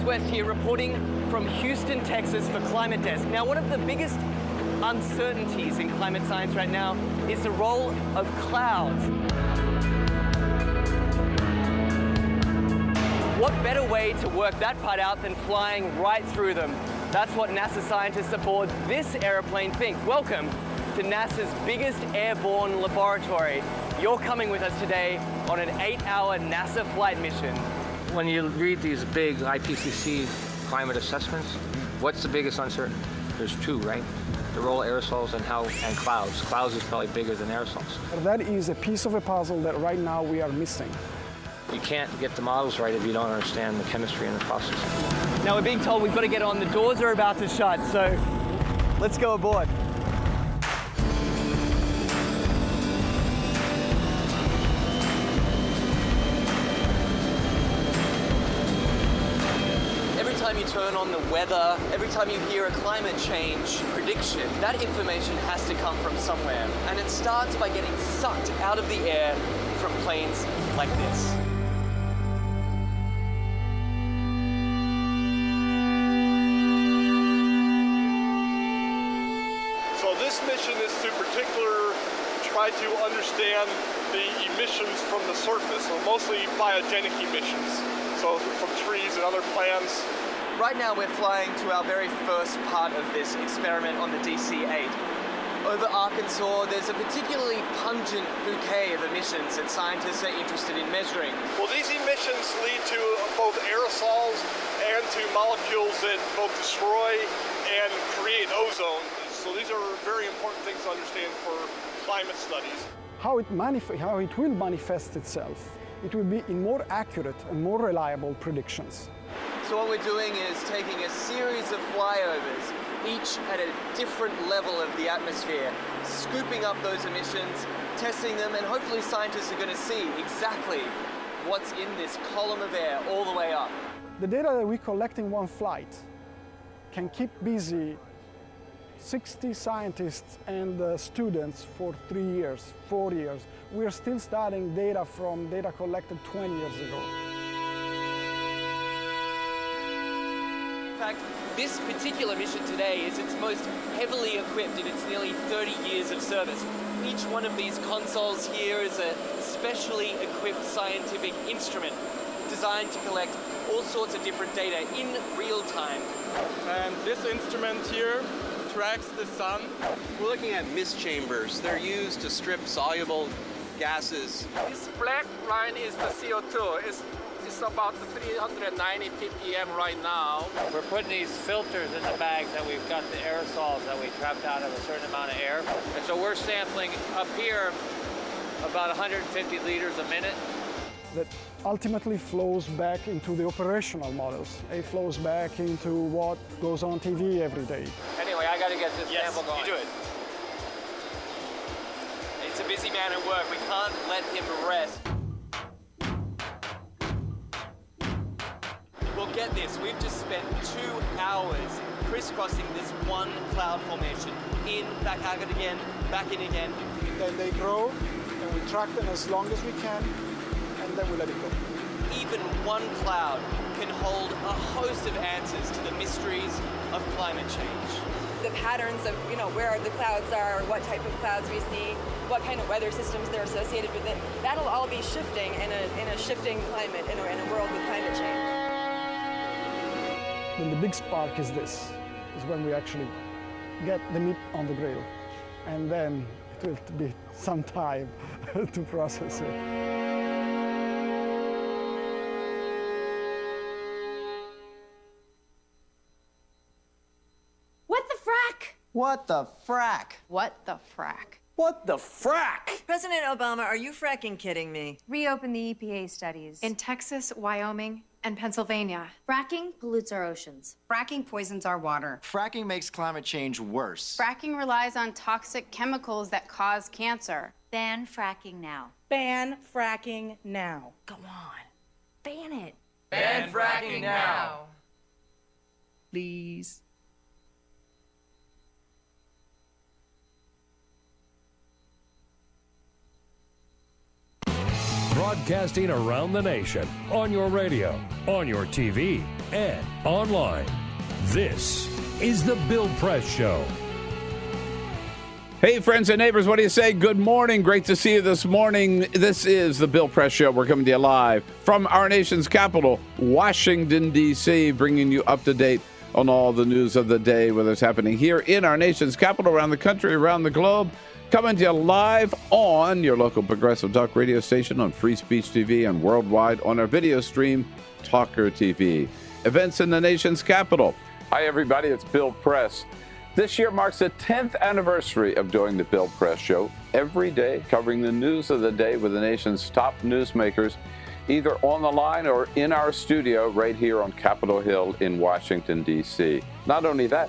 West here, reporting from Houston, Texas for Climate Desk. Now, one of the biggest uncertainties in climate science right now is the role of clouds. What better way to work that part out than flying right through them? That's what NASA scientists aboard this airplane think. Welcome to NASA's biggest airborne laboratory. You're coming with us today on an 8-hour NASA flight mission. When you read these big IPCC climate assessments, what's the biggest uncertainty? There's two, right? The role of aerosols and clouds. Clouds is probably bigger than aerosols. That is a piece of a puzzle that right now we are missing. You can't get the models right if you don't understand the chemistry and the process. Now we're being told we've got to get on. The doors are about to shut, so let's go aboard. Every time you turn on the weather, every time you hear a climate change prediction, that information has to come from somewhere. And it starts by getting sucked out of the air from planes like this. So this mission is to particularly try to understand the emissions from the surface, so mostly biogenic emissions, so from trees and other plants. Right now we're flying to our very first part of this experiment on the DC-8. Over Arkansas, there's a particularly pungent bouquet of emissions that scientists are interested in measuring. Well, these emissions lead to both aerosols and to molecules that both destroy and create ozone. So these are very important things to understand for climate studies. How it will manifest itself, it will be in more accurate and more reliable predictions. So what we're doing is taking a series of flyovers, each at a different level of the atmosphere, scooping up those emissions, testing them, and hopefully scientists are going to see exactly what's in this column of air all the way up. The data that we collect in one flight can keep busy 60 scientists and students for 3 years, 4 years. We're still studying data from data collected 20 years ago. In fact, this particular mission today is its most heavily equipped in its nearly 30 years of service. Each one of these consoles here is a specially equipped scientific instrument designed to collect all sorts of different data in real time. And this instrument here tracks the sun. We're looking at mist chambers. They're used to strip soluble gases. This black line is the CO2. It's about 390 ppm right now. We're putting these filters in the bags that we've got the aerosols that we trapped out of a certain amount of air. And so we're sampling up here about 150 liters a minute. That ultimately flows back into the operational models. It flows back into what goes on TV every day. Anyway, I got to get this sample going. You do it. It's a busy man at work. We can't let him rest. Well, get this. We've just spent 2 hours crisscrossing this one cloud formation. In, back out again, back in again. Then they grow, and we track them as long as we can, and then we let it go. Even one cloud can hold a host of answers to the mysteries of climate change. The patterns of, where the clouds are, what type of clouds we see, what kind of weather systems they're associated with it, that'll all be shifting in a shifting climate, in a world with climate change. Then the big spark is this, is when we actually get the meat on the grill. And then it will be some time to process it. What the frack? What the frack? What the frack? What the frack? President Obama, are you fracking kidding me? Reopen the EPA studies. In Texas, Wyoming, and Pennsylvania. Fracking pollutes our oceans. Fracking poisons our water. Fracking makes climate change worse. Fracking relies on toxic chemicals that cause cancer. Ban fracking now. Ban fracking now. Go on. Ban it. Ban fracking now. Please. Broadcasting around the nation, on your radio, on your TV, and online. This is The Bill Press Show. Hey, friends and neighbors, what do you say? Good morning. Great to see you this morning. This is The Bill Press Show. We're coming to you live from our nation's capital, Washington, D.C., bringing you up to date on all the news of the day, whether it's happening here in our nation's capital, around the country, around the globe. Coming to you live on your local progressive talk radio station, on Free Speech TV, and worldwide on our video stream, TawkrTV. Events in the nation's capital. Hi, everybody. It's Bill Press. This year marks the 10th anniversary of doing the Bill Press Show every day, covering the news of the day with the nation's top newsmakers, either on the line or in our studio right here on Capitol Hill in Washington, D.C. Not only that,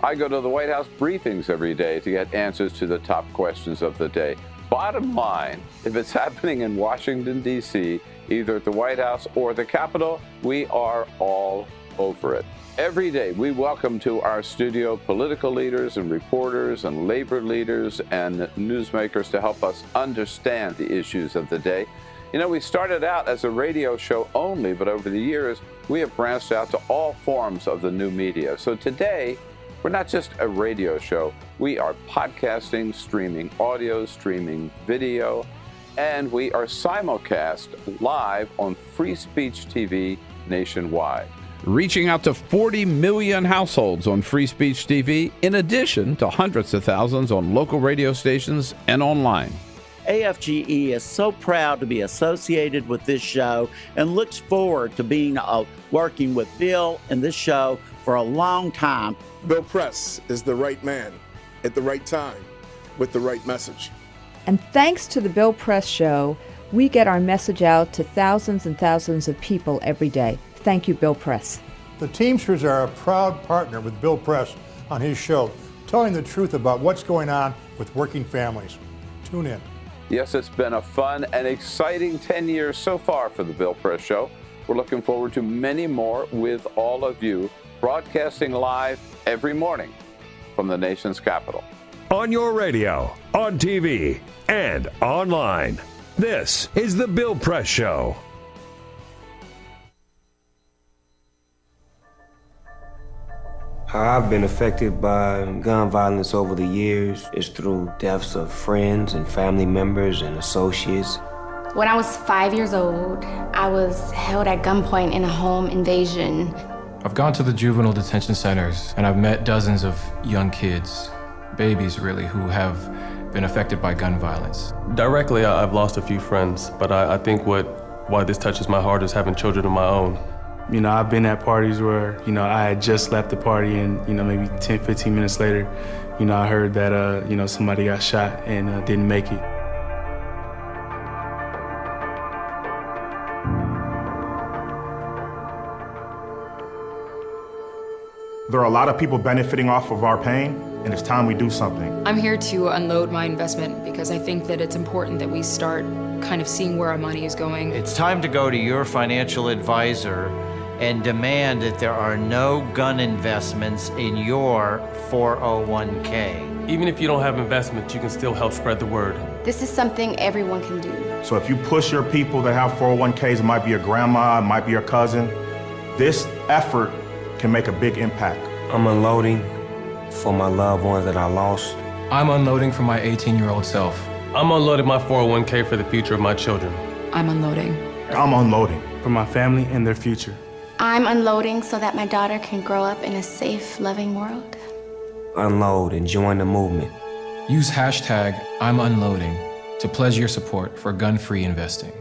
I go to the White House briefings every day to get answers to the top questions of the day. Bottom line, if it's happening in Washington, D.C., either at the White House or the Capitol, we are all over it. Every day, we welcome to our studio political leaders and reporters and labor leaders and newsmakers to help us understand the issues of the day. You know, we started out as a radio show only, but over the years, we have branched out to all forms of the new media. So today, we're not just a radio show. We are podcasting, streaming audio, streaming video, and we are simulcast live on Free Speech TV nationwide, reaching out to 40 million households on Free Speech TV, in addition to hundreds of thousands on local radio stations and online. AFGE is so proud to be associated with this show and looks forward to being working with Bill and this show for a long time. Bill Press is the right man at the right time with the right message. And thanks to the Bill Press Show, we get our message out to thousands and thousands of people every day. Thank you, Bill Press. The Teamsters are a proud partner with Bill Press on his show, telling the truth about what's going on with working families. Tune in. Yes, it's been a fun and exciting 10 years so far for the Bill Press Show. We're looking forward to many more with all of you, broadcasting live every morning from the nation's capital. On your radio, on TV, and online. This is The Bill Press Show. How I've been affected by gun violence over the years is through deaths of friends and family members and associates. When I was 5 years old, I was held at gunpoint in a home invasion. I've gone to the juvenile detention centers and I've met dozens of young kids, babies really, who have been affected by gun violence. Directly, I've lost a few friends, but I think why this touches my heart is having children of my own. You know, I've been at parties where, I had just left the party and, maybe 10, 15 minutes later, I heard that, somebody got shot and didn't make it. There are a lot of people benefiting off of our pain, and it's time we do something. I'm here to unload my investment because I think that it's important that we start kind of seeing where our money is going. It's time to go to your financial advisor and demand that there are no gun investments in your 401k. Even if you don't have investments, you can still help spread the word. This is something everyone can do. So if you push your people that have 401ks, it might be your grandma, it might be your cousin, this effort can make a big impact. I'm unloading for my loved ones that I lost. I'm unloading for my 18-year-old self. I'm unloading my 401k for the future of my children. I'm unloading. I'm unloading for my family and their future. I'm unloading so that my daughter can grow up in a safe, loving world. Unload and join the movement. Use hashtag I'm unloading to pledge your support for gun-free investing.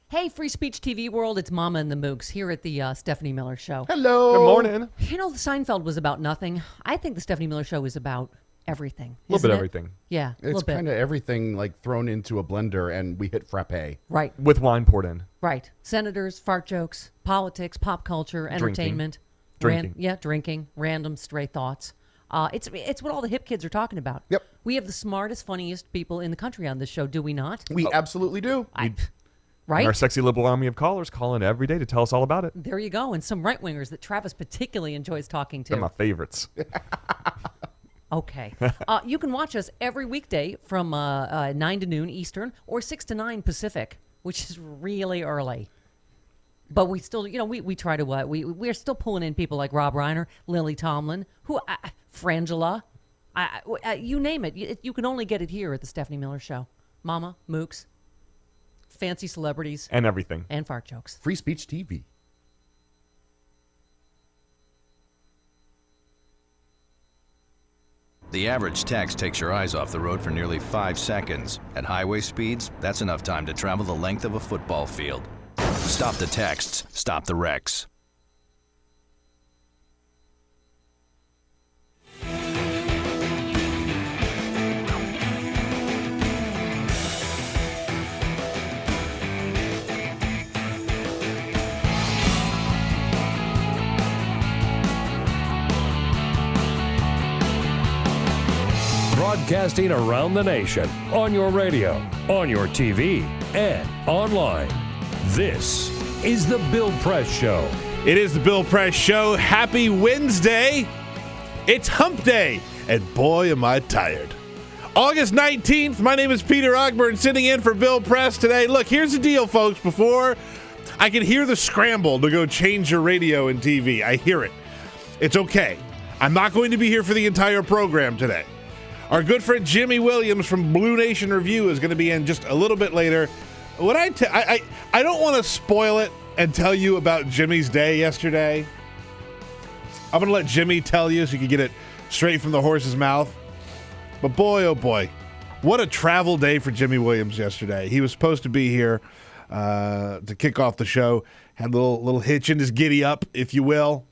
Hey, Free Speech TV world, it's Mama and the Mooks here at the Stephanie Miller Show. Hello. Good morning. You know, Seinfeld was about nothing. I think the Stephanie Miller Show is about everything. A little bit everything. Yeah, a it's little bit. Kind of everything like thrown into a blender and we hit frappe. Right. With wine poured in. Right. Senators, fart jokes, politics, pop culture, entertainment. Drinking. Random stray thoughts. It's what all the hip kids are talking about. Yep. We have the smartest, funniest people in the country on this show, do we not? We absolutely do. Right? And our sexy liberal army of callers call in every day to tell us all about it. There you go. And some right-wingers that Travis particularly enjoys talking to. They're my favorites. Okay. You can watch us every weekday from 9 to noon Eastern or 6 to 9 Pacific, which is really early. But we still, we try to, we're still pulling in people like Rob Reiner, Lily Tomlin, Frangela, you name it. You can only get it here at the Stephanie Miller Show. Mama, Mooks, fancy celebrities. And everything. And fart jokes. Free Speech TV. The average text takes your eyes off the road for nearly 5 seconds. At highway speeds, that's enough time to travel the length of a football field. Stop the texts, stop the wrecks. Broadcasting around the nation, on your radio, on your TV, and online. This is the Bill Press Show. It is the Bill Press Show. Happy Wednesday. It's hump day, and boy, am I tired. August 19th, my name is Peter Ogburn, sitting in for Bill Press today. Look, here's the deal, folks. Before I can hear the scramble to go change your radio and TV, I hear it. It's okay. I'm not going to be here for the entire program today. Our good friend Jimmy Williams from Blue Nation Review is going to be in just a little bit later. What I don't want to spoil it and tell you about Jimmy's day yesterday. I'm going to let Jimmy tell you so you can get it straight from the horse's mouth. But boy, oh boy, what a travel day for Jimmy Williams yesterday. He was supposed to be here to kick off the show. Had a little hitch in his giddy up, if you will.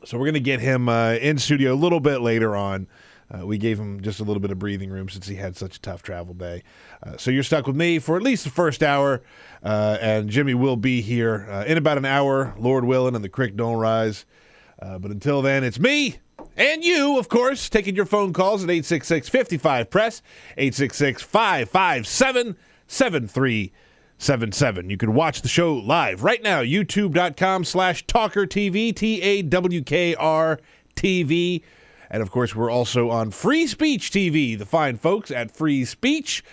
So we're going to get him in studio a little bit later on. We gave him just a little bit of breathing room since he had such a tough travel day. So you're stuck with me for at least the first hour, and Jimmy will be here in about an hour, Lord willing, and the creek don't rise. But until then, it's me and you, of course, taking your phone calls at 866-55-PRESS, 866-557-7377. You can watch the show live right now, youtube.com/TawkrTV, TAWKR-TV. And, of course, we're also on Free Speech TV, the fine folks at Free Speech.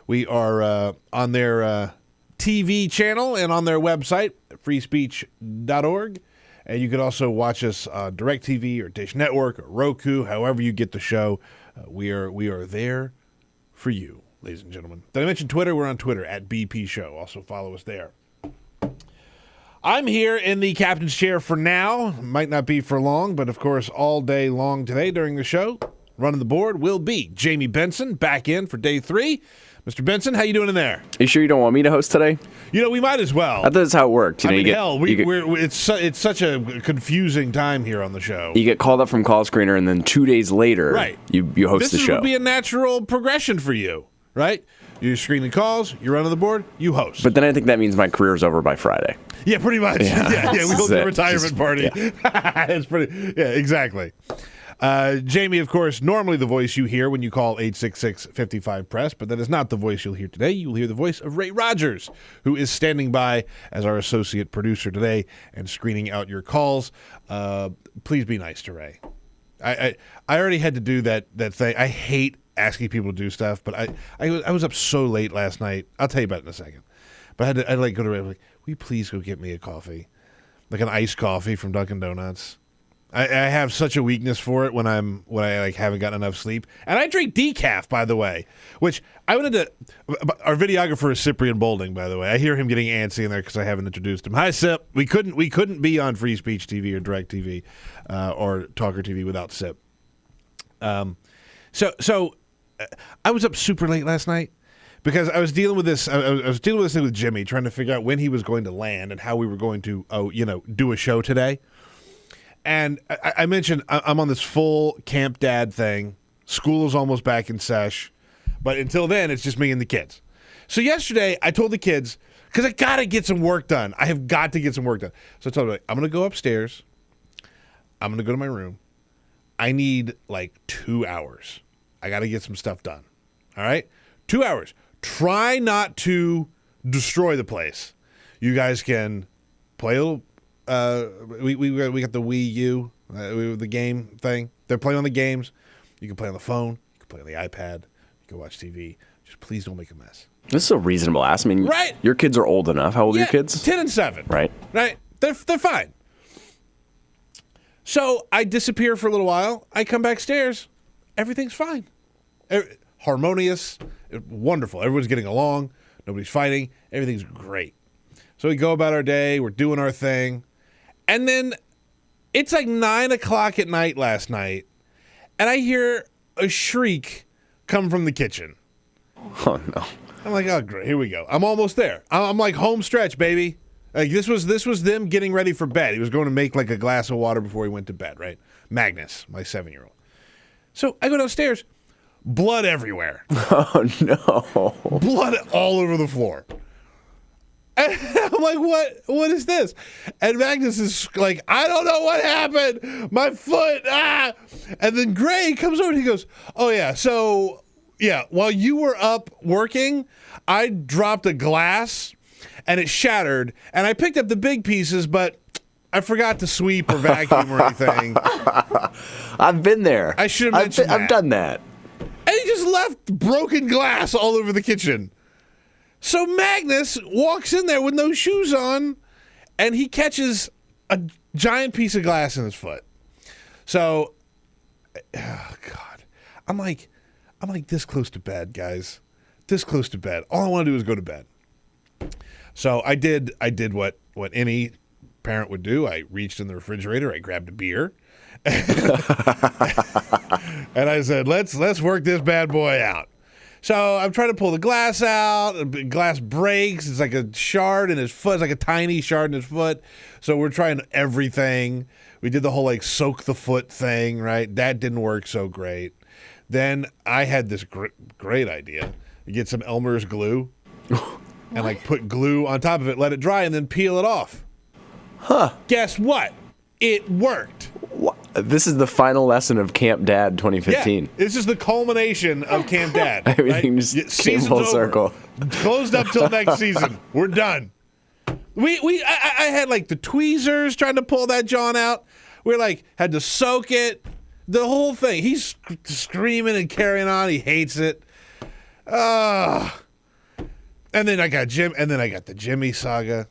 We are on their TV channel and on their website, freespeech.org. And you can also watch us on DirecTV or Dish Network or Roku, however you get the show. We are there for you, ladies and gentlemen. Did I mention Twitter? We're on Twitter at BP Show. Also follow us there. I'm here in the captain's chair for now. Might not be for long, but of course all day long today during the show. Running the board will be Jamie Benson, back in for day 3. Mr. Benson, how you doing in there? You sure you don't want me to host today? We might as well. I thought that's how it worked. It's such a confusing time here on the show. You get called up from call screener, and then 2 days later, right. you host the show. This would be a natural progression for you, right? You screen the calls, you run on the board, you host. But then I think that means my career's over by Friday. Yeah, pretty much. Yeah, we hold the retirement party. Yeah. It's pretty. Yeah, exactly. Jamie, of course, normally the voice you hear when you call 866-55-PRESS, but that is not the voice you'll hear today. You'll hear the voice of Ray Rogers, who is standing by as our associate producer today and screening out your calls. Please be nice to Ray. I already had to do that thing. I hate asking people to do stuff, but I was up so late last night. I'll tell you about it in a second. But I had to go to Ray. Like, will you please go get me a coffee, like an iced coffee from Dunkin' Donuts? I have such a weakness for it when I haven't gotten enough sleep, and I drink decaf, by the way. Which I wanted to. Our videographer is Cyprian Bolding, by the way. I hear him getting antsy in there because I haven't introduced him. Hi, Sip. We couldn't be on Free Speech TV or DirecTV or TawkrTV without Sip. So I was up super late last night because I was dealing with this. I was dealing with this thing with Jimmy, trying to figure out when he was going to land and how we were going to do a show today. And I mentioned I'm on this full camp dad thing. School is almost back in sesh. But until then, it's just me and the kids. So yesterday, I told the kids, because I got to get some work done. I have got to get some work done. So I told them, I'm going to go upstairs. I'm going to go to my room. I need like 2 hours. I got to get some stuff done. All right? 2 hours. Try not to destroy the place. You guys can play a little. We got the Wii U, the game thing. They're playing on the games. You can play on the phone. You can play on the iPad. You can watch TV. Just please don't make a mess. This is a reasonable ask. I mean, right. Your kids are old enough. How old are your kids? 10 and 7. Right. Right. They're fine. So I disappear for a little while. I come backstairs. Everything's fine. Harmonious. Wonderful. Everyone's getting along. Nobody's fighting. Everything's great. So we go about our day. We're doing our thing. And then it's like 9 o'clock at night last night. And I hear a shriek come from the kitchen. Oh, no. I'm like, oh, great. Here we go. I'm almost there. I'm like home stretch, baby. Like this was them getting ready for bed. He was going to make like a glass of water before he went to bed, right? Magnus, my 7-year-old. So I go downstairs. Blood everywhere. Oh, no. Blood all over the floor. And I'm like, what is this? And Magnus is like, I don't know what happened. My foot, ah. And then Gray comes over and he goes, oh, yeah, so, yeah, while you were up working, I dropped a glass and it shattered. And I picked up the big pieces, but I forgot to sweep or vacuum or anything. I've been there. I should have mentioned that. I've done that. And he just left broken glass all over the kitchen. So Magnus walks in there with no shoes on, and he catches a giant piece of glass in his foot. So, oh God, I'm like this close to bed, guys. This close to bed. All I want to do is go to bed. So I did what any parent would do. I reached in the refrigerator. I grabbed a beer. And I said, let's work this bad boy out. So I'm trying to pull the glass out. The glass breaks. It's like a shard in his foot. It's like a tiny shard in his foot. So we're trying everything. We did the whole like soak the foot thing, right? That didn't work so great. Then I had this great idea. You get some Elmer's glue and like put glue on top of it, let it dry, and then peel it off. Huh. Guess what? It worked. What? This is the final lesson of Camp Dad 2015. Yeah, this is the culmination of Camp Dad. Everything right? just came full circle. Closed up till next season. We're done. I had like the tweezers trying to pull that John out. We like had to soak it. The whole thing. He's screaming and carrying on. He hates it. And then I got the Jimmy saga.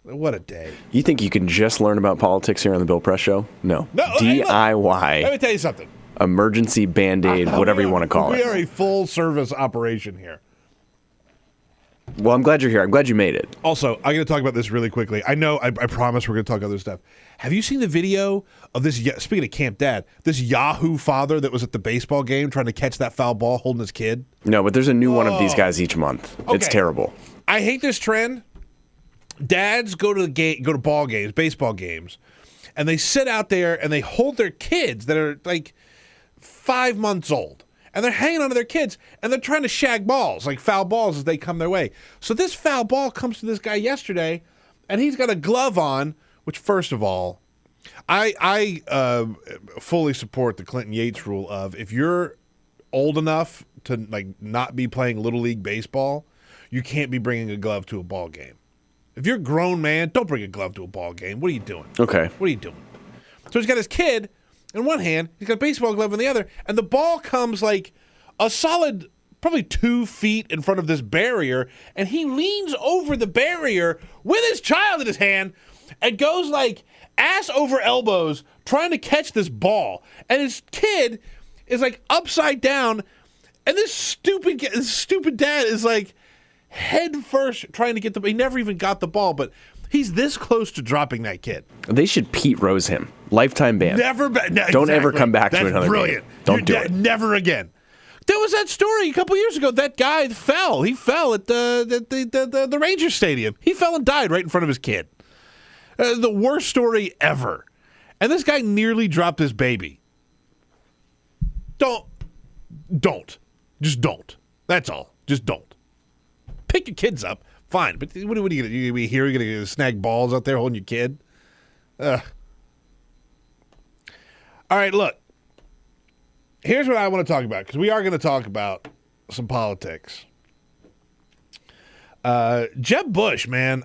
What a day. You think you can just learn about politics here on the Bill Press Show? No. DIY. Let me tell you something. Emergency Band-Aid, whatever you want to call it. We are a full-service operation here. Well, I'm glad you're here. I'm glad you made it. Also, I'm going to talk about this really quickly. I know, I promise we're going to talk other stuff. Have you seen the video of this, speaking of Camp Dad, this Yahoo father that was at the baseball game trying to catch that foul ball holding his kid? No, but there's a new one of these guys each month. Okay. It's terrible. I hate this trend. Dads go to ball games, baseball games, and they sit out there and they hold their kids that are like 5 months old, and they're hanging onto their kids and they're trying to shag balls, like foul balls as they come their way. So this foul ball comes to this guy yesterday, and he's got a glove on. Which, first of all, I fully support the Clinton Yates rule of if you're old enough to like not be playing Little League baseball, you can't be bringing a glove to a ball game. If you're a grown man, don't bring a glove to a ball game. What are you doing? Okay. What are you doing? So he's got his kid in one hand, he's got a baseball glove in the other, and the ball comes like a solid probably 2 feet in front of this barrier, and he leans over the barrier with his child in his hand and goes like ass over elbows trying to catch this ball. And his kid is like upside down, and this stupid dad is like head first trying to get he never even got the ball, but he's this close to dropping that kid. They should Pete Rose him. Lifetime ban. Don't ever come back to another brilliant. game. Don't do it. Never again. There was that story a couple years ago. That guy fell. He fell at the Rangers Stadium. He fell and died right in front of his kid. The worst story ever. And this guy nearly dropped his baby. Don't. Just don't. That's all. Just don't. Pick your kids up, fine. But what are you going to do? You be here? You're going to snag balls out there holding your kid? All right, look. Here's what I want to talk about, because we are going to talk about some politics. Jeb Bush, man,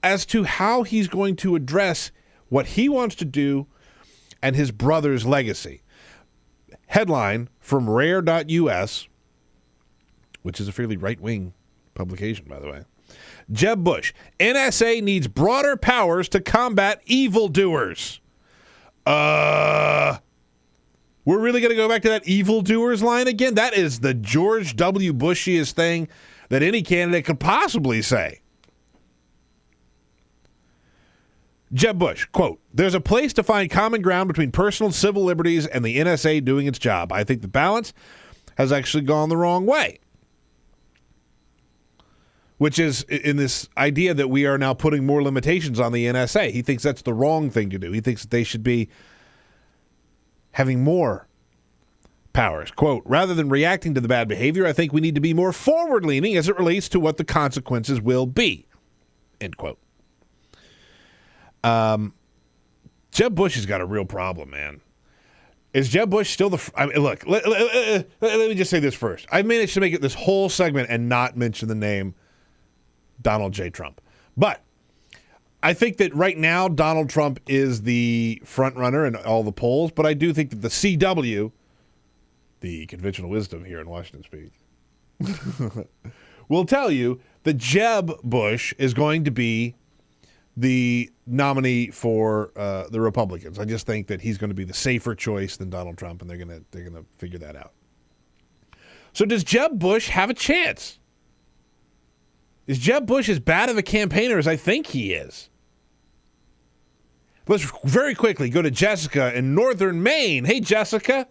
as to how he's going to address what he wants to do and his brother's legacy. Headline from rare.us, which is a fairly right-wing publication, by the way. Jeb Bush, NSA needs broader powers to combat evildoers. We're really going to go back to that evildoers line again? That is the George W. Bushiest thing that any candidate could possibly say. Jeb Bush, quote, "There's a place to find common ground between personal and civil liberties and the NSA doing its job. I think the balance has actually gone the wrong way." Which is in this idea that we are now putting more limitations on the NSA. He thinks that's the wrong thing to do. He thinks that they should be having more powers. Quote, "Rather than reacting to the bad behavior, I think we need to be more forward-leaning as it relates to what the consequences will be." End quote. Jeb Bush has got a real problem, man. Is Jeb Bush still look, let me just say this first. I managed to make it this whole segment and not mention the name Donald J. Trump. But I think that right now Donald Trump is the front runner in all the polls, but I do think that the CW, the conventional wisdom here in Washington speak, will tell you that Jeb Bush is going to be the nominee for the Republicans. I just think that he's going to be the safer choice than Donald Trump, and they're going to figure that out. So does Jeb Bush have a chance? Is Jeb Bush as bad of a campaigner as I think he is? Let's very quickly go to Jessica in northern Maine. Hey, Jessica.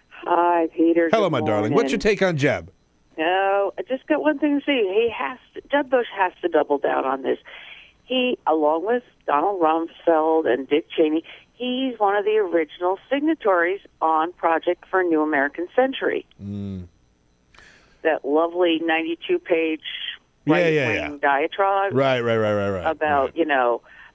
Hi, Peter. Hello, Good my darling. morning. What's your take on Jeb? No, I just got one thing to say. Jeb Bush has to double down on this. He, along with Donald Rumsfeld and Dick Cheney, he's one of the original signatories on Project for a New American Century. That lovely 92-page right-wing diatribe about,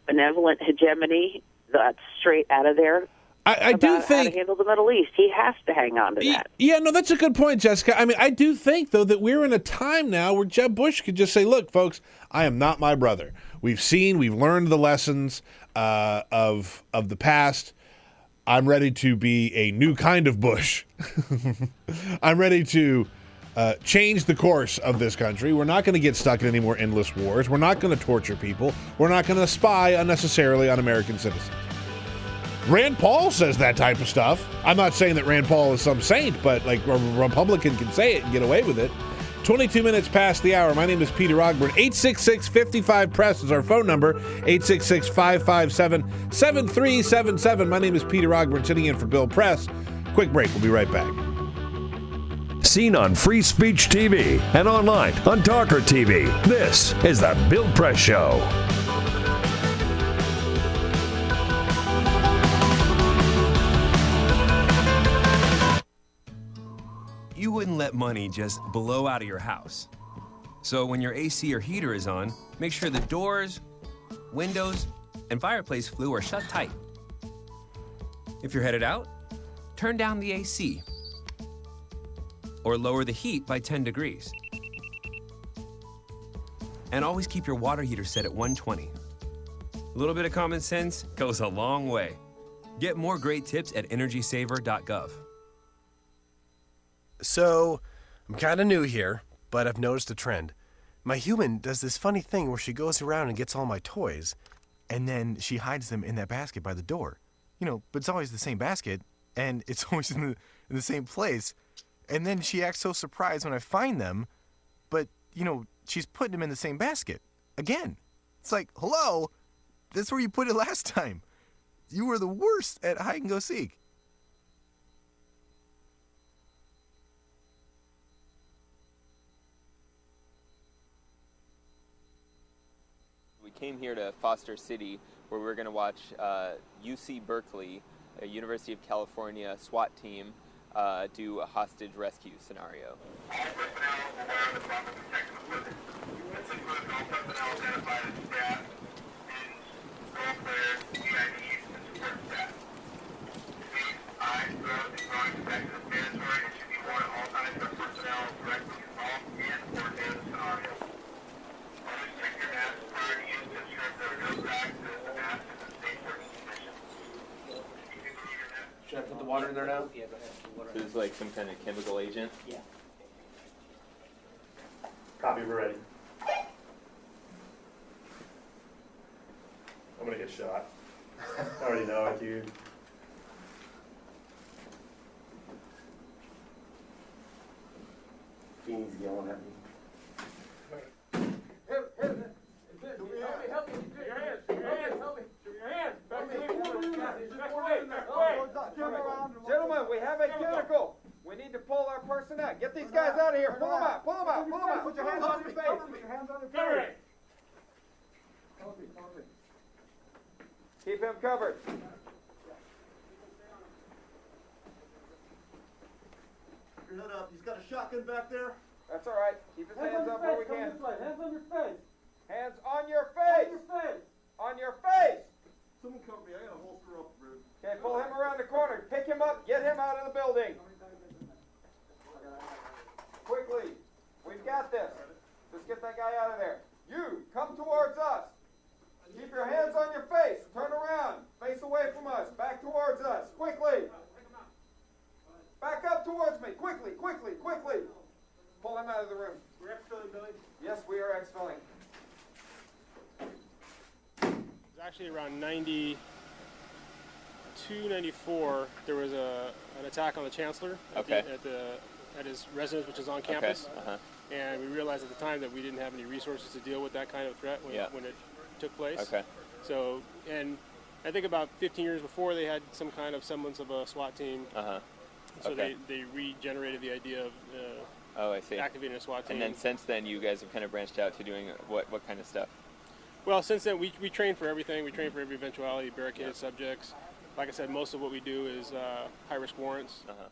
benevolent hegemony. That's straight out of there. I do think how to handle the Middle East. He has to hang on to that. Yeah, no, that's a good point, Jessica. I mean, I do think, though, that we're in a time now where Jeb Bush could just say, look, folks, I am not my brother. We've learned the lessons of the past. I'm ready to be a new kind of Bush. I'm ready to change the course of this country. We're not going to get stuck in any more endless wars. We're not going to torture people. We're not going to spy unnecessarily on American citizens. Rand Paul says that type of stuff. I'm not saying that Rand Paul is some saint, but like a Republican can say it and get away with it. 22 minutes past the hour. My name is Peter Ogburn. 866-55-PRESS is our phone number. 866-557-7377. My name is Peter Ogburn, sitting in for Bill Press. Quick break. We'll be right back. Seen on Free Speech TV and online on TawkrTV. This is the Bill Press Show. You wouldn't let money just blow out of your house. So when your AC or heater is on, make sure the doors, windows, and fireplace flue are shut tight. If you're headed out, turn down the AC or lower the heat by 10 degrees. And always keep your water heater set at 120. A little bit of common sense goes a long way. Get more great tips at energysaver.gov. So, I'm kind of new here, but I've noticed a trend. My human does this funny thing where she goes around and gets all my toys, and then she hides them in that basket by the door. But it's always the same basket, and it's always in the same place. And then she acts so surprised when I find them, but, she's putting them in the same basket. Again. It's like, hello, that's where you put it last time. You were the worst at hide and go seek. We came here to Foster City, where we're going to watch UC Berkeley, a University of California SWAT team, do a hostage rescue scenario. So this is like some kind of chemical agent? Yeah. Copy, we're ready. I'm gonna get shot. I already know it, dude. Fiend's yelling at me. Gentlemen, we have a chemical. We need to pull our person out. Get these guys out of here. Pull them out. Pull them out. Pull them out. Put your hands on your face. Put your hands on your face. Keep him covered. Your head up. He's got a shotgun back there. That's all right. Keep his hands up where we can. Hands on your face. Hands on your face. On your face. On your face. Someone cover me. I got a holster up, bro. Okay, pull him around the corner. Pick him up. Get him out of the building. Quickly. We've got this. Let's get that guy out of there. You, come towards us. Keep your hands on your face. Turn around. Face away from us. Back towards us. Quickly. Back up towards me. Quickly, quickly, quickly. Pull him out of the room. We're exfilling, Billy. Yes, we are exfilling. It was actually around 92, 94. There was an attack on the chancellor at his residence, which is on campus. Okay. Uh-huh. And we realized at the time that we didn't have any resources to deal with that kind of threat when it took place. Okay. So, and I think about 15 years before, they had some kind of semblance of a SWAT team. Uh-huh. So Okay. they regenerated the idea of I see. activating a SWAT team. And then since then, you guys have kind of branched out to doing what kind of stuff? Well, since then, we train for everything. We train for every eventuality, barricaded subjects. Like I said, most of what we do is high-risk warrants. Uh-huh.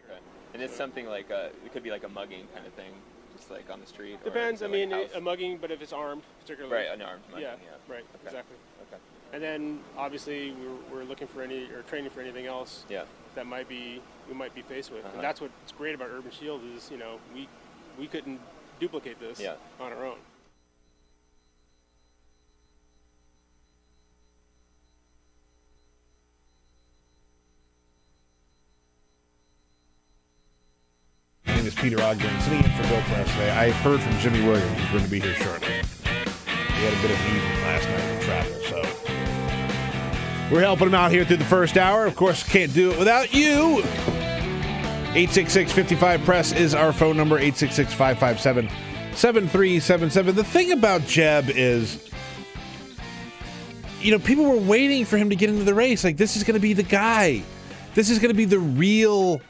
Okay. And it's something like it could be like a mugging kind of thing, just like on the street. or Depends. is I it like mean, house? a mugging, but if it's armed, particularly. Right, an armed mugging. Yeah. Yeah. Right. Okay. Exactly. Okay. And then obviously we're looking for training for anything else. Yeah. That we might be faced with, Uh-huh. and that's what's great about Urban Shield is we couldn't duplicate this on our own. My name is Peter Ogden, sitting in for Bill Press today. I heard from Jimmy Williams, who's going to be here shortly. He had a bit of an evening last night with travel, so we're helping him out here through the first hour. Of course, can't do it without you. 866-55-PRESS is our phone number, 866-557-7377. The thing about Jeb is, people were waiting for him to get into the race. Like, this is going to be the guy. This is going to be the real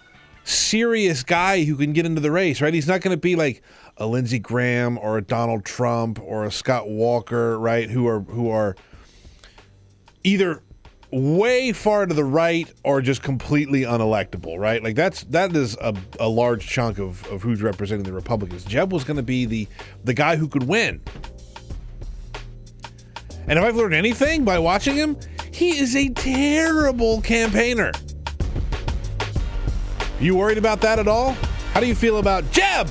serious guy who can get into the race, right? He's not going to be like a Lindsey Graham or a Donald Trump or a Scott Walker, right? Who are either way far to the right or just completely unelectable, right? Like that is a large chunk of who's representing the Republicans. Jeb was going to be the guy who could win. And if I've learned anything by watching him, he is a terrible campaigner. You worried about that at all? How do you feel about Jeb!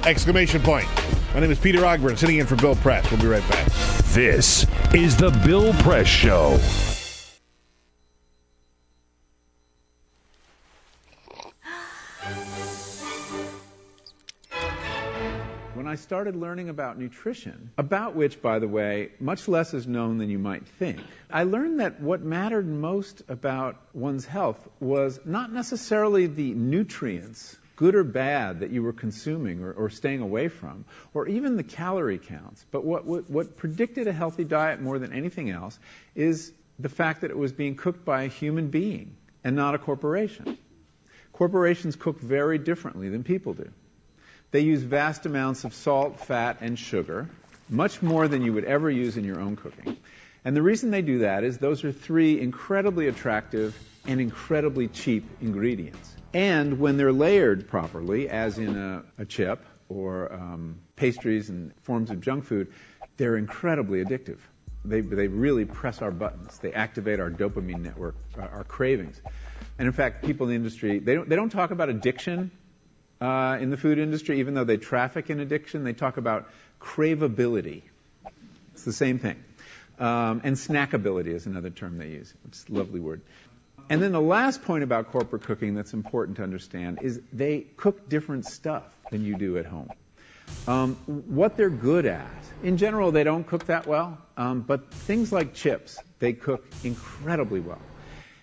Exclamation point. My name is Peter Ogburn, sitting in for Bill Press. We'll be right back. This is the Bill Press Show. When I started learning about nutrition, about which, by the way, much less is known than you might think, I learned that what mattered most about one's health was not necessarily the nutrients, good or bad, that you were consuming or staying away from, or even the calorie counts. But what predicted a healthy diet more than anything else is the fact that it was being cooked by a human being and not a corporation. Corporations cook very differently than people do. They use vast amounts of salt, fat, and sugar, much more than you would ever use in your own cooking. And the reason they do that is those are three incredibly attractive and incredibly cheap ingredients. And when they're layered properly, as in a chip or pastries and forms of junk food, they're incredibly addictive. They really press our buttons. They activate our dopamine network, our cravings. And in fact, people in the industry, they don't talk about addiction in the food industry, even though they traffic in addiction. They talk about craveability. It's the same thing. And snackability is another term they use. It's a lovely word. And then the last point about corporate cooking that's important to understand is they cook different stuff than you do at home. What they're good at, in general, they don't cook that well, but things like chips, they cook incredibly well.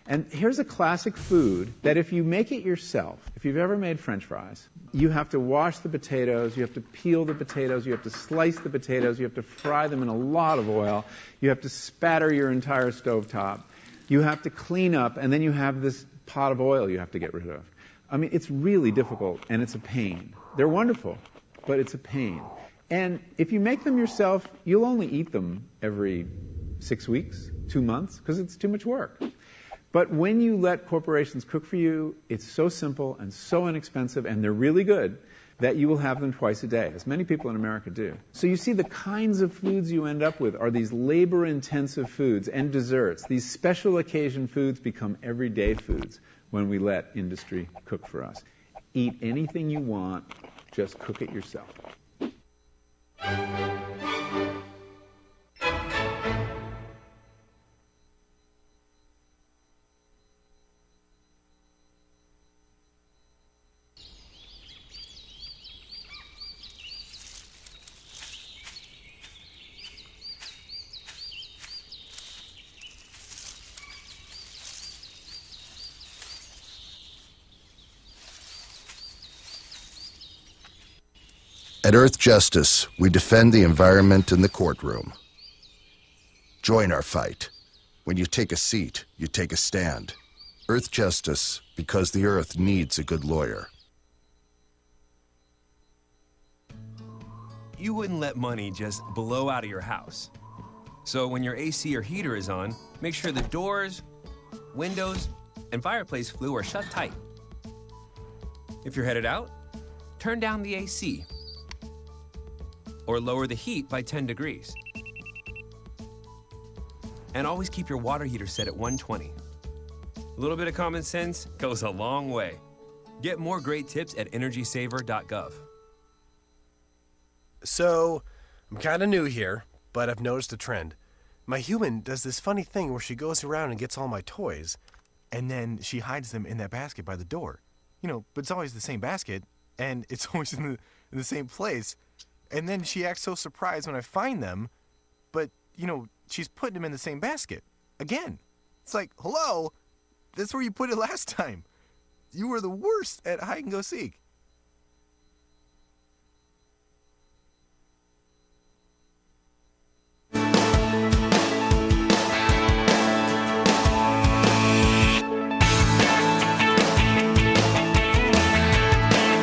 And here's a classic food that if you make it yourself, if you've ever made French fries, you have to wash the potatoes, you have to peel the potatoes, you have to slice the potatoes, you have to fry them in a lot of oil, you have to spatter your entire stovetop, you have to clean up, and then you have this pot of oil you have to get rid of. I mean, it's really difficult, and it's a pain. They're wonderful, but it's a pain. And if you make them yourself, you'll only eat them every 6 weeks, 2 months, because it's too much work. But when you let corporations cook for you, it's so simple and so inexpensive, and they're really good, that you will have them twice a day, as many people in America do. So you see the kinds of foods you end up with are these labor-intensive foods and desserts. These special occasion foods become everyday foods when we let industry cook for us. Eat anything you want, just cook it yourself. At Earth Justice, we defend the environment in the courtroom. Join our fight. When you take a seat, you take a stand. Earth Justice, because the Earth needs a good lawyer. You wouldn't let money just blow out of your house. So when your AC or heater is on, make sure the doors, windows, and fireplace flue are shut tight. If you're headed out, turn down the AC. Or lower the heat by 10 degrees. And always keep your water heater set at 120. A little bit of common sense goes a long way. Get more great tips at energysaver.gov. So, I'm kind of new here, but I've noticed a trend. My human does this funny thing where she goes around and gets all my toys, and then she hides them in that basket by the door. You know, but it's always the same basket, and it's always in the same place. And then she acts so surprised when I find them, but, you know, she's putting them in the same basket. Again. It's like, hello? That's where you put it last time. You were the worst at hide and go seek.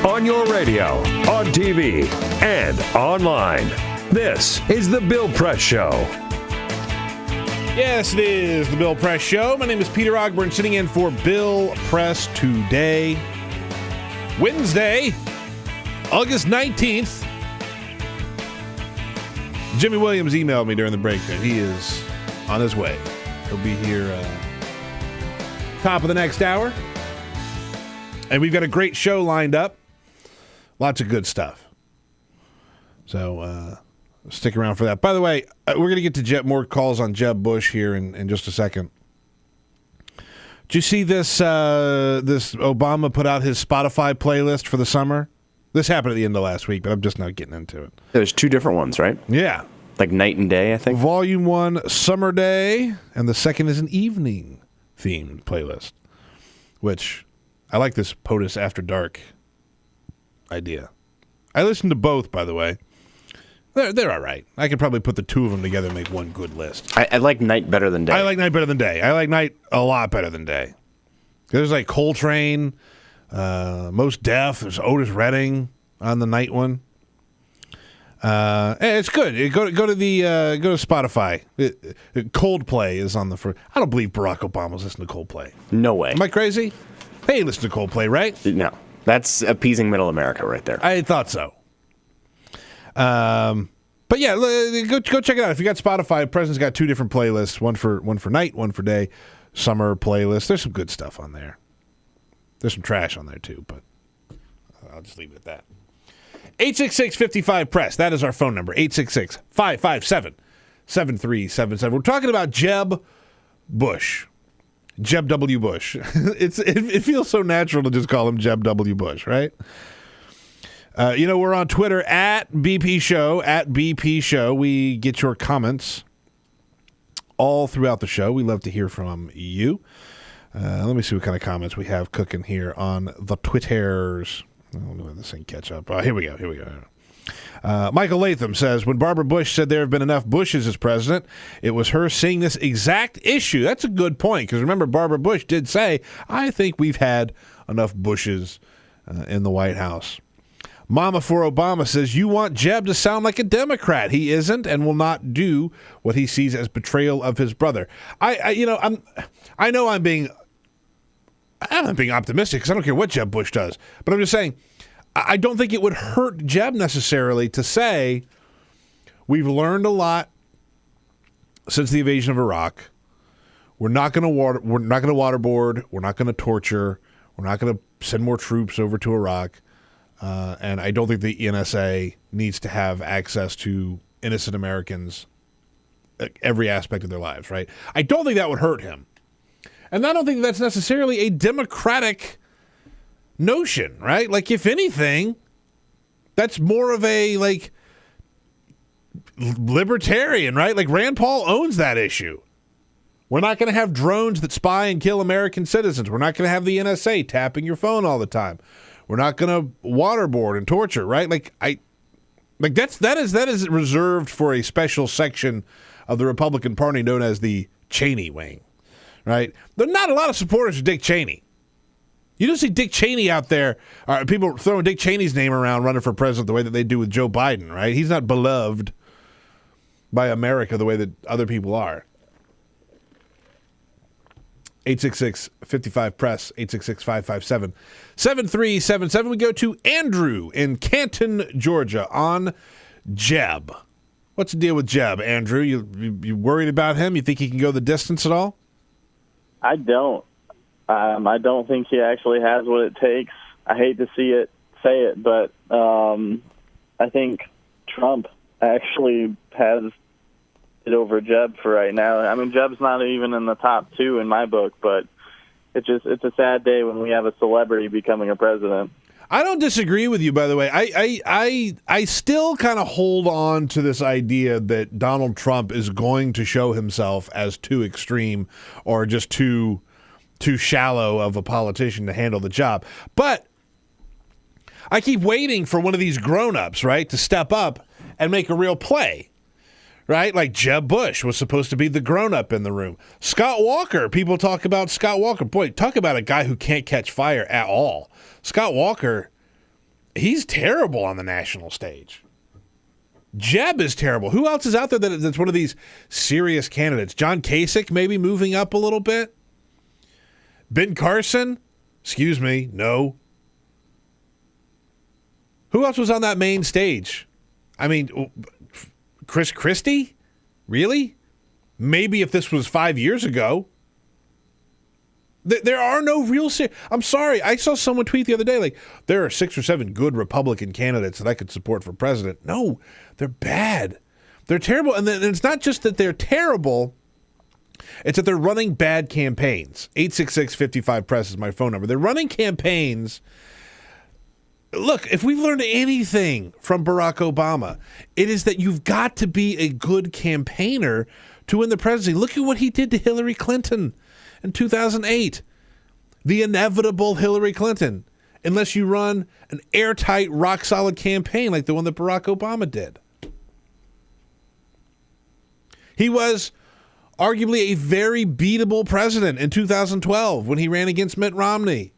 On your radio, on TV, and online. This is The Bill Press Show. Yes, it is The Bill Press Show. My name is Peter Ogburn, sitting in for Bill Press today. Wednesday, August 19th. Jimmy Williams emailed me during the break that he is on his way. He'll be here top of the next hour. And we've got a great show lined up. Lots of good stuff. So stick around for that. By the way, we're going to get to more calls on Jeb Bush here in just a second. Did you see this? This Obama put out his Spotify playlist for the summer. This happened at the end of last week, but I'm just not getting into it. There's two different ones, right? Yeah. Like night and day, I think. Volume 1, Summer Day, and the second is an evening-themed playlist, which I like this POTUS After Dark idea. I listened to both, by the way. They're all right. I could probably put the two of them together and make one good list. I like night better than day. I like night better than day. I like night a lot better than day. There's like Coltrane, Most Def. There's Otis Redding on the night one. It's good. Go to Spotify. Coldplay is on the first. I don't believe Barack Obama's listening to Coldplay. No way. Am I crazy? Hey, listen to Coldplay, right? No. That's appeasing middle America right there. I thought so. But yeah, go check it out. If you got Spotify, President's got two different playlists, one for night, one for day. Summer playlist. There's some good stuff on there. There's some trash on there too, but I'll just leave it at that. 866-55-PRESS. That is our phone number. 866-557-0670. 7377. We're talking about Jeb Bush. Jeb W. Bush. It feels so natural to just call him Jeb W. Bush, right? We're on Twitter at BP Show. We get your comments all throughout the show. We love to hear from you. Let me see what kind of comments we have cooking here on the Twitters. Let me let this thing catch up. Here we go. Michael Latham says, when Barbara Bush said there have been enough Bushes as president, it was her seeing this exact issue. That's a good point, because remember, Barbara Bush did say, I think we've had enough Bushes in the White House. Mama for Obama says, you want Jeb to sound like a Democrat. He isn't and will not do what he sees as betrayal of his brother. I'm not being optimistic, because I don't care what Jeb Bush does, but I'm just saying, I don't think it would hurt Jeb necessarily to say we've learned a lot since the invasion of Iraq. We're not going to waterboard. We're not going to torture. We're not going to send more troops over to Iraq. And I don't think the NSA needs to have access to innocent Americans every aspect of their lives, right? I don't think that would hurt him. And I don't think that's necessarily a Democratic notion, right? Like, if anything, that's more of a, like, libertarian, right? Like, Rand Paul owns that issue. We're not going to have drones that spy and kill American citizens. We're not going to have the NSA tapping your phone all the time. We're not going to waterboard and torture, right? That is reserved for a special section of the Republican Party known as the Cheney wing, right? There are not a lot of supporters of Dick Cheney. You don't see Dick Cheney out there, people throwing Dick Cheney's name around running for president the way that they do with Joe Biden, right? He's not beloved by America the way that other people are. 866-55-PRESS, 866-557-7377. We go to Andrew in Canton, Georgia on Jeb. What's the deal with Jeb, Andrew? You worried about him? You think he can go the distance at all? I don't. I don't think he actually has what it takes. I hate to say it, but I think Trump actually has it over Jeb for right now. I mean, Jeb's not even in the top 2 in my book, but it's a sad day when we have a celebrity becoming a president. I don't disagree with you, by the way. I still kind of hold on to this idea that Donald Trump is going to show himself as too extreme or just too shallow of a politician to handle the job. But I keep waiting for one of these grown-ups, right, to step up and make a real play, right? Like Jeb Bush was supposed to be the grown-up in the room. Scott Walker, people talk about Scott Walker. Boy, talk about a guy who can't catch fire at all. Scott Walker, he's terrible on the national stage. Jeb is terrible. Who else is out there that's one of these serious candidates? John Kasich maybe moving up a little bit? Ben Carson? Excuse me, no. Who else was on that main stage? I mean, Chris Christie? Really? Maybe if this was 5 years ago. There are no real... I'm sorry. I saw someone tweet the other day, like, there are 6 or 7 good Republican candidates that I could support for president. No, they're bad. They're terrible. And it's not just that they're terrible... It's that they're running bad campaigns. 866-55-PRESS is my phone number. They're running campaigns. Look, if we've learned anything from Barack Obama, it is that you've got to be a good campaigner to win the presidency. Look at what he did to Hillary Clinton in 2008. The inevitable Hillary Clinton. Unless you run an airtight, rock-solid campaign like the one that Barack Obama did. He was... arguably a very beatable president in 2012 when he ran against Mitt Romney.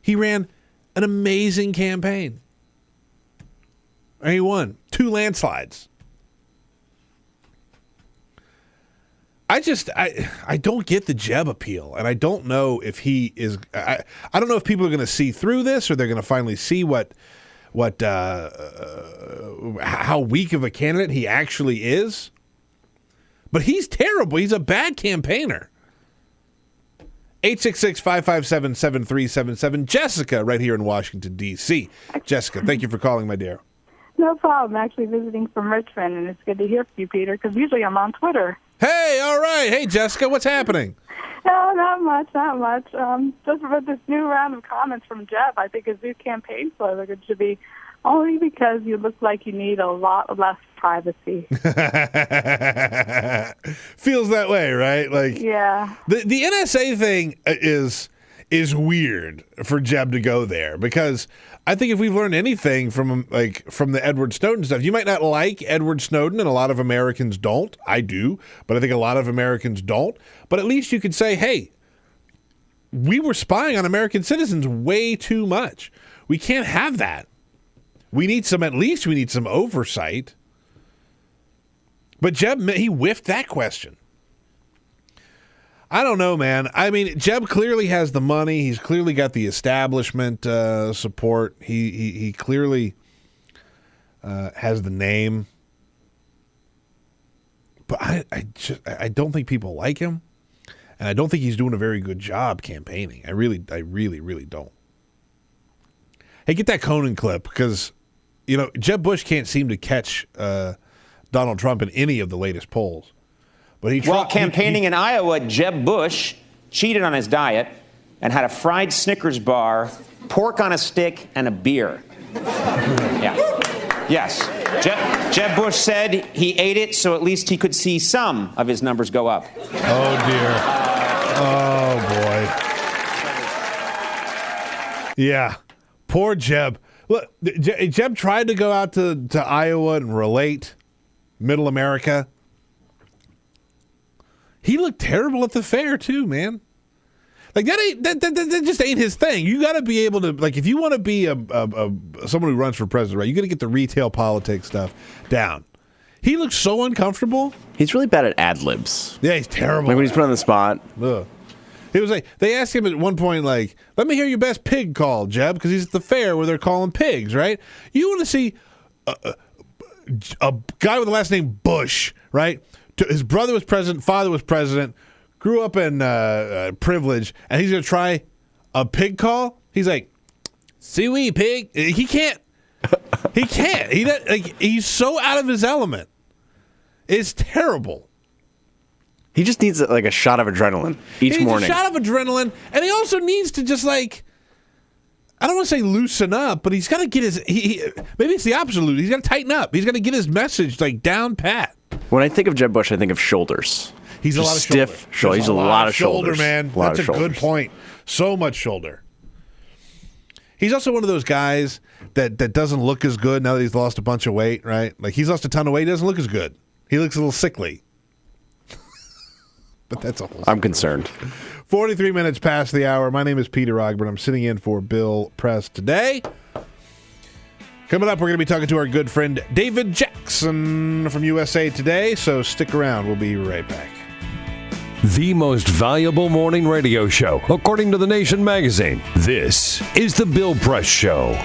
He ran an amazing campaign. And he won 2 landslides. I don't get the Jeb appeal, and I don't know if he is... I don't know if people are going to see through this or they're going to finally see how weak of a candidate he actually is. But he's terrible. He's a bad campaigner. 866-557-7377. Jessica, right here in Washington, D.C. Jessica, thank you for calling, my dear. No problem. Actually visiting from Richmond, and it's good to hear from you, Peter, because usually I'm on Twitter. Hey, all right. Hey, Jessica, what's happening? No, not much. Just about this new round of comments from Jeb, I think his new campaign slogan should be only because you look like you need a lot less privacy. Feels that way, right? Like, yeah. The NSA thing is weird for Jeb to go there, because I think if we've learned anything from the Edward Snowden stuff, you might not like Edward Snowden, and a lot of Americans don't. I do, but I think a lot of Americans don't. But at least you could say, hey, we were spying on American citizens way too much. We can't have that. We need some oversight. But Jeb, he whiffed that question. I don't know, man. I mean, Jeb clearly has the money. He's clearly got the establishment support. He clearly has the name. But I don't think people like him, and I don't think he's doing a very good job campaigning. I really don't. Hey, get that Cohen clip, because Jeb Bush can't seem to catch Donald Trump in any of the latest polls. But while campaigning in Iowa, Jeb Bush cheated on his diet and had a fried Snickers bar, pork on a stick, and a beer. Yeah. Yes. Jeb Bush said he ate it so at least he could see some of his numbers go up. Oh, dear. Oh, boy. Yeah. Poor Jeb. Look, Jeb tried to go out to Iowa and relate Middle America. He looked terrible at the fair too, man. Like that just ain't his thing. You got to be able to, like, if you want to be someone who runs for president, right? You got to get the retail politics stuff down. He looks so uncomfortable. He's really bad at ad libs. Yeah, he's terrible. Like when he's put on the spot. Ugh. He was like, they asked him at one point, like, let me hear your best pig call, Jeb, because he's at the fair where they're calling pigs, right? You want to see a guy with the last name Bush, right? His brother was president, father was president, grew up in privilege, and he's going to try a pig call? He's like, see we pig. He can't. He can't. He's so out of his element. It's terrible. He just needs a shot of adrenaline each morning. A shot of adrenaline, and he also needs to just I don't want to say loosen up, but he's got to get his. Maybe it's the opposite. He's got to tighten up. He's got to get his message down pat. When I think of Jeb Bush, I think of shoulders. He's just a lot of stiff shoulder. He's a lot of shoulders, man. That's a good point. So much shoulder. He's also one of those guys that doesn't look as good now that he's lost a bunch of weight, right? Like, he's lost a ton of weight. He doesn't look as good. He looks a little sickly. But that's a whole I'm concerned. 43 minutes past the hour. My name is Peter Ogburn. I'm sitting in for Bill Press today. Coming up, we're going to be talking to our good friend David Jackson from USA Today, so stick around. We'll be right back. The most valuable morning radio show, according to The Nation magazine. This is The Bill Press Show.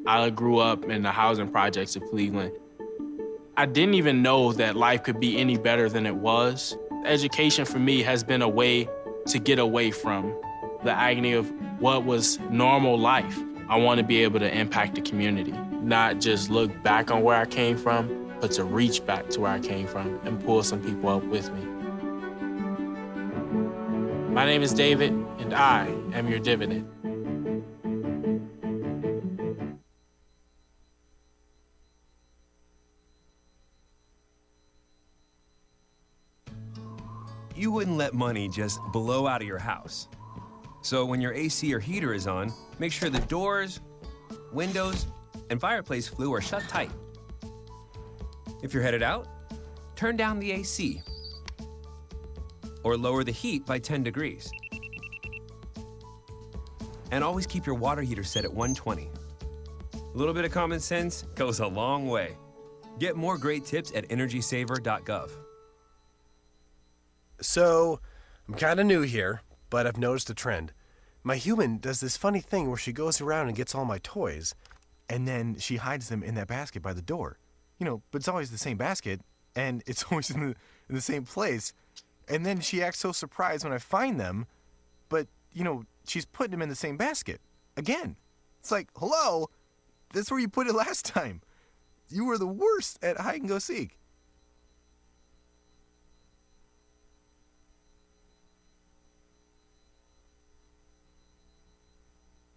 I grew up in the housing projects of Cleveland. I didn't even know that life could be any better than it was. Education for me has been a way to get away from the agony of what was normal life. I want to be able to impact the community, not just look back on where I came from, but to reach back to where I came from and pull some people up with me. My name is David, and I am your dividend. You wouldn't let money just blow out of your house. So when your AC or heater is on, make sure the doors, windows, and fireplace flue are shut tight. If you're headed out, turn down the AC or lower the heat by 10 degrees. And always keep your water heater set at 120. A little bit of common sense goes a long way. Get more great tips at energysaver.gov. So, I'm kind of new here, but I've noticed a trend. My human does this funny thing where she goes around and gets all my toys, and then she hides them in that basket by the door. But it's always the same basket, and it's always in the same place. And then she acts so surprised when I find them, but, she's putting them in the same basket. Again. It's like, hello? That's where you put it last time. You were the worst at hide and go seek.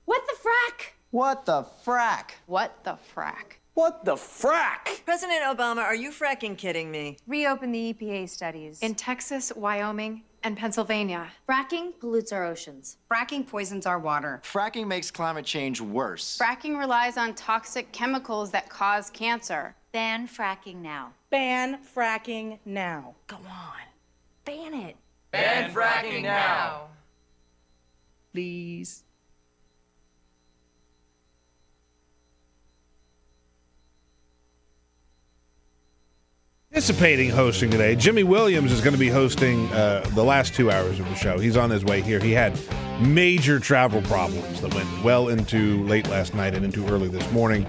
What the frack? What the frack? What the frack? What the frack? President Obama, are you fracking kidding me? Reopen the EPA studies. In Texas, Wyoming, and Pennsylvania. Fracking pollutes our oceans. Fracking poisons our water. Fracking makes climate change worse. Fracking relies on toxic chemicals that cause cancer. Ban fracking now. Ban fracking now. Go on. Ban it. Ban fracking now. Please. Anticipating hosting today, Jimmy Williams is going to be hosting the last 2 hours of the show. He's on his way here. He had major travel problems that went well into late last night and into early this morning.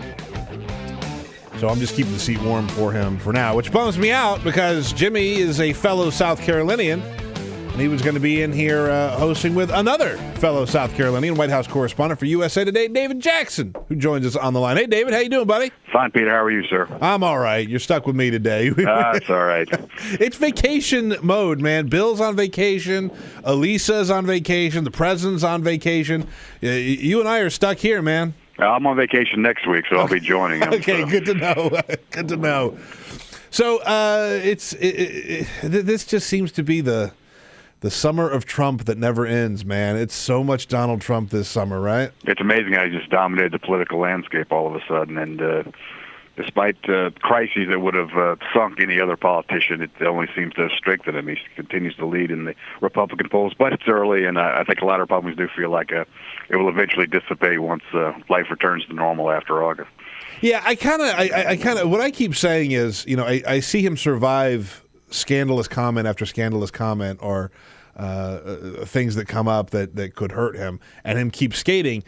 So I'm just keeping the seat warm for him for now, which bums me out because Jimmy is a fellow South Carolinian, and he was going to be in here hosting with another fellow South Carolinian, White House correspondent for USA Today, David Jackson, who joins us on the line. Hey, David, how you doing, buddy? Fine, Peter. How are you, sir? I'm all right. You're stuck with me today. That's all right. It's vacation mode, man. Bill's on vacation. Elisa's on vacation. The president's on vacation. You and I are stuck here, man. I'm on vacation next week, so I'll be joining him. Okay, good to know. Good to know. So this just seems to be the summer of Trump that never ends, man. It's so much Donald Trump this summer, right? It's amazing how he just dominated the political landscape all of a sudden. And despite crises that would have sunk any other politician, it only seems to have strengthened him. He continues to lead in the Republican polls, but it's early, and I think a lot of Republicans do feel like it will eventually dissipate once life returns to normal after August. Yeah, I kind of, what I keep saying is, I see him survive scandalous comment after scandalous comment or things that come up that could hurt him and him keep skating.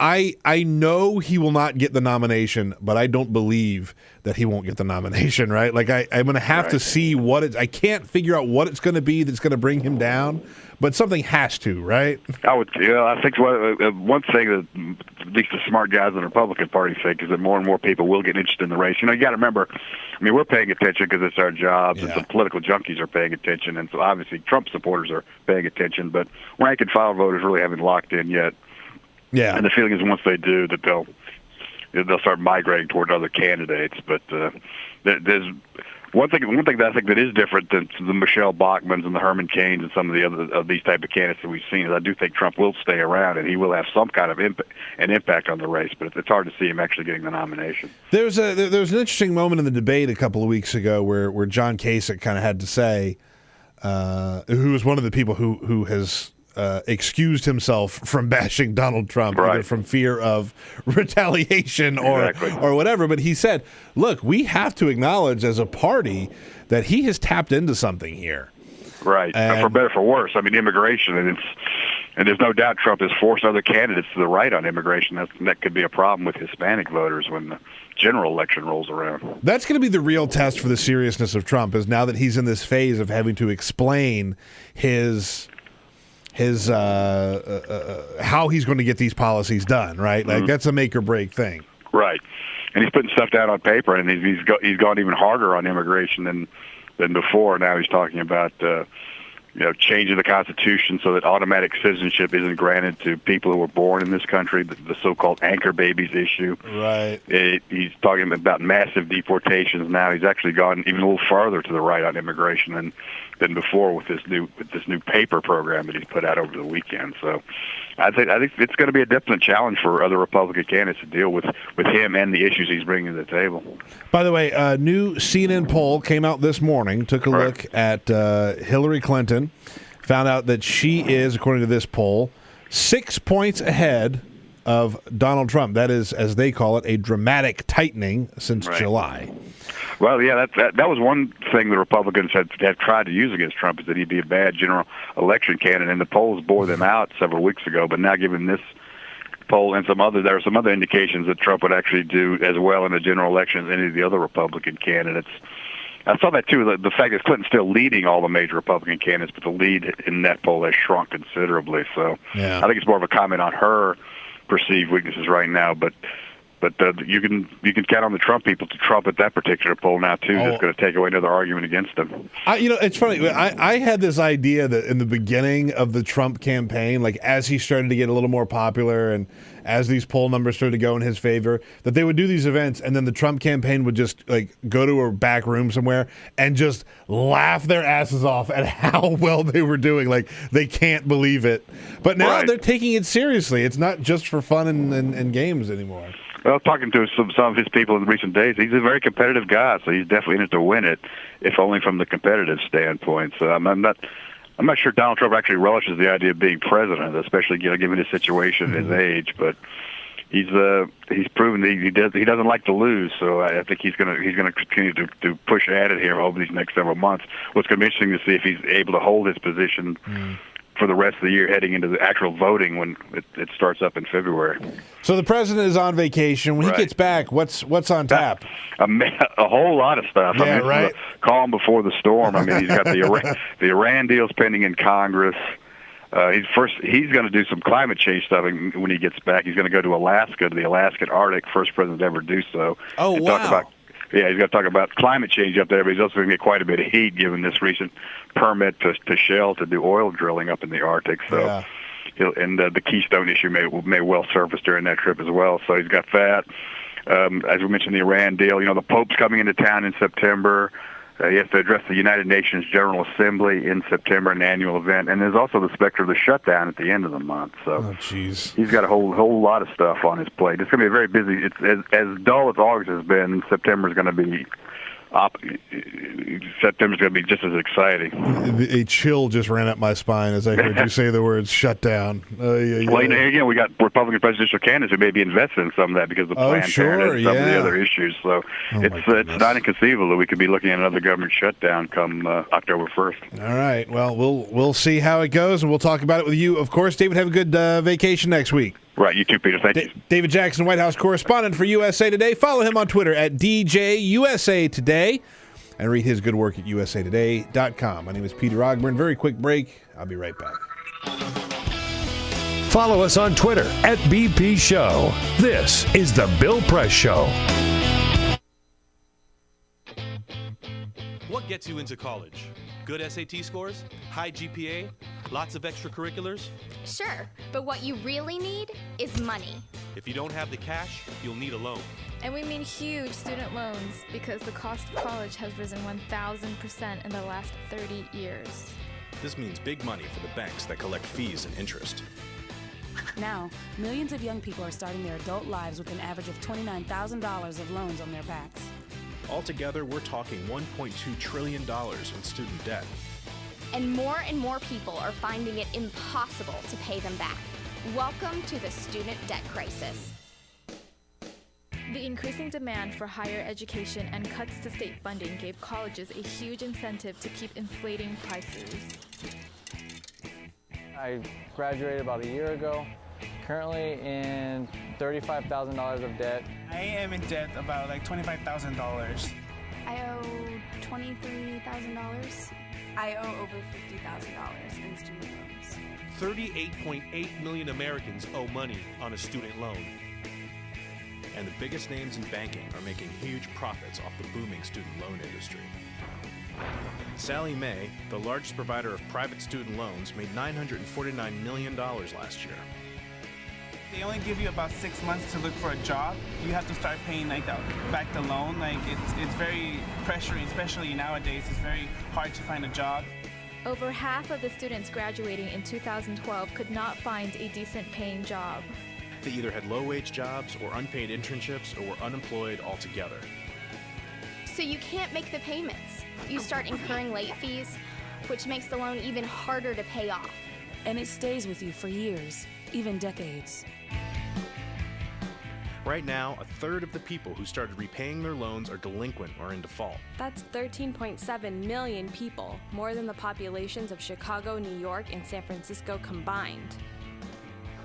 I know he will not get the nomination, but I don't believe that he won't get the nomination, right? Like I'm going to have to see I can't figure out what it's going to be that's going to bring him down, but something has to, right? I think one thing that at least the smart guys in the Republican Party think is that more and more people will get interested in the race. You got to remember, we're paying attention because it's our jobs, and some political junkies are paying attention, and so obviously Trump supporters are paying attention, but rank and file voters really haven't locked in yet. Yeah, and the feeling is once they do that they'll start migrating toward other candidates. But there's one thing that I think that is different than the Michelle Bachmans and the Herman Cains and some of the other of these type of candidates that we've seen is I do think Trump will stay around and he will have some kind of impact on the race. But it's hard to see him actually getting the nomination. There's an interesting moment in the debate a couple of weeks ago where John Kasich kind of had to say, who was one of the people who has excused himself from bashing Donald Trump, either from fear of retaliation or whatever. But he said, look, we have to acknowledge as a party that he has tapped into something here. Right. And for better or for worse. Immigration, and there's no doubt Trump has forced other candidates to the right on immigration. That could be a problem with Hispanic voters when the general election rolls around. That's going to be the real test for the seriousness of Trump, is now that he's in this phase of having to explain his his how he's going to get these policies done, right? Like that's a make or break thing. Right. And he's putting stuff down on paper, and he's gone even harder on immigration than before. Now he's talking about changing the Constitution so that automatic citizenship isn't granted to people who were born in this country, the so-called anchor babies issue. Right. He's talking about massive deportations now. He's actually gone even a little farther to the right on immigration than before with this new paper program that he's put out over the weekend. So I think it's going to be a definite challenge for other Republican candidates to deal with him and the issues he's bringing to the table. By the way, a new CNN poll came out this morning, took a look at Hillary Clinton, found out that she is, according to this poll, 6 points ahead of Donald Trump. That is, as they call it, a dramatic tightening since July. Well, yeah, that was one thing the Republicans have tried to use against Trump, is that he'd be a bad general election candidate, and the polls bore them out several weeks ago. But now, given this poll and there are some other indications that Trump would actually do as well in the general election as any of the other Republican candidates. I saw that too. The fact that Clinton's still leading all the major Republican candidates, but the lead in that poll has shrunk considerably. So I think it's more of a comment on her perceived weaknesses right now, but you can count on the Trump people to trumpet that particular poll now too. That's going to take away another argument against them. It's funny. I had this idea that in the beginning of the Trump campaign, like as he started to get a little more popular and as these poll numbers started to go in his favor, that they would do these events and then the Trump campaign would just like go to a back room somewhere and just laugh their asses off at how well they were doing. Like they can't believe it. But now they're taking it seriously. It's not just for fun and games anymore. Well, talking to some of his people in recent days, he's a very competitive guy, so he's definitely in it to win it, if only from the competitive standpoint. So I'm not sure Donald Trump actually relishes the idea of being president, especially given his situation, his age. But he's proven that he doesn't like to lose. So I think he's going to continue to push at it here over these next several months. What's going to be interesting to see if he's able to hold his position for the rest of the year, heading into the actual voting when it starts up in February. So the president is on vacation. When he gets back, what's on tap? A whole lot of stuff. Yeah, This is a calm before the storm. I mean, he's got the Iran deals pending in Congress. He's going to do some climate change stuff when he gets back. He's going to go to Alaska, to the Alaskan Arctic, first president to ever do so. Oh, wow. He's going to talk about climate change up there, but he's also going to get quite a bit of heat given this recent permit to Shell to do oil drilling up in the Arctic. So, the Keystone issue may well surface during that trip as well. So he's got that. As we mentioned, the Iran deal. The Pope's coming into town in September. He has to address the United Nations General Assembly in September, an annual event, and there's also the specter of the shutdown at the end of the month. So he's got a whole lot of stuff on his plate. It's going to be a very busy. It's as dull as August has been. September's going to be. September's going to be just as exciting. A chill just ran up my spine as I heard you say the words shutdown. Well, again, we got Republican presidential candidates who may be invested in some of that because of the Planned Parenthood and some of the other issues. So it's not inconceivable that we could be looking at another government shutdown come October 1st. All right. Well, we'll see how it goes, and we'll talk about it with you. Of course, David, have a good vacation next week. Right, you too, Peter. Thank you. David Jackson, White House correspondent for USA Today. Follow him on Twitter at DJUSA Today and read his good work at usatoday.com. My name is Peter Ogburn. Very quick break. I'll be right back. Follow us on Twitter at BP Show. This is The Bill Press Show. What gets you into college? Good SAT scores? High GPA? Lots of extracurriculars? Sure, but what you really need is money. If you don't have the cash, you'll need a loan. And we mean huge student loans because the cost of college has risen 1,000% in the last 30 years. This means big money for the banks that collect fees and interest. Now, millions of young people are starting their adult lives with an average of $29,000 of loans on their backs. Altogether, we're talking $1.2 trillion in student debt. And more people are finding it impossible to pay them back. Welcome to the student debt crisis. The increasing demand for higher education and cuts to state funding gave colleges a huge incentive to keep inflating prices. I graduated about a year ago, currently in $35,000 of debt. I am in debt about like $25,000. I owe $23,000. I owe over $50,000 in student loans. 38.8 million Americans owe money on a student loan. And the biggest names in banking are making huge profits off the booming student loan industry. Sallie Mae, the largest provider of private student loans, made $949 million last year. They only give you about 6 months to look for a job. You have to start paying back the loan. It's very pressuring, especially nowadays. It's very hard to find a job. Over half of the students graduating in 2012 could not find a decent paying job. They either had low-wage jobs or unpaid internships or were unemployed altogether. So you can't make the payments. You start incurring late fees, which makes the loan even harder to pay off. And it stays with you for years, even decades. Right now, a third of the people who started repaying their loans are delinquent or in default. That's 13.7 million people, more than the populations of Chicago, New York, and San Francisco combined.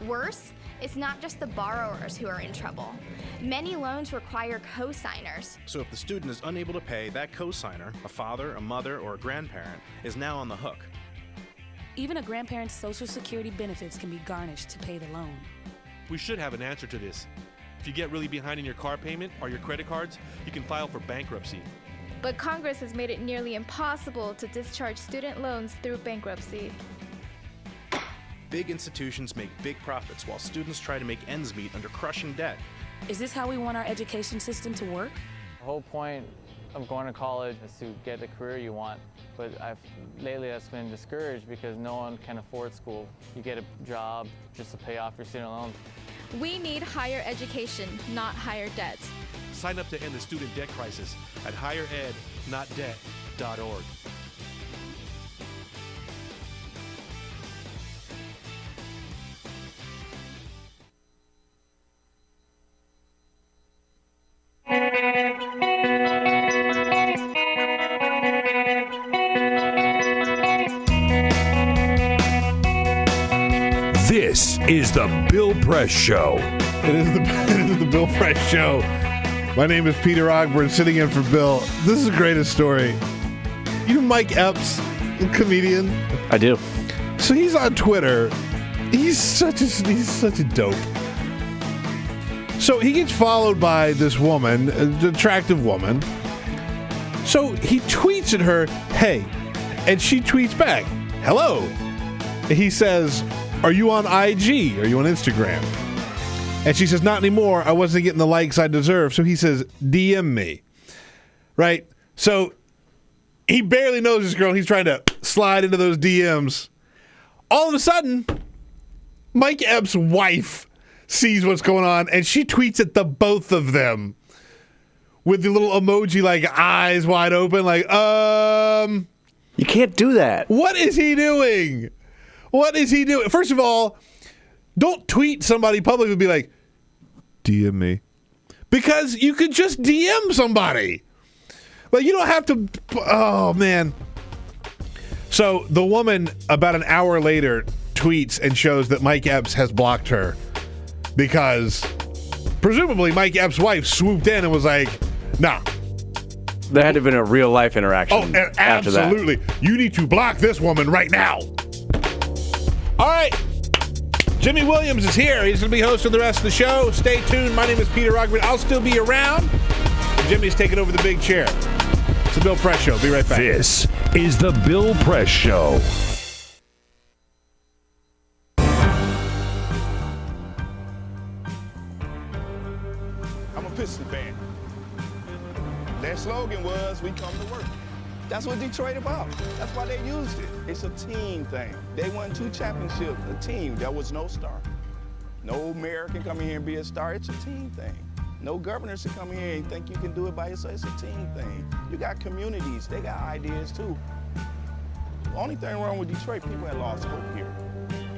Worse, it's not just the borrowers who are in trouble. Many loans require co-signers. So if the student is unable to pay, that co-signer, a father, a mother, or a grandparent, is now on the hook. Even a grandparent's Social Security benefits can be garnished to pay the loan. We should have an answer to this. If you get really behind in your car payment or your credit cards, you can file for bankruptcy. But Congress has made it nearly impossible to discharge student loans through bankruptcy. Big institutions make big profits while students try to make ends meet under crushing debt. Is this how we want our education system to work? The whole point of going to college is to get the career you want, but lately that's been discouraged because no one can afford school. You get a job just to pay off your student loans. We need higher education, not higher debt. Sign up to end the student debt crisis at higherednotdebt.org. This is the Bill Press Show. It is the Bill Press Show. My name is Peter Ogburn, sitting in for Bill. This is the greatest story. You know Mike Epps, comedian? I do. So he's on Twitter. He's such a dope. So he gets followed by this woman, an attractive woman. So he tweets at her, "Hey," and she tweets back, "Hello." He says, "Are you on IG? Are you on Instagram?" And she says, "Not anymore. I wasn't getting the likes I deserve." So he says, "DM me." Right? So he barely knows this girl. He's trying to slide into those DMs. All of a sudden, Mike Epps' wife sees what's going on, and she tweets at the both of them with the little emoji, like eyes wide open, like, You can't do that. What is he doing? What is he doing? First of all, don't tweet somebody publicly and be like, DM me. Because you could just DM somebody. Like, you don't have to. Oh, man. So the woman, about an hour later, tweets and shows that Mike Epps has blocked her because presumably Mike Epps' wife swooped in and was like, nah. There had to have been a real life interaction after that. Absolutely. You need to block this woman right now. All right. Jimmy Williams is here. He's going to be hosting the rest of the show. Stay tuned. My name is Peter Ogburn. I'll still be around. Jimmy's taking over the big chair. It's the Bill Press Show. Be right back. This is the Bill Press Show. I'm a Piston fan. Their slogan was, "We come to work." That's what Detroit about. That's why they used it. It's a team thing. They won 2 championships, a team. There was no star. No mayor can come in here and be a star. It's a team thing. No governors can come in here and think you can do it by yourself. It's a team thing. You got communities. They got ideas, too. The only thing wrong with Detroit, people have lost hope here.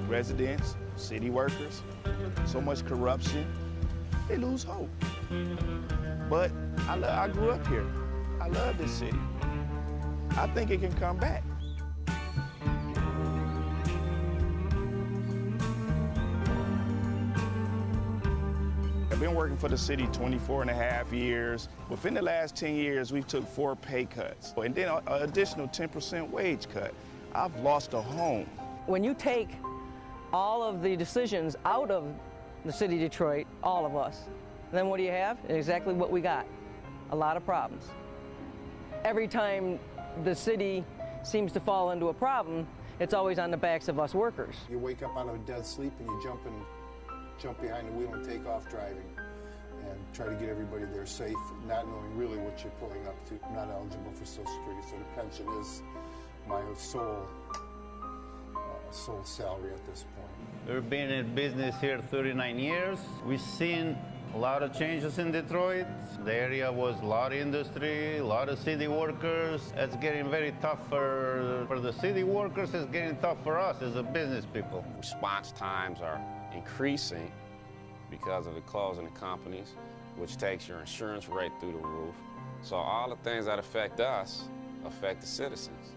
Residents, city workers, so much corruption. They lose hope. But I grew up here. I love this city. I think it can come back. I've been working for the city 24 and a half years. Within the last 10 years, we've took 4 pay cuts, and then an additional 10% wage cut. I've lost a home. When you take all of the decisions out of the city of Detroit, all of us. And then what do you have? Exactly what we got. A lot of problems. Every time the city seems to fall into a problem, it's always on the backs of us workers. You wake up out of a dead sleep and you jump behind the wheel and take off driving and try to get everybody there safe, not knowing really what you're pulling up to. I'm not eligible for Social Security, so the pension is my sole salary at this point. We've been in business here 39 years. We've seen a lot of changes in Detroit. The area was a lot of industry, a lot of city workers. It's getting very tough for the city workers. It's getting tough for us as a business people. Response times are increasing because of the closing of companies, which takes your insurance rate through the roof. So all the things that affect us affect the citizens.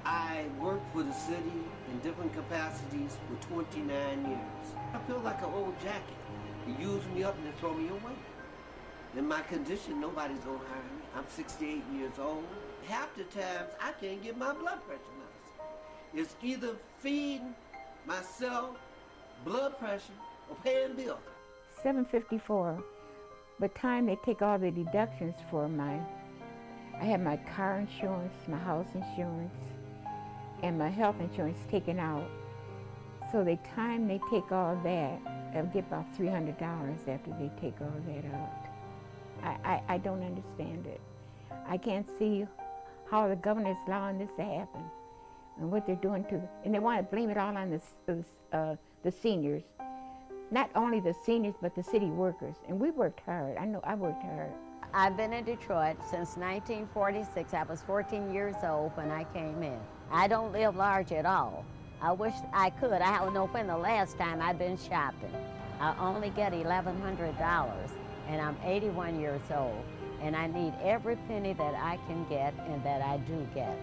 I worked for the city in different capacities for 29 years. I feel like an old jacket. You use me up and they throw me away. In my condition, nobody's gonna hire me. I'm 68 years old. Half the times, I can't get my blood pressure medicine. It's either feeding myself, blood pressure, or paying bills. $754. By the time they take all the deductions for I have my car insurance, my house insurance, and my health insurance taken out. So the time they take all that, I'll get about $300 after they take all that out. I don't understand it. I can't see how the governor is allowing this to happen and what they're doing and they want to blame it all on the seniors. Not only the seniors, but the city workers. And we worked hard. I know I worked hard. I've been in Detroit since 1946. I was 14 years old when I came in. I don't live large at all. I wish I could. I don't know when the last time I've been shopping. I only get $1,100, and I'm 81 years old, and I need every penny that I can get and that I do get.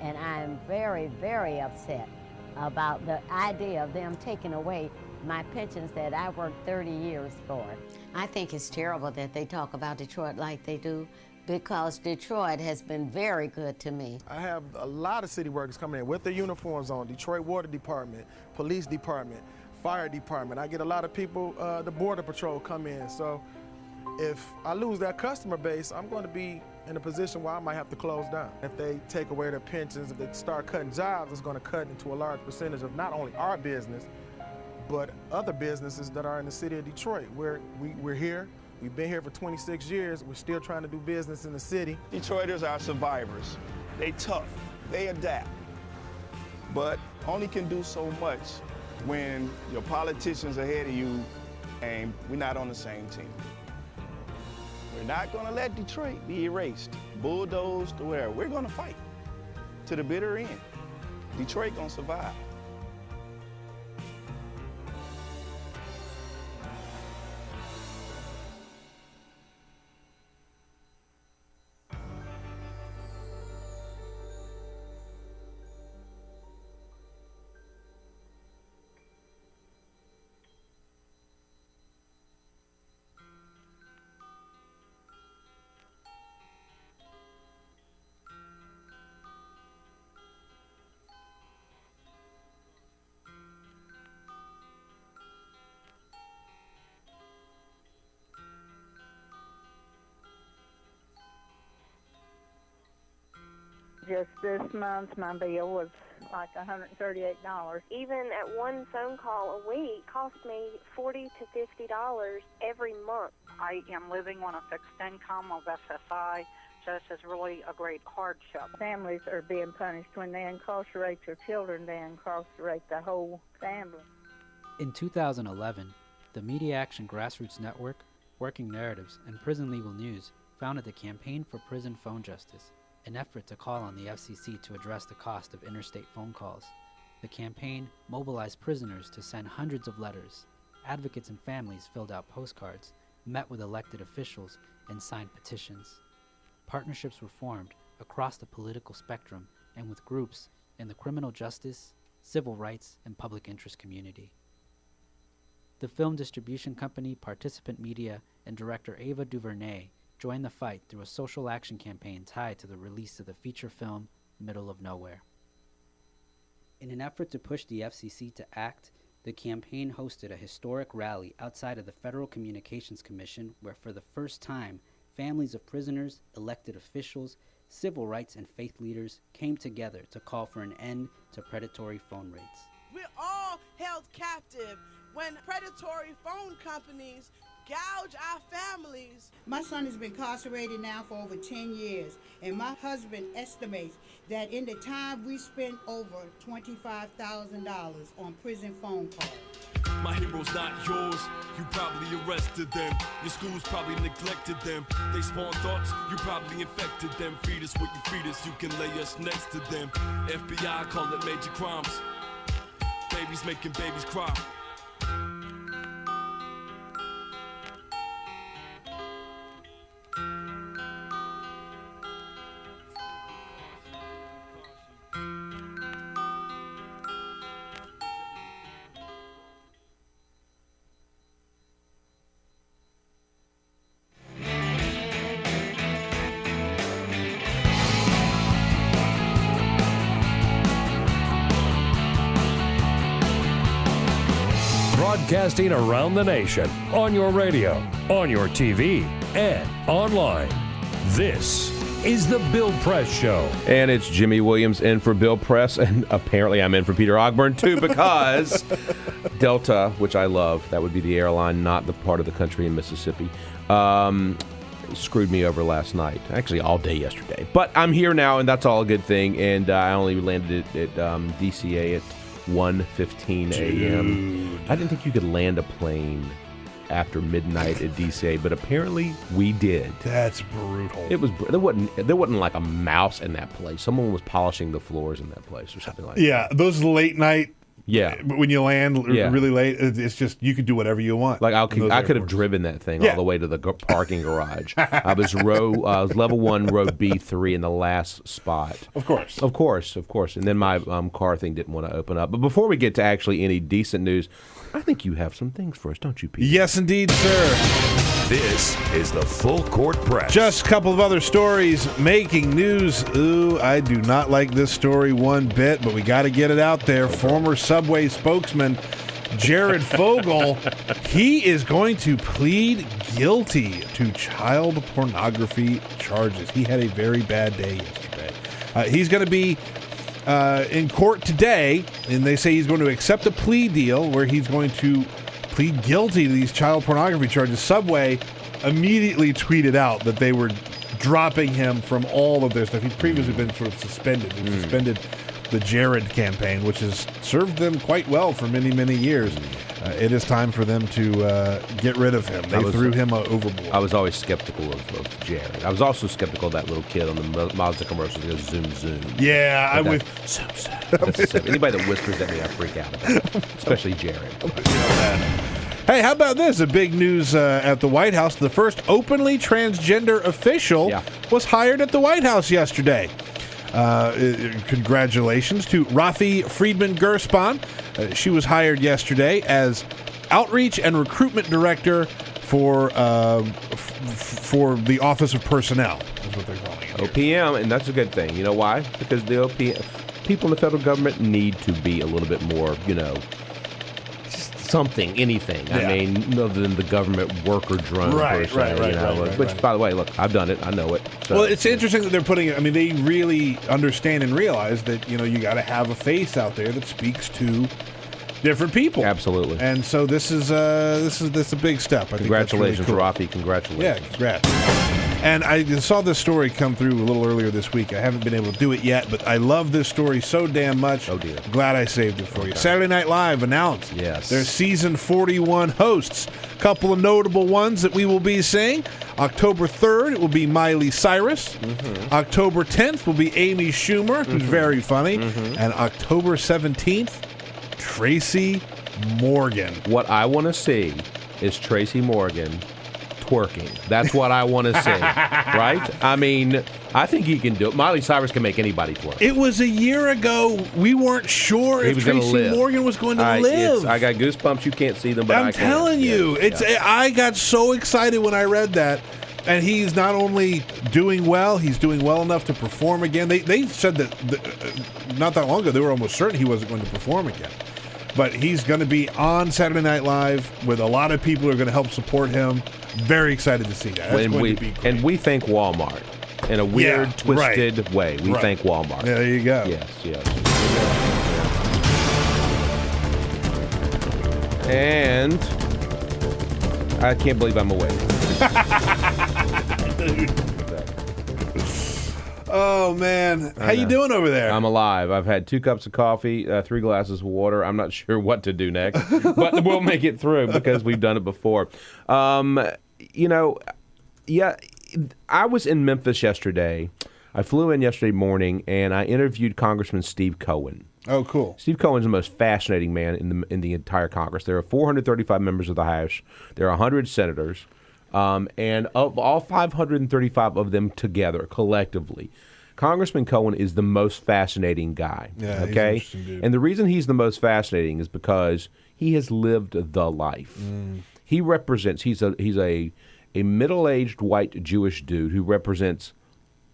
And I'm very, very upset about the idea of them taking away my pensions that I worked 30 years for. I think it's terrible that they talk about Detroit like they do, because Detroit has been very good to me. I have a lot of city workers coming in with their uniforms on, Detroit Water Department, Police Department, Fire Department. I get a lot of people, the Border Patrol come in. So if I lose that customer base, I'm going to be in a position where I might have to close down. If they take away their pensions, if they start cutting jobs, it's going to cut into a large percentage of not only our business, but other businesses that are in the city of Detroit. We're here. We've been here for 26 years. We're still trying to do business in the city. Detroiters are survivors. They tough. They adapt. But only can do so much when your politicians are ahead of you and we're not on the same team. We're not going to let Detroit be erased, bulldozed, or whatever. We're going to fight to the bitter end. Detroit going to survive. Just this month, my bill was like $138. Even at one phone call a week cost me $40 to $50 every month. I am living on a fixed income of SSI, so this is really a great hardship. Families are being punished. When they incarcerate their children, they incarcerate the whole family. In 2011, the Media Action Grassroots Network, Working Narratives, and Prison Legal News founded the Campaign for Prison Phone Justice, an effort to call on the FCC to address the cost of interstate phone calls. The campaign mobilized prisoners to send hundreds of letters. Advocates and families filled out postcards, met with elected officials, and signed petitions. Partnerships were formed across the political spectrum and with groups in the criminal justice, civil rights, and public interest community. The film distribution company Participant Media and director Ava DuVernay joined the fight through a social action campaign tied to the release of the feature film Middle of Nowhere. In an effort to push the FCC to act, the campaign hosted a historic rally outside of the Federal Communications Commission where for the first time, families of prisoners, elected officials, civil rights and faith leaders came together to call for an end to predatory phone rates. We're all held captive when predatory phone companies gouge our families. My son has been incarcerated now for over 10 years, and my husband estimates that in the time we spent over $25,000 on prison phone calls. My hero's not yours, you probably arrested them. Your schools probably neglected them. They spawn thoughts, you probably infected them. Feed us what you feed us, you can lay us next to them. FBI call it major crimes. Babies making babies cry. Broadcasting around the nation, on your radio, on your TV, and online. This is the Bill Press Show. And it's Jimmy Williams in for Bill Press, and apparently I'm in for Peter Ogburn too, because Delta, which I love, that would be the airline, not the part of the country in Mississippi, screwed me over last night. Actually, all day yesterday. But I'm here now, and that's all a good thing. And I only landed at DCA at 1:15 a.m. I didn't think you could land a plane after midnight at DCA, but apparently we did. That's brutal. It was. There wasn't like a mouse in that place. Someone was polishing the floors in that place or something like that. Yeah, those late night. Yeah, when you land really late, it's just you can do whatever you want. Like I could have driven that thing all the way to the parking garage. I was level 1, row B3 in the last spot. Of course. And then my car thing didn't want to open up. But before we get to actually any decent news, I think you have some things for us, don't you, Pete? Yes, indeed, sir. This is the Full Court Press. Just a couple of other stories making news. Ooh, I do not like this story one bit, but we got to get it out there. Former Subway spokesman Jared Fogle, he is going to plead guilty to child pornography charges. He had a very bad day yesterday. He's going to be in court today, and they say he's going to accept a plea deal where he's going to plead guilty to these child pornography charges. Subway immediately tweeted out that they were dropping him from all of their stuff. He's previously been sort of suspended. He suspended the Jared campaign, which has served them quite well for many, many years. It is time for them to get rid of him. They threw him overboard. I was always skeptical of Jared. I was also skeptical of that little kid on the Mazda commercials. He goes, zoom, zoom. Yeah, I would. Zoom, zoom. Anybody that whispers at me, I freak out about, especially Jared. Hey, how about this? A big news at the White House. The first openly transgender official was hired at the White House yesterday. Congratulations to Rafi Friedman Gerspon. She was hired yesterday as Outreach and Recruitment Director for the Office of Personnel. That's what they're calling it. OPM, and that's a good thing. You know why? Because the OPM people in the federal government need to be a little bit more, anything. Yeah. I mean, other than the government worker drone person. Right. Which, by the way, look, I've done it. I know it. So. Well, it's interesting that they're putting it. I mean, they really understand and realize that, you got to have a face out there that speaks to different people. Absolutely. And so this is a big step. I Congratulations, think that's really Rafi. Congratulations. Yeah, congrats. And I saw this story come through a little earlier this week. I haven't been able to do it yet, but I love this story so damn much. Oh, dear. Glad I saved it for you. Saturday Night Live announced their season 41 hosts. Couple of notable ones that we will be seeing. October 3rd, it will be Miley Cyrus. Mm-hmm. October 10th will be Amy Schumer, who's very funny. Mm-hmm. And October 17th, Tracy Morgan. What I want to see is Tracy Morgan twerking. That's what I want to see, right? I mean, I think he can do it. Miley Cyrus can make anybody twerk. It was a year ago. We weren't sure if Tracy Morgan was going to live. I got goosebumps. You can't see them, but I'm telling you. I got so excited when I read that. And he's not only doing well, he's doing well enough to perform again. They said that not that long ago, they were almost certain he wasn't going to perform again. But he's going to be on Saturday Night Live with a lot of people who are going to help support him. Very excited to see that. That's going to be great. And we thank Walmart in a weird, twisted way. We thank Walmart. Yeah, there you go. Yes. And I can't believe I'm awake. Oh, man. How you doing over there? I'm alive. I've had 2 cups of coffee, 3 glasses of water. I'm not sure what to do next, but we'll make it through because we've done it before. I was in Memphis yesterday. I flew in yesterday morning, and I interviewed Congressman Steve Cohen. Oh, cool. Steve Cohen's the most fascinating man in the entire Congress. There are 435 members of the House. There are 100 senators. And of all 535 of them together, collectively, Congressman Cohen is the most fascinating guy. Yeah, okay? he's an interesting dude. And the reason he's the most fascinating is because he has lived the life. He represents, he's a middle-aged white Jewish dude who represents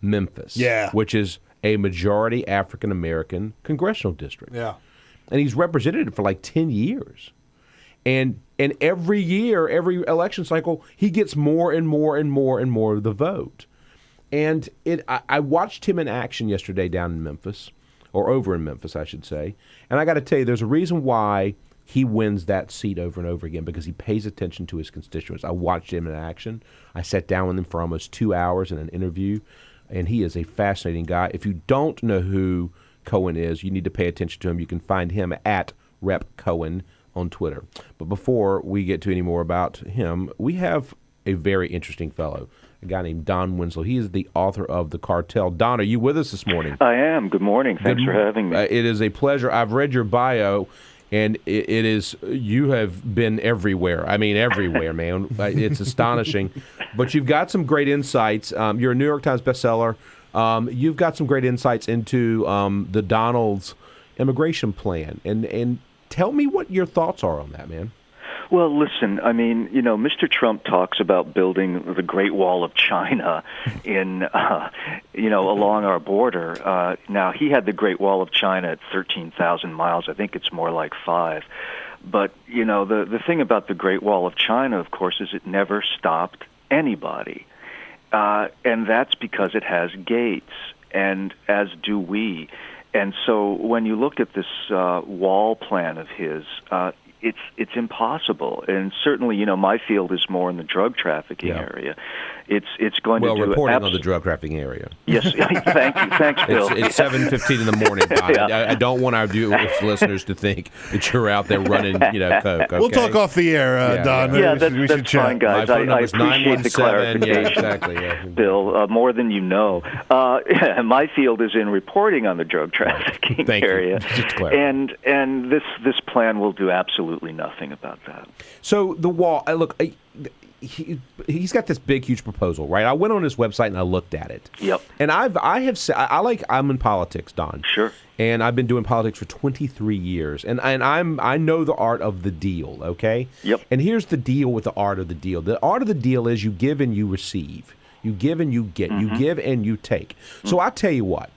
Memphis, which is a majority African-American congressional district. Yeah. And he's represented it for like 10 years. And every year, every election cycle, he gets more and more and more and more of the vote. And I watched him in action yesterday down in Memphis, or over in Memphis, I should say. And I got to tell you, there's a reason why he wins that seat over and over again, because he pays attention to his constituents. I watched him in action. I sat down with him for almost 2 hours in an interview, and he is a fascinating guy. If you don't know who Cohen is, you need to pay attention to him. You can find him at Rep. Cohen on Twitter. But before we get to any more about him, we have a very interesting fellow, a guy named Don Winslow. He is the author of The Cartel. Don, are you with us this morning? I am. Good morning. Thanks for having me. It is a pleasure. I've read your bio, and it is, you have been everywhere. I mean, everywhere, man. It's astonishing. But you've got some great insights. You're a New York Times bestseller. You've got some great insights into the Donald's immigration plan. And tell me what your thoughts are on that, man. Well, listen, I mean, Mr. Trump talks about building the Great Wall of China along our border. Now, he had the Great Wall of China at 13,000 miles. I think it's more like 5. But, the thing about the Great Wall of China, of course, is it never stopped anybody. And that's because it has gates, and as do we. And so when you look at this wall plan of his, it's impossible. And certainly, my field is more in the drug trafficking area. It's going to do reporting on the drug trafficking area. Yes, thank you. Thanks, Bill. It's 7:15 in the morning. I don't want our listeners to think that you're out there running, coke. Okay? We'll talk off the air, Don. Yeah, that's fine, guys. I appreciate the clarification. Yeah, exactly. Yeah. Bill, more than you know. My field is in reporting on the drug trafficking area, and this plan will do absolutely nothing about that. So the wall. Look. He's got this big, huge proposal, right? I went on his website and I looked at it. Yep. And I'm in politics, Don. Sure. And I've been doing politics for 23 years, and I know the art of the deal. Okay. Yep. And here's the deal with the art of the deal. The art of the deal is you give and you receive. You give and you get. Mm-hmm. You give and you take. So I tell you what,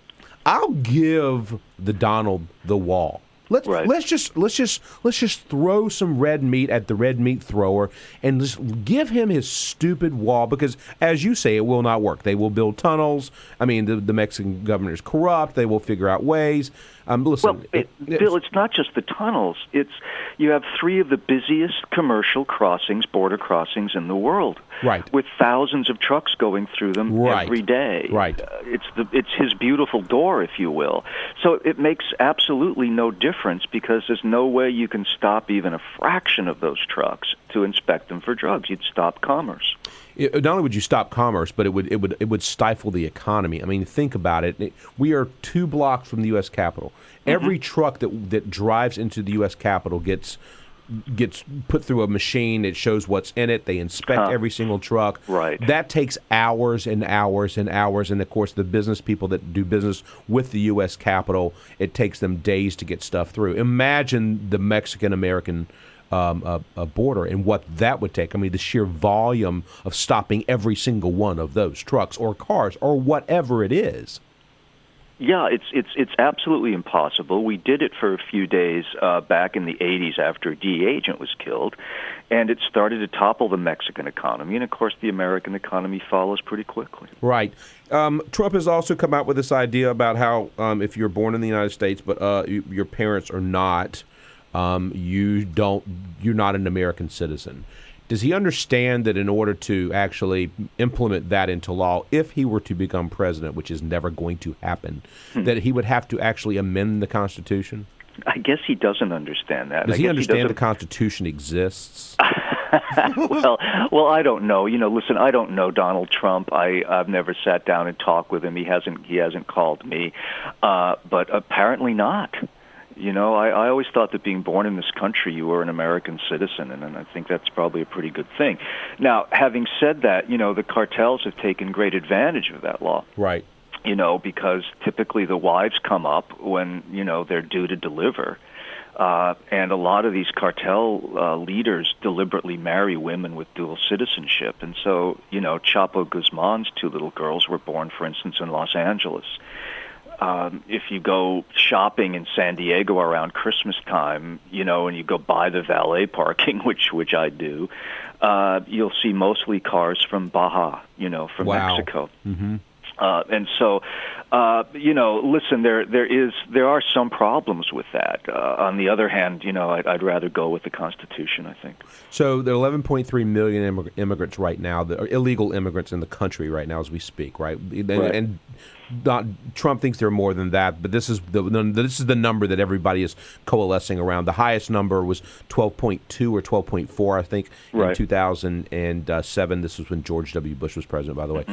I'll give the Donald the wall. Let's just throw some red meat at the red meat thrower and just give him his stupid wall, because, as you say, it will not work. They will build tunnels. I mean, the Mexican government is corrupt. They will figure out ways. Listen, Bill, it's not just the tunnels. You have 3 of the busiest commercial crossings, border crossings in the world, right? With thousands of trucks going through them every day. Right. It's his beautiful door, if you will. So it makes absolutely no difference, because there's no way you can stop even a fraction of those trucks to inspect them for drugs. You'd stop commerce. Not only would you stop commerce, but it would stifle the economy. I mean, think about it. We are 2 blocks from the U.S. Capitol. Every truck that drives into the U.S. Capitol gets put through a machine. It shows what's in it. They inspect every single truck. Right. That takes hours and hours and hours. And, of course, the business people that do business with the U.S. Capitol, it takes them days to get stuff through. Imagine the Mexican-American border and what that would take. I mean, the sheer volume of stopping every single one of those trucks or cars or whatever it is. Yeah, it's absolutely impossible. We did it for a few days back in the 80s after a DEA agent was killed, and it started to topple the Mexican economy, and of course the American economy follows pretty quickly. Right. Trump has also come out with this idea about how if you're born in the United States but your parents are not, you're not an American citizen. Does he understand that in order to actually implement that into law, if he were to become president, which is never going to happen, that he would have to actually amend the Constitution? I guess he doesn't understand that. Does he understand the Constitution exists? well, I don't know. Listen, I don't know Donald Trump. I've never sat down and talked with him. He hasn't called me, but apparently not. I always thought that being born in this country, you were an American citizen, and I think that's probably a pretty good thing. Now, having said that, the cartels have taken great advantage of that law. Right. Because typically the wives come up when, they're due to deliver. And a lot of these cartel leaders deliberately marry women with dual citizenship. And so, Chapo Guzman's 2 little girls were born, for instance, in Los Angeles. If you go shopping in San Diego around Christmas time, and you go by the valet parking, which I do, you'll see mostly cars from Baja, from Mexico. Mm-hmm. And so, listen, there are some problems with that. On the other hand, I'd rather go with the Constitution, I think. So there are 11.3 million immigrants right now, that are illegal immigrants in the country right now as we speak, right? And Trump thinks there are more than that, but this is the number that everybody is coalescing around. The highest number was 12.2 or 12.4, I think, in 2007. This was when George W. Bush was president, by the way.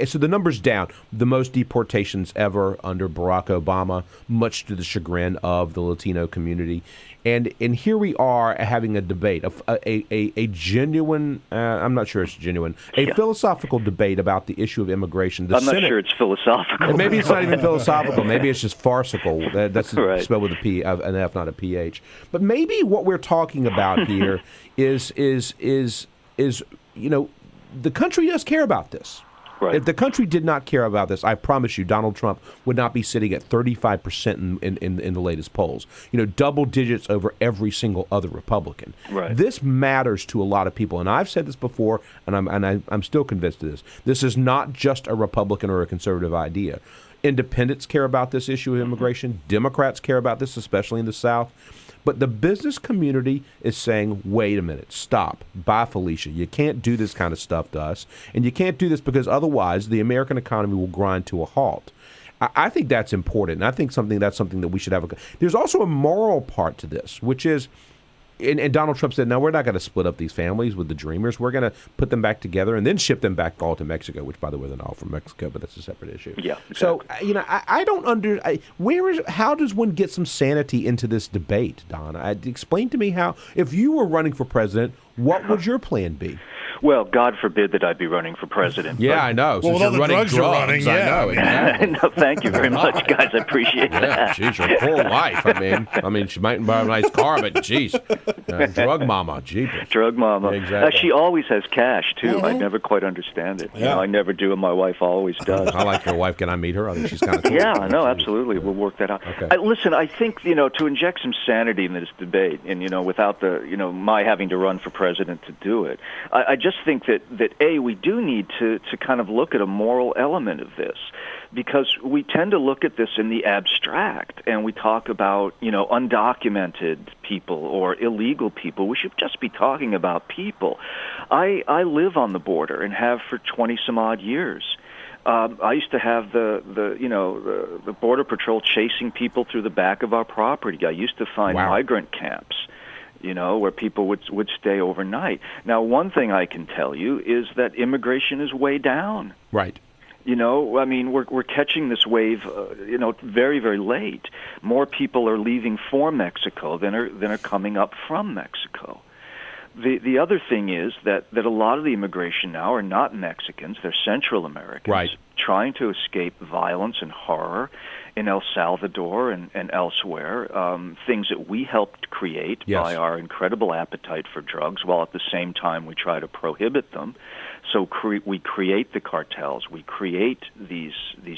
So the number's down. The most deportations ever under Barack Obama, much to the chagrin of the Latino community. And here we are having a debate, a genuine, I'm not sure it's genuine, philosophical debate about the issue of immigration. I'm not sure it's philosophical. And maybe it's not even philosophical. Maybe it's just farcical. That's spelled with an F, not a PH. But maybe what we're talking about here is the country does care about this. Right. If the country did not care about this, I promise you, Donald Trump would not be sitting at 35% in the latest polls. Double digits over every single other Republican. Right. This matters to a lot of people, and I've said this before, and I'm still convinced of this. This is not just a Republican or a conservative idea. Independents care about this issue of immigration. Democrats care about this, especially in the South. But the business community is saying, wait a minute, stop. Bye, Felicia. You can't do this kind of stuff to us. And you can't do this because otherwise the American economy will grind to a halt. I think that's important. And I think that's something that we should have. There's also a moral part to this, which is, and Donald Trump said, no, we're not going to split up these families with the Dreamers. We're going to put them back together and then ship them back all to Mexico, which, by the way, they're not all from Mexico, but that's a separate issue. Yeah. Exactly. So, I don't how does one get some sanity into this debate, Don? Explain to me how, if you were running for president, what would your plan be? Well, God forbid that I'd be running for president. Yeah, I know. Since you're running drugs, I know. Exactly. No, thank you very much, guys. I appreciate that. Geez, your poor wife. I mean, she mightn't buy a nice car, but geez, drug mama, jeepers. Drug mama. Exactly. She always has cash too. I never quite understand it. Yeah. I never do, and my wife always does. I like your wife. Can I meet her? I think she's kind of cool. Yeah, I know, absolutely. We'll work that out. Okay. Listen, I think to inject some sanity in this debate, and without my having to run for president to do it, I just think that we do need to kind of look at a moral element of this, because we tend to look at this in the abstract, and we talk about undocumented people or illegal people. We should just be talking about people. I live on the border and have for 20 some odd years. I used to have the Border Patrol chasing people through the back of our property. I used to find migrant camps, where people would stay overnight. Now, one thing I can tell you is that immigration is way down. Right. We're catching this wave, very, very late. More people are leaving for Mexico than are coming up from Mexico. The other thing is that a lot of the immigration now are not Mexicans; they're Central Americans. Right. trying to escape violence and horror in El Salvador and elsewhere, things that we helped create by our incredible appetite for drugs, while at the same time we try to prohibit them. So we create the cartels, we create these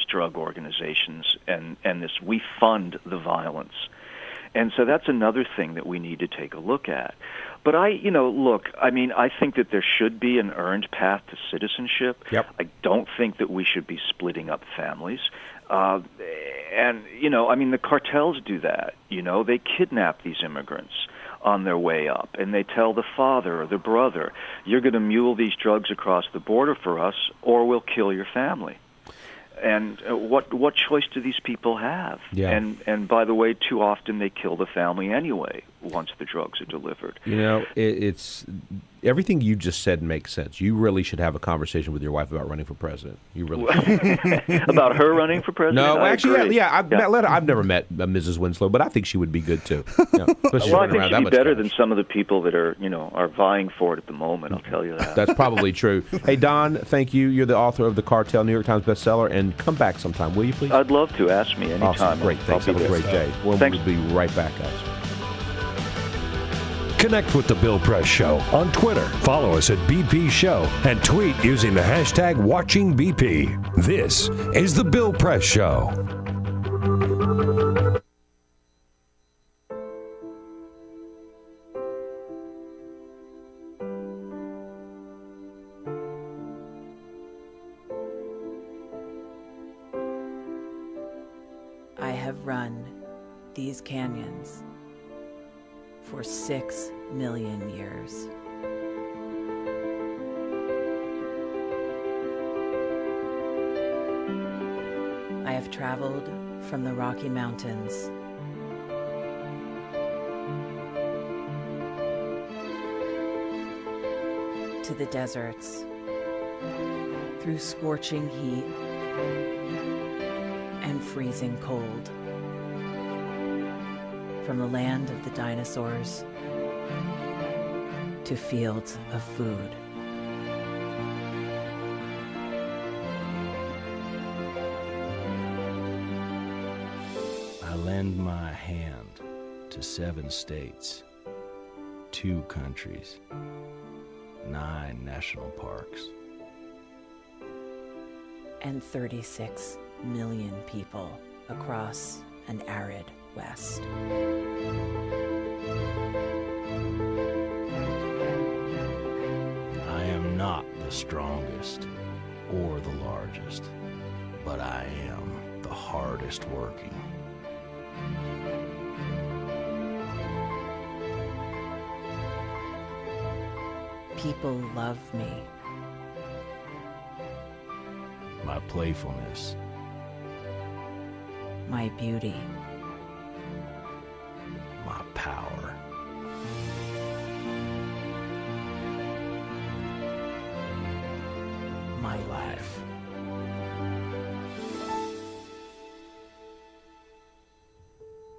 drug organizations, and we fund the violence. And so that's another thing that we need to take a look at. But I think that there should be an earned path to citizenship. I don't think that we should be splitting up families. The cartels do that. They kidnap these immigrants on their way up, and they tell the father or the brother, you're going to mule these drugs across the border for us, or we'll kill your family. And what choice do these people have? Yeah. And by the way, too often they kill the family anyway once the drugs are delivered. It's everything you just said makes sense. You really should have a conversation with your wife about running for president. You really should. About her running for president? No, I actually, agree. I've never met Mrs. Winslow, but I think she would be good too. Well, I think she'd be better than some of the people that are vying for it at the moment. I'll tell you that. That's probably true. Hey, Don, thank you. You're the author of the Cartel, New York Times bestseller, and come back sometime, will you, please? I'd love to. Ask me anytime. Awesome. Great. Thanks. Have a great day. We'll be right back, guys. Connect with The Bill Press Show on Twitter. Follow us at BP Show and tweet using the hashtag WatchingBP. This is The Bill Press Show. I have run these canyons for 6 million years. I have traveled from the Rocky Mountains to the deserts, through scorching heat and freezing cold. From the land of the dinosaurs to fields of food. I lend my hand to 7 states, 2 countries, 9 national parks, and 36 million people across an arid West. I am not the strongest or the largest, but I am the hardest working. People love me. My playfulness, my beauty, my power, my life.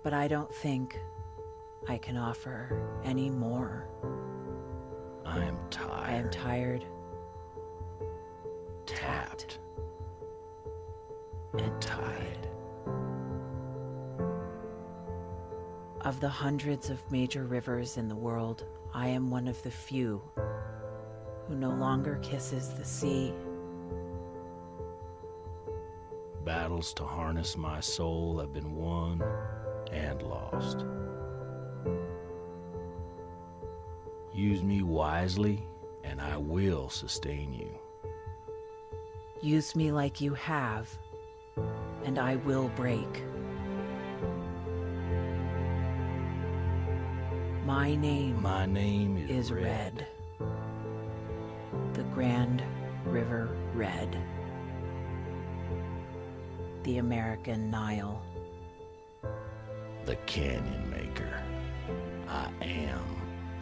But I don't think I can offer any more. I am tired. I am tired, tapped, and tied. Of the hundreds of major rivers in the world, I am one of the few who no longer kisses the sea. Battles to harness my soul have been won and lost. Use me wisely, and I will sustain you. Use me like you have, and I will break. My name is Red. The Grand River Red. The American Nile. The Canyon Maker. I am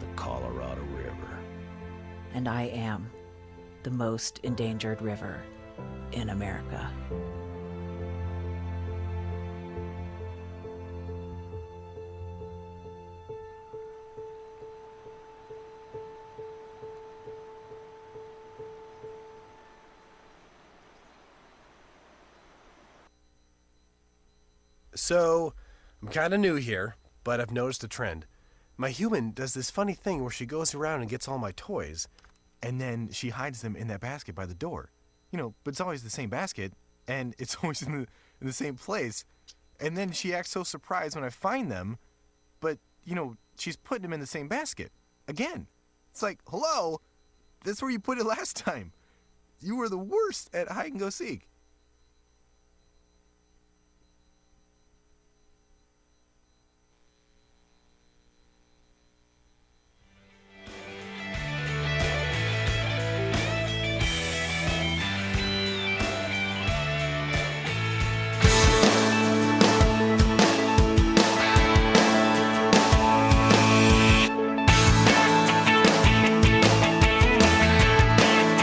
the Colorado River. And I am the most endangered river in America. So, I'm kind of new here, but I've noticed a trend. My human does this funny thing where she goes around and gets all my toys, and then she hides them in that basket by the door. But it's always the same basket, and it's always in the same place. And then she acts so surprised when I find them, but, she's putting them in the same basket. Again. It's like, hello, that's where you put it last time. You were the worst at hide and go seek.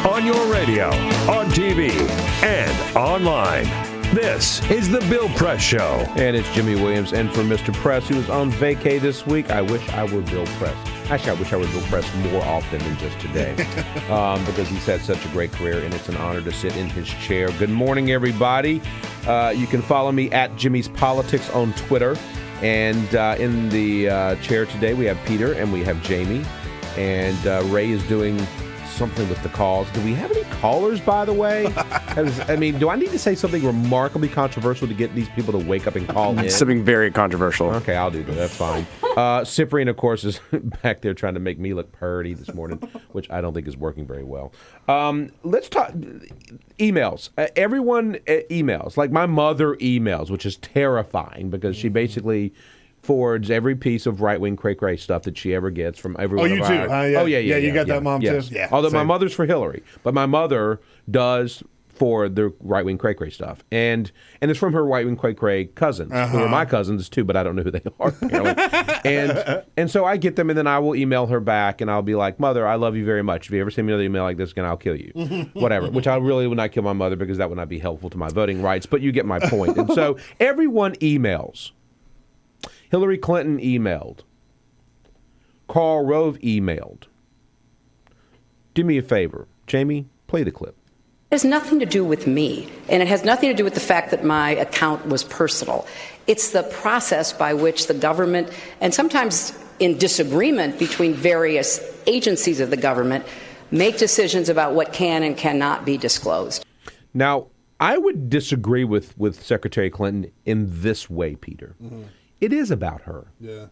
On your radio, on TV, and online. This is the Bill Press Show. And it's Jimmy Williams. And for Mr. Press, who was on vacay this week, I wish I were Bill Press. Actually, I wish I were Bill Press more often than just today. Because he's had such a great career, and it's an honor to sit in his chair. Good morning, everybody. You can follow me at Jimmy's Politics on Twitter. And in the chair today, we have Peter and we have Jamie. And Ray is doing something with the calls. Do we have any callers, by the way? Do I need to say something remarkably controversial to get these people to wake up and call in? Something very controversial. Okay, I'll do that. That's fine. Cyprian, of course, is back there trying to make me look purdy this morning, which I don't think is working very well. Let's talk emails. Everyone emails. Like my mother emails, which is terrifying because she basically forwards every piece of right-wing cray-cray stuff that she ever gets from everyone. Oh, you too? Yeah. Oh, yeah. You got that mom, yes. too? Yeah. Although Same. my mother's for Hillary. But my mother does for the right-wing cray-cray stuff. And it's from her right-wing cray-cray cousins, who are my cousins, too, but I don't know who they are, apparently. and so I get them, and then I will email her back, and I'll be like, Mother, I love you very much. If you ever send me another email like this again, I'll kill you. Whatever. Which I really would not kill my mother because that would not be helpful to my voting rights, but you get my point. And so everyone emails. Hillary Clinton emailed. Karl Rove emailed. Do me a favor. Jamie, play the clip. It has nothing to do with me, and it has nothing to do with the fact that my account was personal. It's the process by which the government, and sometimes in disagreement between various agencies of the government, make decisions about what can and cannot be disclosed. Now, I would disagree with Secretary Clinton in this way, Peter. Mm-hmm. It is about her. Yeah.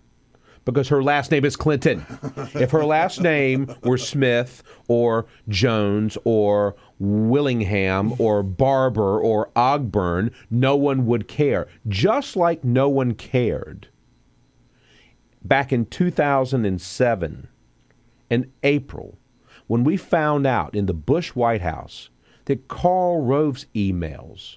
Because her last name is Clinton. If her last name were Smith or Jones or Willingham or Barber or Ogburn, no one would care. Just like no one cared back in 2007 in April when we found out in the Bush White House that Karl Rove's emails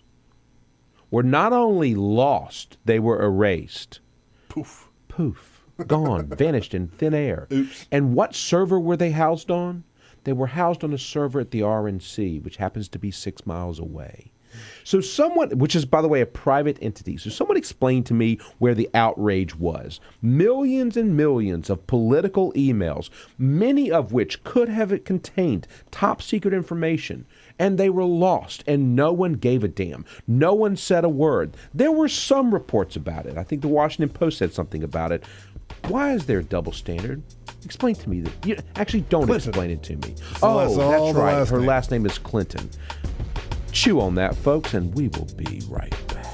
were not only lost, they were erased. Poof. Poof. Gone. Vanished in thin air. Oops. And what server were they housed on? They were housed on a server at the RNC, which happens to be 6 miles away. So someone, which is, by the way, a private entity, so someone explained to me where the outrage was. Millions and millions of political emails, many of which could have contained top secret information, and they were lost, and no one gave a damn. No one said a word. There were some reports about it. I think the Washington Post said something about it. Why is there a double standard? Explain to me that. You actually don't Clinton. Explain it to me. So That's right. Her name. last name is Clinton. Chew on that, folks, and we will be right back.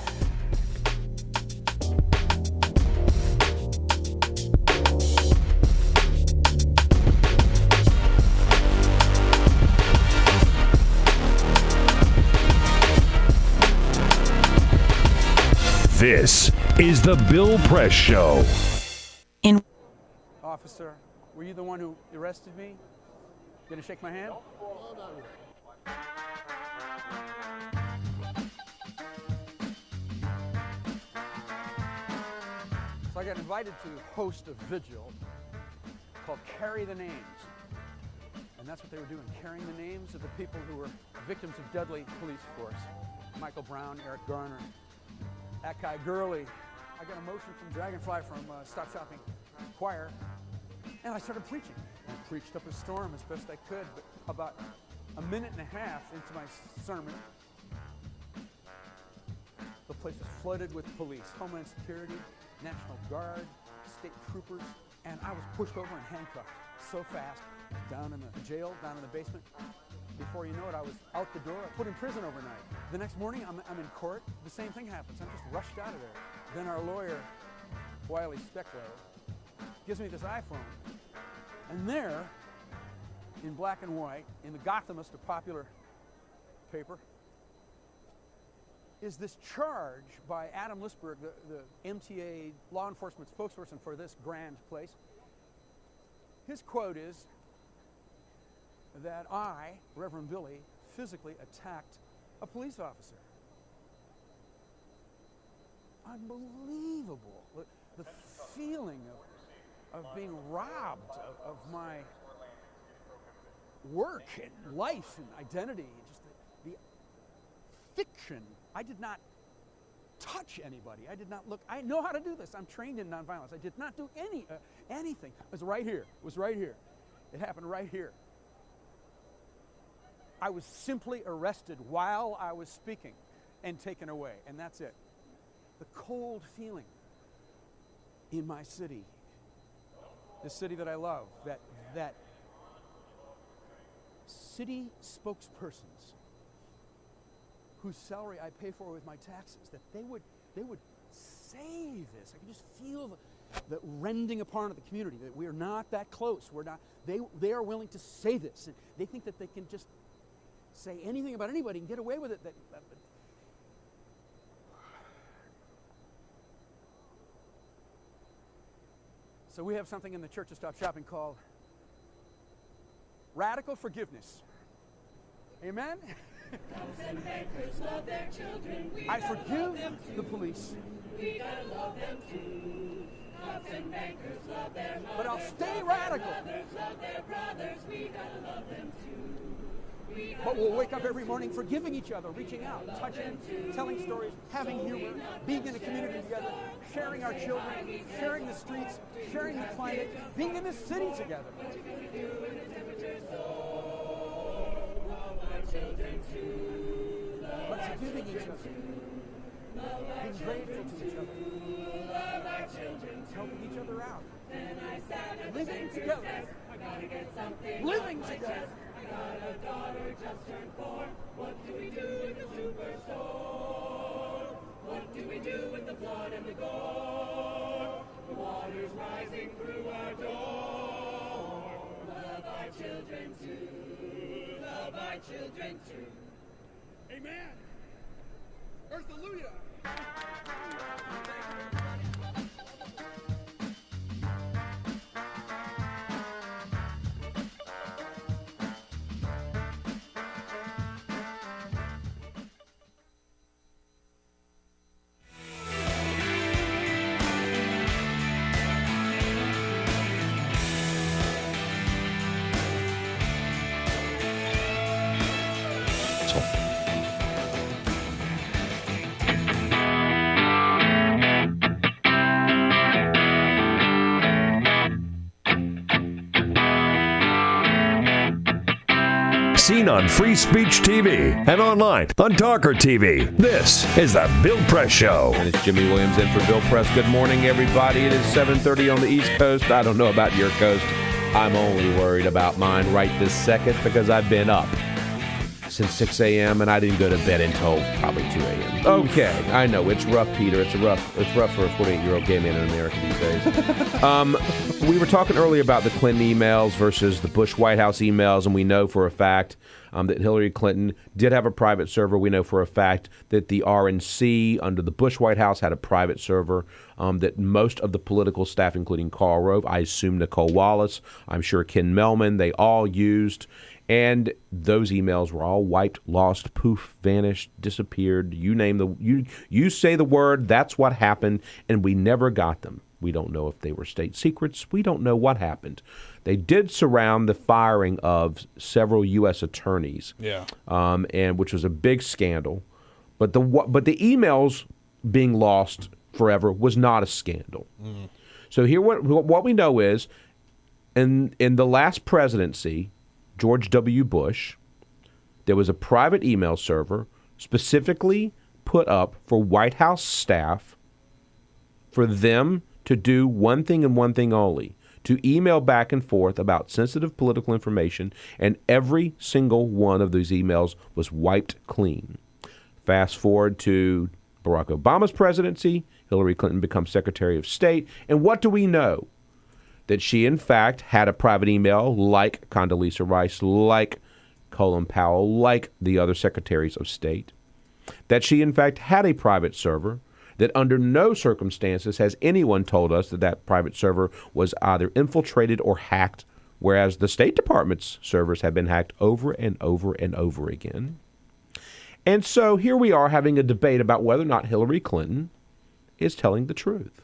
This is the Bill Press Show. Officer, were you the one who arrested me? Gonna shake my hand? So I got invited to host a vigil called Carry the Names. And that's what they were doing, carrying the names of the people who were victims of deadly police force. Michael Brown, Eric Garner, Akai Gurley. I got a motion from Dragonfly from Stop Shopping Choir, and I started preaching. I preached up a storm as best I could, but about a minute and a half into my sermon, the place was flooded with police, Homeland Security, National Guard, state troopers, and I was pushed over and handcuffed so fast, down in the jail, down in the basement. Before you know it, I was out the door, put in prison overnight. The next morning, I'm in court. The same thing happens. I'm just rushed out of there. Then our lawyer, Wiley Steckler, gives me this iPhone. And there, in black and white, in the Gothamist, a popular paper, is this charge by Adam Lisberg, the MTA law enforcement spokesperson for this grand place. His quote is that I, Reverend Billy, physically attacked a police officer. Unbelievable. The feeling of being robbed of my work and life and identity, just the fiction. I did not touch anybody. I did not look. I know how to do this. I'm trained in nonviolence. I did not do anything. It was right here. It was right here. It happened right here. I was simply arrested while I was speaking and taken away, and that's it. The cold feeling in my city, the city that I love, that city spokespersons whose salary I pay for with my taxes, that they would say this. I can just feel the rending apart of the community, that we are not that close. We're not. They are willing to say this, and they think that they can just say anything about anybody and get away with it. So we have something in the Church of Stop Shopping called radical forgiveness. Amen? I forgive the police. But I'll stay radical. But we'll wake up every morning forgiving each other, reaching out, touching, telling stories, having humor, being in a community together, sharing our children, sharing the streets, sharing the climate, being in this city together. But forgiving each other, being grateful to each other, helping each other out, living together, living together. Got a daughter just turned 4. What do we do in the superstore? What do we do with the blood and the gore? The water's rising through our door. Love our children too. Love our children too. Amen. Earthalujah. Seen on Free Speech TV and online on TawkrTV. This is the Bill Press Show. And it's Jimmy Williams in for Bill Press. Good morning, everybody. It is 7:30 on the East Coast. I don't know about your coast. I'm only worried about mine right this second because I've been up since 6 a.m. and I didn't go to bed until probably 2 a.m. Okay, I know it's rough, Peter. It's rough for a 48-year-old gay man in America these days. We were talking earlier about the Clinton emails versus the Bush White House emails, and we know for a fact that Hillary Clinton did have a private server. We know for a fact that the RNC under the Bush White House had a private server that most of the political staff, including Karl Rove, I assume Nicole Wallace, I'm sure Ken Mellman, they all used. And those emails were all wiped, lost, poof, vanished, disappeared. You name you say the word, that's what happened, and we never got them. We don't know if they were state secrets. We don't know what happened. They did surround the firing of several U.S. attorneys, and which was a big scandal. But the emails being lost forever was not a scandal. Mm. So here, what we know is, in the last presidency, George W. Bush, there was a private email server specifically put up for White House staff for them to do one thing and one thing only, to email back and forth about sensitive political information, and every single one of those emails was wiped clean. Fast forward to Barack Obama's presidency, Hillary Clinton becomes Secretary of State, and what do we know? That she, in fact, had a private email like Condoleezza Rice, like Colin Powell, like the other secretaries of state. That she, in fact, had a private server, that under no circumstances has anyone told us that that private server was either infiltrated or hacked, whereas the State Department's servers have been hacked over and over and over again. And so here we are having a debate about whether or not Hillary Clinton is telling the truth.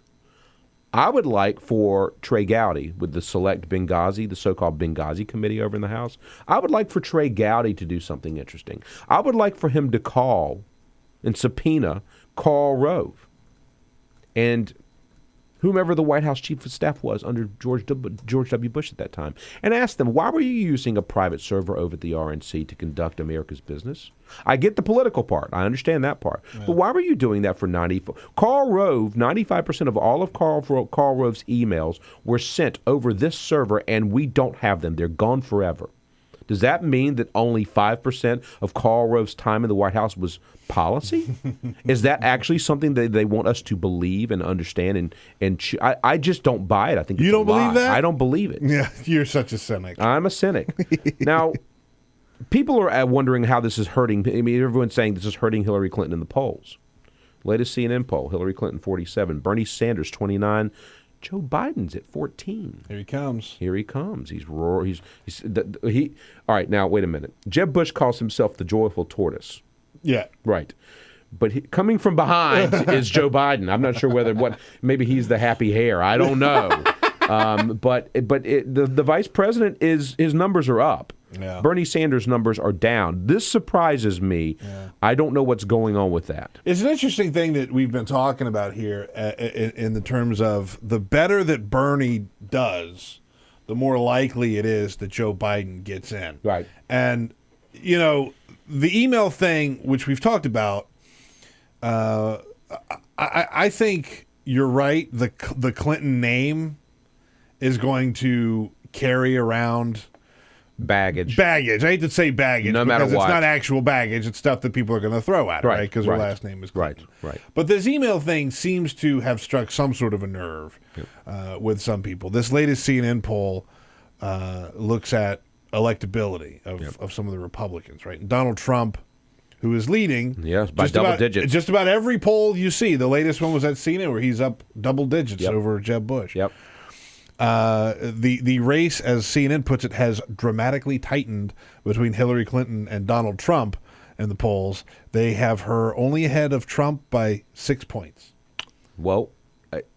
I would like for Trey Gowdy with the Select Benghazi, the so-called Benghazi committee over in the House, I would like for Trey Gowdy to do something interesting. I would like for him to call and subpoena Karl Rove and whomever the White House chief of staff was under George W. Bush at that time, and ask them, why were you using a private server over at the RNC to conduct America's business? I get the political part. I understand that part. Yeah. But why were you doing that for 94? Karl Rove, 95% of all of Karl Rove's emails were sent over this server, and we don't have them. They're gone forever. Does that mean that only 5% of Karl Rove's time in the White House was policy? Is that actually something that they want us to believe and understand? I just don't buy it. I think you don't believe that? I don't believe it. Yeah, you're such a cynic. I'm a cynic. Now, people are wondering how this is hurting. I mean, everyone's saying this is hurting Hillary Clinton in the polls. Latest CNN poll: Hillary Clinton 47, Bernie Sanders 29. Joe Biden's at 14. Here he comes. Here he comes. He's roar. All right, now wait a minute. Jeb Bush calls himself the joyful tortoise. Yeah. Right. But coming from behind is Joe Biden. I'm not sure maybe he's the happy hare. I don't know. But the vice president his numbers are up. Yeah. Bernie Sanders' numbers are down. This surprises me. Yeah. I don't know what's going on with that. It's an interesting thing that we've been talking about here in the terms of the better that Bernie does, the more likely it is that Joe Biden gets in. Right. And, the email thing, which we've talked about, I think you're right. The Clinton name is going to carry around baggage. I hate to say baggage, no matter because what. It's not actual baggage. It's stuff that people are going to throw at, right? Because her last name is Clinton. Right. But this email thing seems to have struck some sort of a nerve with some people. This latest CNN poll looks at electability of some of the Republicans, right? And Donald Trump, who is leading, by double digits. Just about every poll you see. The latest one was at CNN, where he's up double digits over Jeb Bush. Yep. The race, as CNN puts it, has dramatically tightened between Hillary Clinton and Donald Trump in the polls. They have her only ahead of Trump by 6 points. Well,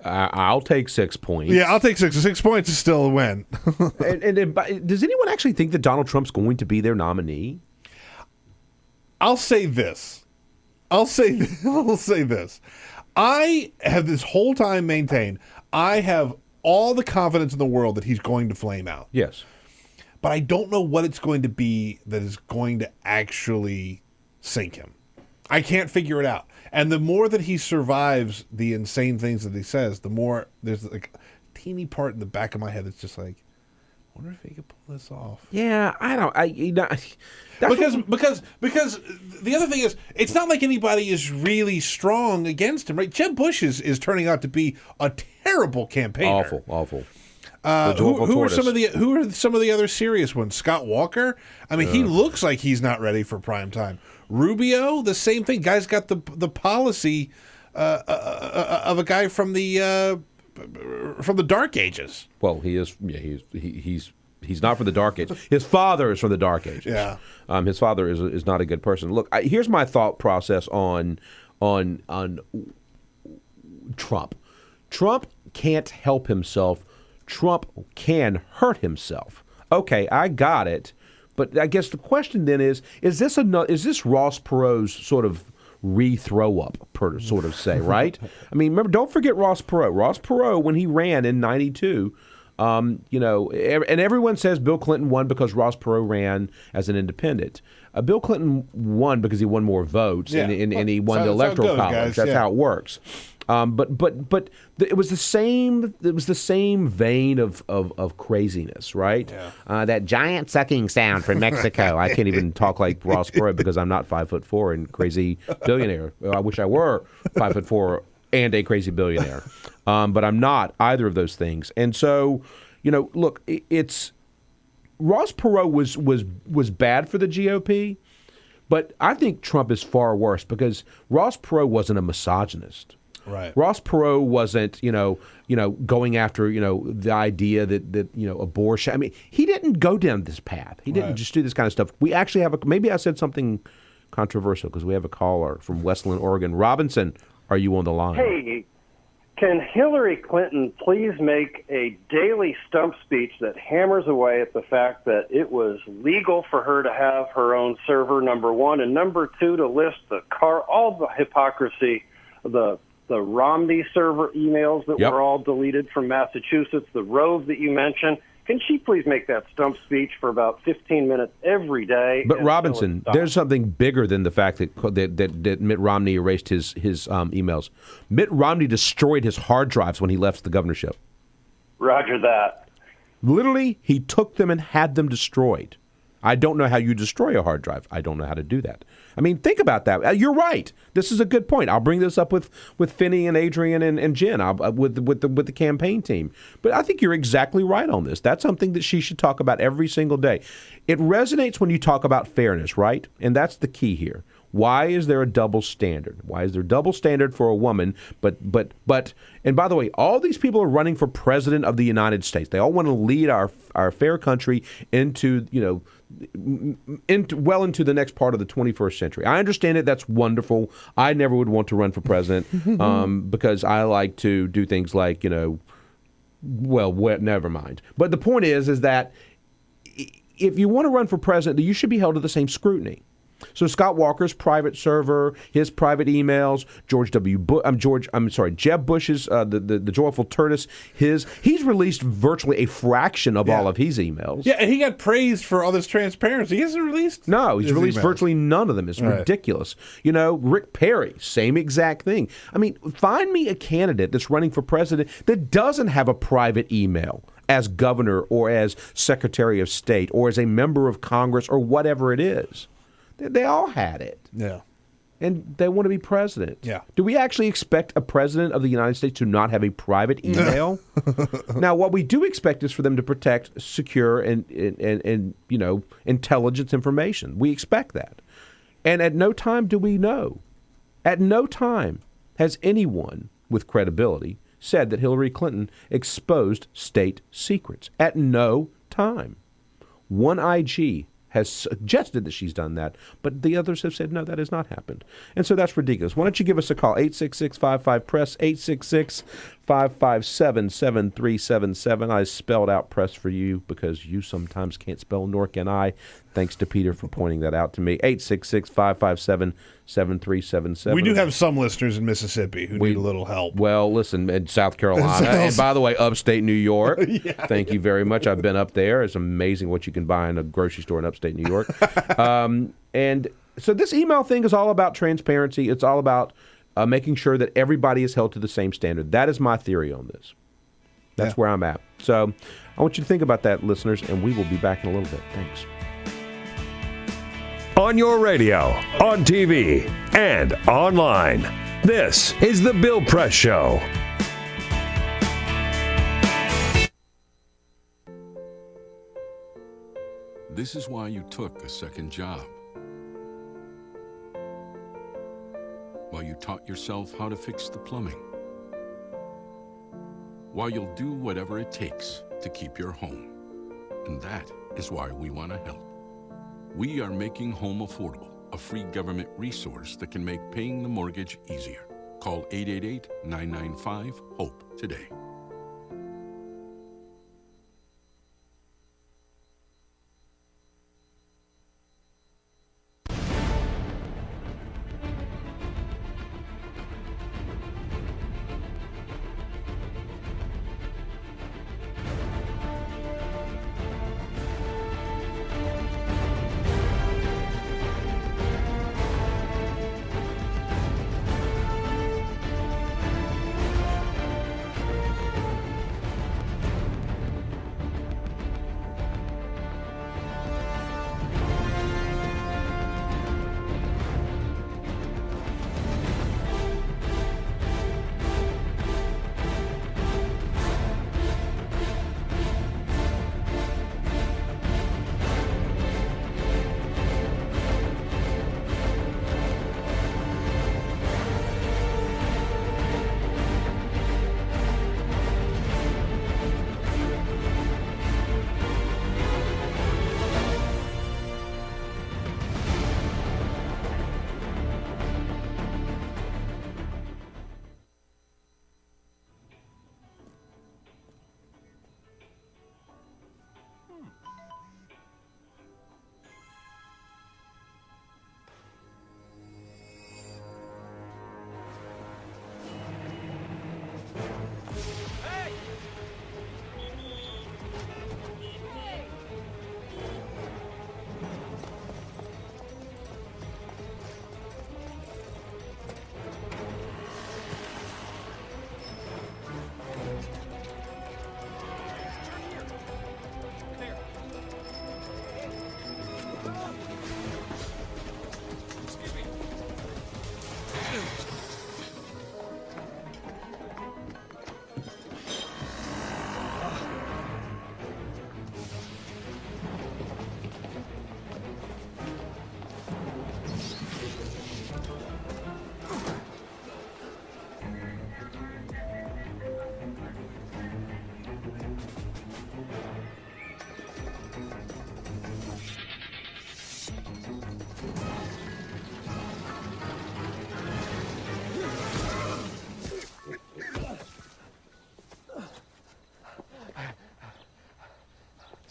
I'll take 6 points. Yeah, I'll take 6. 6 points is still a win. and does anyone actually think that Donald Trump's going to be their nominee? I'll say this. I have this whole time maintained I have all the confidence in the world that he's going to flame out. Yes. But I don't know what it's going to be that is going to actually sink him. I can't figure it out. And the more that he survives the insane things that he says, the more there's like a teeny part in the back of my head that's just like, I wonder if he could pull this off. Yeah, I don't. Because the other thing is, it's not like anybody is really strong against him, right? Jeb Bush is turning out to be a terrible campaigner. Awful. Who are some of the other serious ones? Scott Walker. I mean, he looks like he's not ready for prime time. Rubio, the same thing. Guy's got the policy of a guy from the Dark Ages. Well, he is. Yeah, he's not from the Dark Ages. His father is from the Dark Ages. Yeah. His father is not a good person. Look, here's my thought process on Trump. Trump can't help himself. Trump can hurt himself. Okay, I got it. But I guess the question then is this Ross Perot's sort of re-throw up, sort of say, right? I mean, remember, don't forget Ross Perot. Ross Perot, when he ran in 92, You know, and everyone says Bill Clinton won because Ross Perot ran as an independent. Bill Clinton won because he won more votes, and he won the electoral college. Guys. That's how it works. But it was the same. It was the same vein of craziness, right? Yeah. That giant sucking sound from Mexico. I can't even talk like Ross Perot because I'm not 5'4" and crazy billionaire. I wish I were 5'4" and a crazy billionaire, but I'm not either of those things. And so, you know, look, it's Ross Perot was bad for the GOP, but I think Trump is far worse because Ross Perot wasn't a misogynist. Right. Ross Perot wasn't, you know, going after, you know, the idea that you know, abortion. I mean, he didn't go down this path. He didn't just do this kind of stuff. We actually have maybe I said something controversial because we have a caller from Westland, Oregon. Robinson, are you on the line? Hey, can Hillary Clinton please make a daily stump speech that hammers away at the fact that it was legal for her to have her own server, number one, and number two, to list all the hypocrisy, the Romney server emails that were all deleted from Massachusetts, the Rove that you mentioned. Can she please make that stump speech for about 15 minutes every day? But Robinson, there's something bigger than the fact that Mitt Romney erased his emails. Mitt Romney destroyed his hard drives when he left the governorship. Roger that. Literally, he took them and had them destroyed. I don't know how you destroy a hard drive. I don't know how to do that. I mean, think about that. You're right. This is a good point. I'll bring this up with Finney and Adrian and Jen with the campaign team. But I think you're exactly right on this. That's something that she should talk about every single day. It resonates when you talk about fairness, right? And that's the key here. Why is there a double standard? Why is there double standard for a woman? But and by the way, all these people are running for president of the United States. They all want to lead our fair country into, you know, into the next part of the 21st century. I understand it. That's wonderful. I never would want to run for president because I like to do things like, you know, well, never mind. But the point is that if you want to run for president, you should be held to the same scrutiny. So Scott Walker's private server, his private emails, Jeb Bush's the joyful tortoise, he's released virtually a fraction of all of his emails. Yeah, and he got praised for all this transparency. He hasn't released. No, he's released emails. Virtually none of them. It's ridiculous. You know, Rick Perry, same exact thing. I mean, find me a candidate that's running for president that doesn't have a private email as governor or as Secretary of State or as a member of Congress or whatever it is. They all had it. Yeah. And they want to be president. Yeah. Do we actually expect a president of the United States to not have a private email? Now, what we do expect is for them to protect secure and you know, intelligence information. We expect that. And at no time do we know. At no time has anyone with credibility said that Hillary Clinton exposed state secrets. At no time. One IG has suggested that she's done that, but the others have said, no, that has not happened. And so that's ridiculous. Why don't you give us a call, 866-55-PRESS, 866-557-7377. I spelled out press for you because you sometimes can't spell, nor can I. Thanks to Peter for pointing that out to me. 866-557-7377. We do have some listeners in Mississippi who need a little help. Well, listen, in South Carolina, and by the way, upstate New York. Thank you very much. I've been up there. It's amazing what you can buy in a grocery store in upstate New York. And so this email thing is all about transparency. It's all about making sure that everybody is held to the same standard. That is my theory on this. That's where I'm at. So I want you to think about that, listeners, and we will be back in a little bit. Thanks. On your radio, on TV, and online. This is The Bill Press Show. This is why you took a second job. While you taught yourself how to fix the plumbing. While you'll do whatever it takes to keep your home. And that is why we want to help. We are making home affordable, a free government resource that can make paying the mortgage easier. Call 888-995-HOPE today.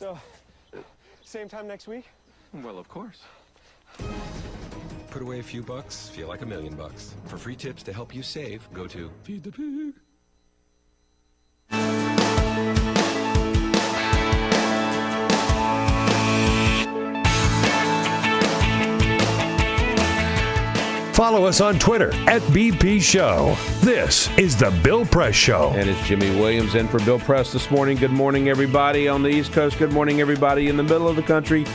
So, same time next week? Well, of course. Put away a few bucks, feel like $1 million. For free tips to help you save, go to Feed the Pig. Follow us on Twitter @BP Show. This is The Bill Press Show. And it's Jimmy Williams in for Bill Press this morning. Good morning, everybody on the East Coast. Good morning, everybody in the middle of the country.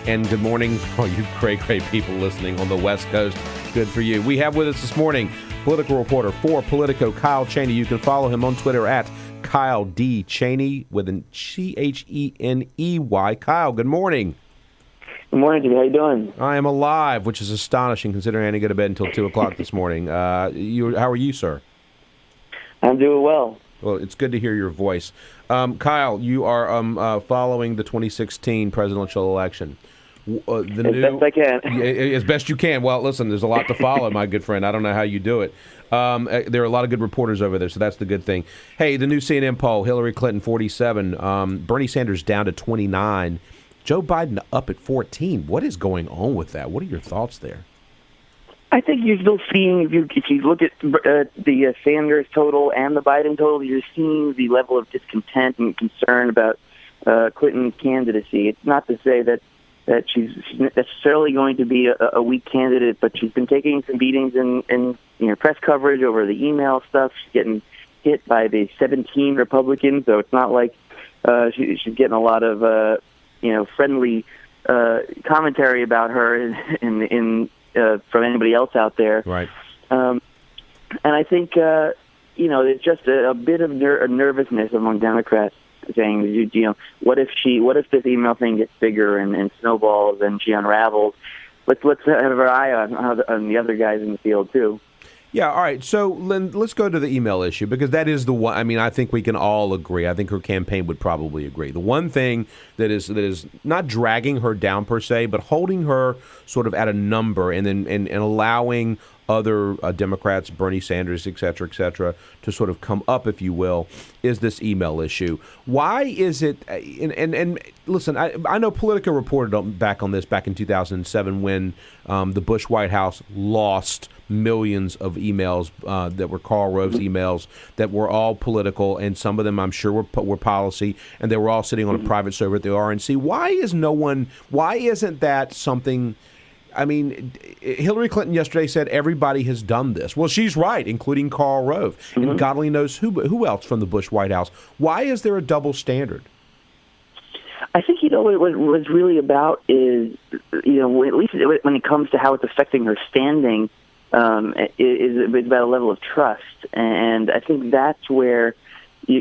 And good morning, all you great people listening on the West Coast. Good for you. We have with us this morning political reporter for Politico, Kyle Cheney. You can follow him on Twitter Kyle D. Cheney with an Cheney. Kyle, good morning. Good morning, Jimmy. How you doing? I am alive, which is astonishing considering I didn't go to bed until 2 o'clock this morning. How are you, sir? I'm doing well. Well, it's good to hear your voice. Kyle, you are following the 2016 presidential election. Best I can. As best you can. Well, listen, there's a lot to follow, my good friend. I don't know how you do it. There are a lot of good reporters over there, so that's the good thing. Hey, the new CNN poll, Hillary Clinton 47, Bernie Sanders down to 29, Joe Biden up at 14. What is going on with that? What are your thoughts there? I think you're still seeing, if you look at the Sanders total and the Biden total, you're seeing the level of discontent and concern about Clinton's candidacy. It's not to say that she's necessarily going to be a weak candidate, but she's been taking some beatings in press coverage over the email stuff. She's getting hit by the 17 Republicans, so it's not like she's getting a lot of friendly commentary about her from anybody else out there. Right. And I think there's just a bit of nervousness among Democrats, saying, what if this email thing gets bigger and snowballs and she unravels? Let's have our eye on the other guys in the field too. Yeah, all right. So, Lynn, let's go to the email issue, because that is the one. I mean, I think we can all agree. I think her campaign would probably agree. The one thing that is not dragging her down per se, but holding her sort of at a number and then and allowing other Democrats, Bernie Sanders, et cetera, to sort of come up, if you will, is this email issue. Why is it, and listen, I know Politico reported back on this back in 2007 when the Bush White House lost millions of emails that were Karl Rove's emails that were all political, and some of them I'm sure were policy, and they were all sitting on a private server at the RNC. Why isn't that something? I mean, Hillary Clinton yesterday said everybody has done this. Well, she's right, including Karl Rove. And God only knows who else from the Bush White House. Why is there a double standard? I think, what it was really about is, at least when it comes to how it's affecting her standing, it's about a level of trust. And I think that's where, I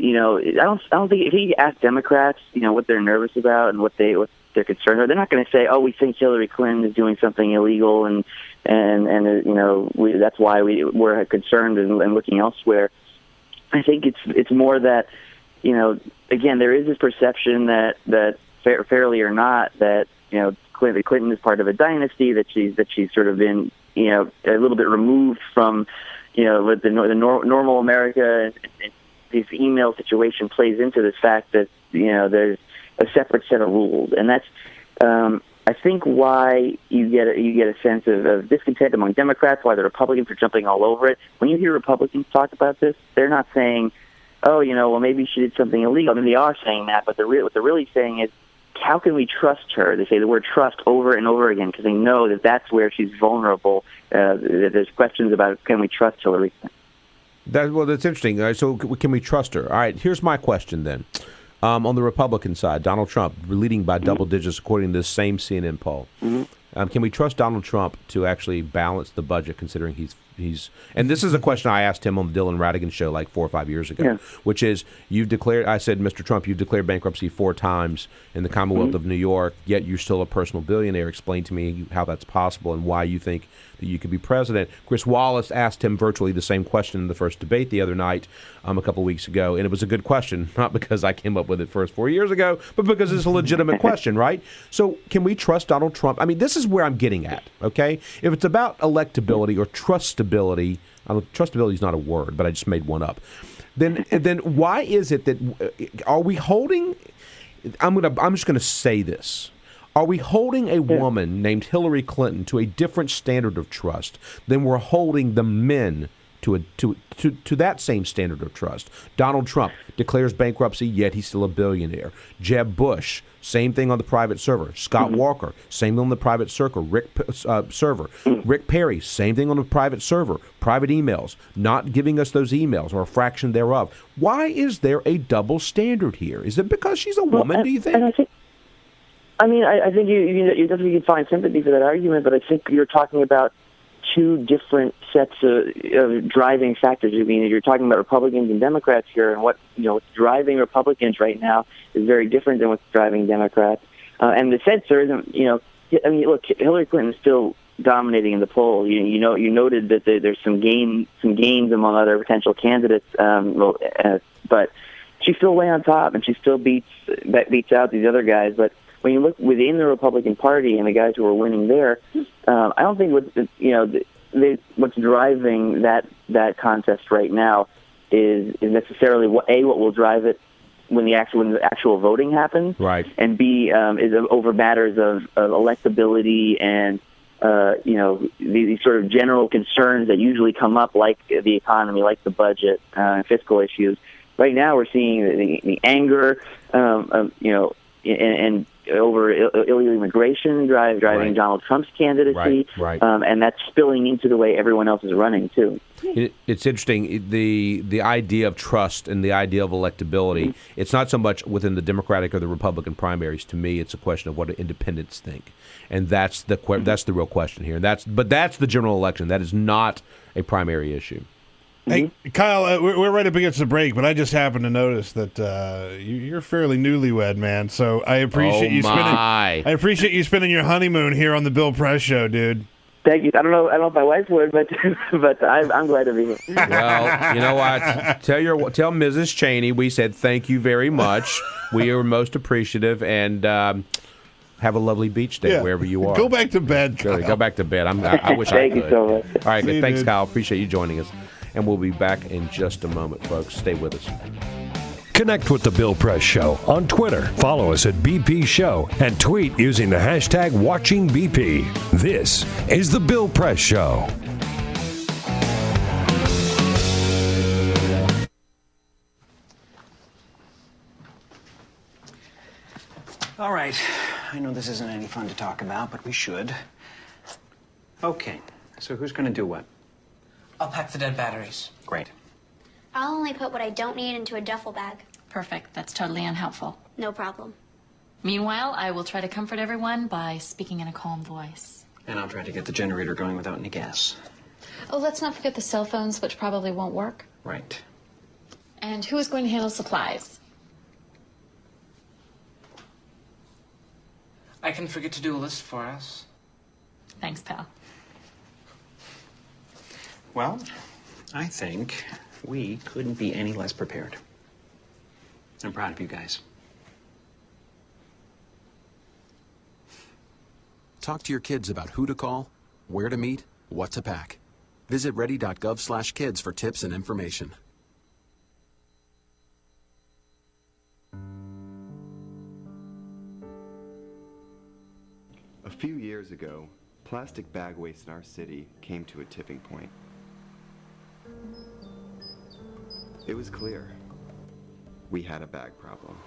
don't think if you ask Democrats, what they're nervous about and what they're concerned about, they're not going to say, "Oh, we think Hillary Clinton is doing something illegal," and that's why we're concerned and looking elsewhere. I think it's more that, again, there is this perception that fairly or not, that Clinton is part of a dynasty, that she's sort of been a little bit removed from the normal America, and this email situation plays into this fact that there's a separate set of rules, and that's I think why you get a sense of discontent among Democrats, why the Republicans are jumping all over it. When you hear Republicans talk about this, they're not saying, "Oh, well, maybe she did something illegal." I mean, they are saying that, but what they're really saying is, how can we trust her? They say the word trust over and over again because they know that that's where she's vulnerable. There's questions about, can we trust Hillary? That's interesting. So can we trust her? All right, here's my question then. On the Republican side, Donald Trump leading by double digits according to this same CNN poll. Can we trust Donald Trump to actually balance the budget, considering he's and this is a question I asked him on the Dylan Radigan show like 4 or 5 years ago, which is, I said, Mr. Trump, you've declared bankruptcy 4 times in the Commonwealth of New York, yet you're still a personal billionaire. Explain to me how that's possible and why you think that you could be president. Chris Wallace asked him virtually the same question in the first debate the other night, a couple weeks ago, and it was a good question, not because I came up with it first 4 years ago, but because it's a legitimate question, right? So can we trust Donald Trump? I mean, this is where I'm getting at, okay? If it's about electability or trustability, trustability is not a word, but I just made one up, then why is it that are we holding I'm just gonna say this. Are we holding a woman named Hillary Clinton to a different standard of trust than we're holding the men to that same standard of trust? Donald Trump declares bankruptcy, yet he's still a billionaire. Jeb Bush, same thing on the private server. Scott Walker, same thing on the private server. Rick Perry, same thing on the private server. Private emails, not giving us those emails or a fraction thereof. Why is there a double standard here? Is it because she's a woman, do you think? I think you definitely can find sympathy for that argument, but I think you're talking about two different sets of driving factors. I mean, you're talking about Republicans and Democrats here, and what's driving Republicans right now is very different than what's driving Democrats. And the sense there isn't, look, Hillary Clinton's still dominating in the poll. You noted that there's some gains among other potential candidates, but she's still way on top, and she still beats out these other guys. But when you look within the Republican Party and the guys who are winning there, I don't think what's driving that contest right now is necessarily what will drive it when the actual voting happens, right? And B is over matters of electability and these sort of general concerns that usually come up, like the economy, like the budget, fiscal issues. Right now, we're seeing the anger, and over illegal immigration driving Donald Trump's candidacy, and that's spilling into the way everyone else is running too. It's interesting, the idea of trust and the idea of electability. It's not so much within the Democratic or the Republican primaries. To me, it's a question of what independents think, and that's the real question here. That's the general election. That is not a primary issue. Hey, Kyle, we're right up against the break, but I just happened to notice that you're fairly newlywed, man. So I appreciate you spending your honeymoon here on the Bill Press Show, dude. Thank you. I don't know if my wife would, but I'm glad to be here. Well, you know what? Tell Mrs. Cheney we said thank you very much. We are most appreciative, and have a lovely beach day wherever you are. Go back to bed, Kyle. Go back to bed. I wish I could. Thank you so much. All right, good. Thanks, dude. Kyle. Appreciate you joining us. And we'll be back in just a moment, folks. Stay with us. Connect with The Bill Press Show on Twitter. Follow us at BP Show and tweet using the hashtag WatchingBP. This is The Bill Press Show. All right. I know this isn't any fun to talk about, but we should. Okay. So who's going to do what? I'll pack the dead batteries. Great. I'll only put what I don't need into a duffel bag. Perfect. That's totally unhelpful. No problem. Meanwhile, I will try to comfort everyone by speaking in a calm voice. And I'll try to get the generator going without any gas. Oh, let's not forget the cell phones, which probably won't work. Right. And who is going to handle supplies? I can forget to do a list for us. Thanks, pal. Well, I think we couldn't be any less prepared. I'm proud of you guys. Talk to your kids about who to call, where to meet, what to pack. Visit ready.gov/kids for tips and information. A few years ago, plastic bag waste in our city came to a tipping point. It was clear we had a bag problem.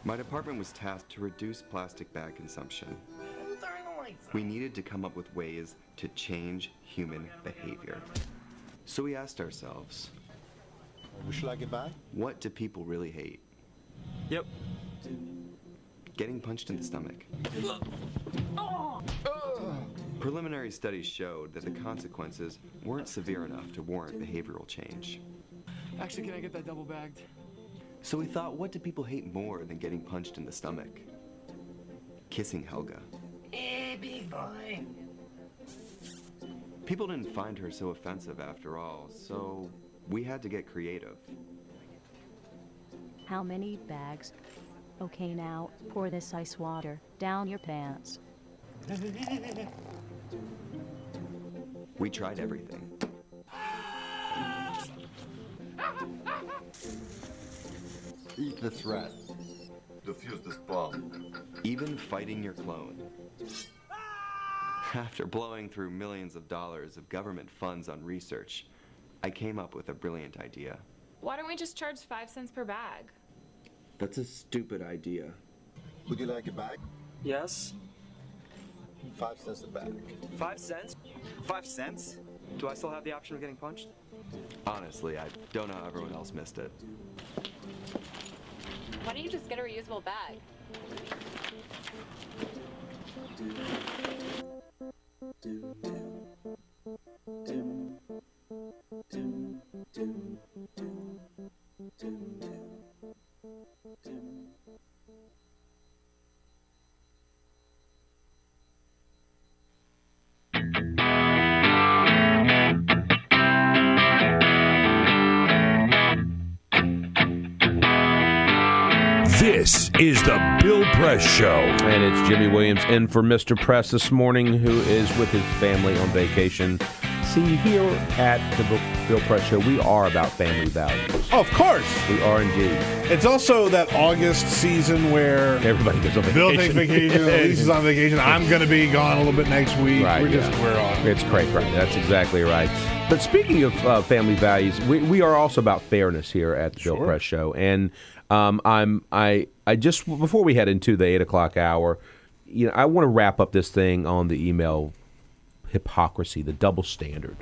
My department was tasked to reduce plastic bag consumption. We needed to come up with ways to change human behavior. So we asked ourselves, Should I get by? What do people really hate? Yep. Getting punched in the stomach. Preliminary studies showed that the consequences weren't severe enough to warrant behavioral change. Actually, can I get that double bagged? So we thought, what do people hate more than getting punched in the stomach? Kissing Helga. Big boy. People didn't find her so offensive after all, so we had to get creative. How many bags? Okay, now, pour this ice water down your pants. We tried everything. Eat this rat. Defuse this bomb. Even fighting your clone. After blowing through millions of dollars of government funds on research, I came up with a brilliant idea. Why don't we just charge 5 cents per bag? That's a stupid idea. Would you like a bag? Yes. 5 cents a bag. 5 cents? 5 cents? Do I still have the option of getting punched? Honestly, I don't know how everyone else missed it. Why don't you just get a reusable bag? This is the Bill Press Show. And it's Jimmy Williams in for Mr. Press this morning, who is with his family on vacation. See, here at the Bill Press Show, we are about family values. Oh, of course. We are indeed. It's also that August season where everybody goes on vacation. Bill takes vacation, Lisa's on vacation. I'm going to be gone a little bit next week. Right, We're on. It's great, right? That's exactly right. But speaking of family values, we are also about fairness here at the Bill Press Show. And I just, before we head into the 8 o'clock hour, I want to wrap up this thing on the email hypocrisy, the double standard.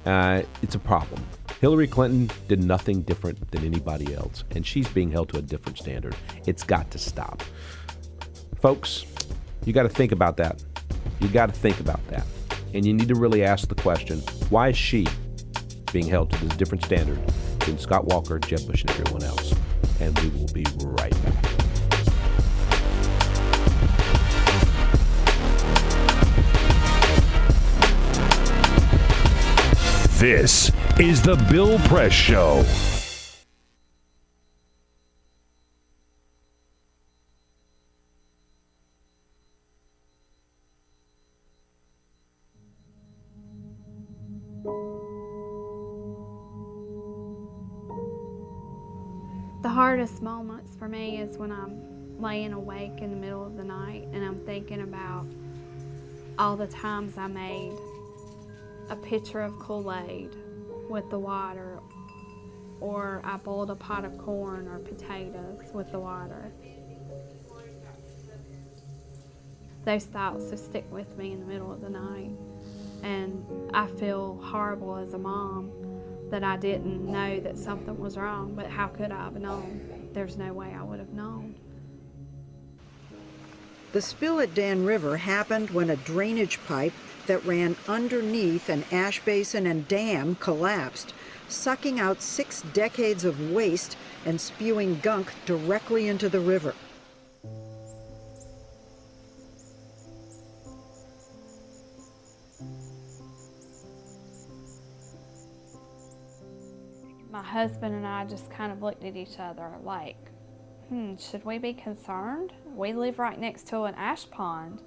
It's a problem. Hillary Clinton did nothing different than anybody else, and she's being held to a different standard. It's got to stop. Folks, you got to think about that. You got to think about that. And you need to really ask the question, why is she being held to this different standard than Scott Walker, Jeb Bush, and everyone else? And we will be right back. This is the Bill Press Show. The hardest moments for me is when I'm laying awake in the middle of the night and I'm thinking about all the times I made a pitcher of Kool-Aid with the water, or I boiled a pot of corn or potatoes with the water. Those thoughts just stick with me in the middle of the night, and I feel horrible as a mom that I didn't know that something was wrong, but how could I have known? There's no way I would have known. The spill at Dan River happened when a drainage pipe that ran underneath an ash basin and dam collapsed, sucking out 6 decades of waste and spewing gunk directly into the river. My husband and I just kind of looked at each other like, should we be concerned? We live right next to an ash pond,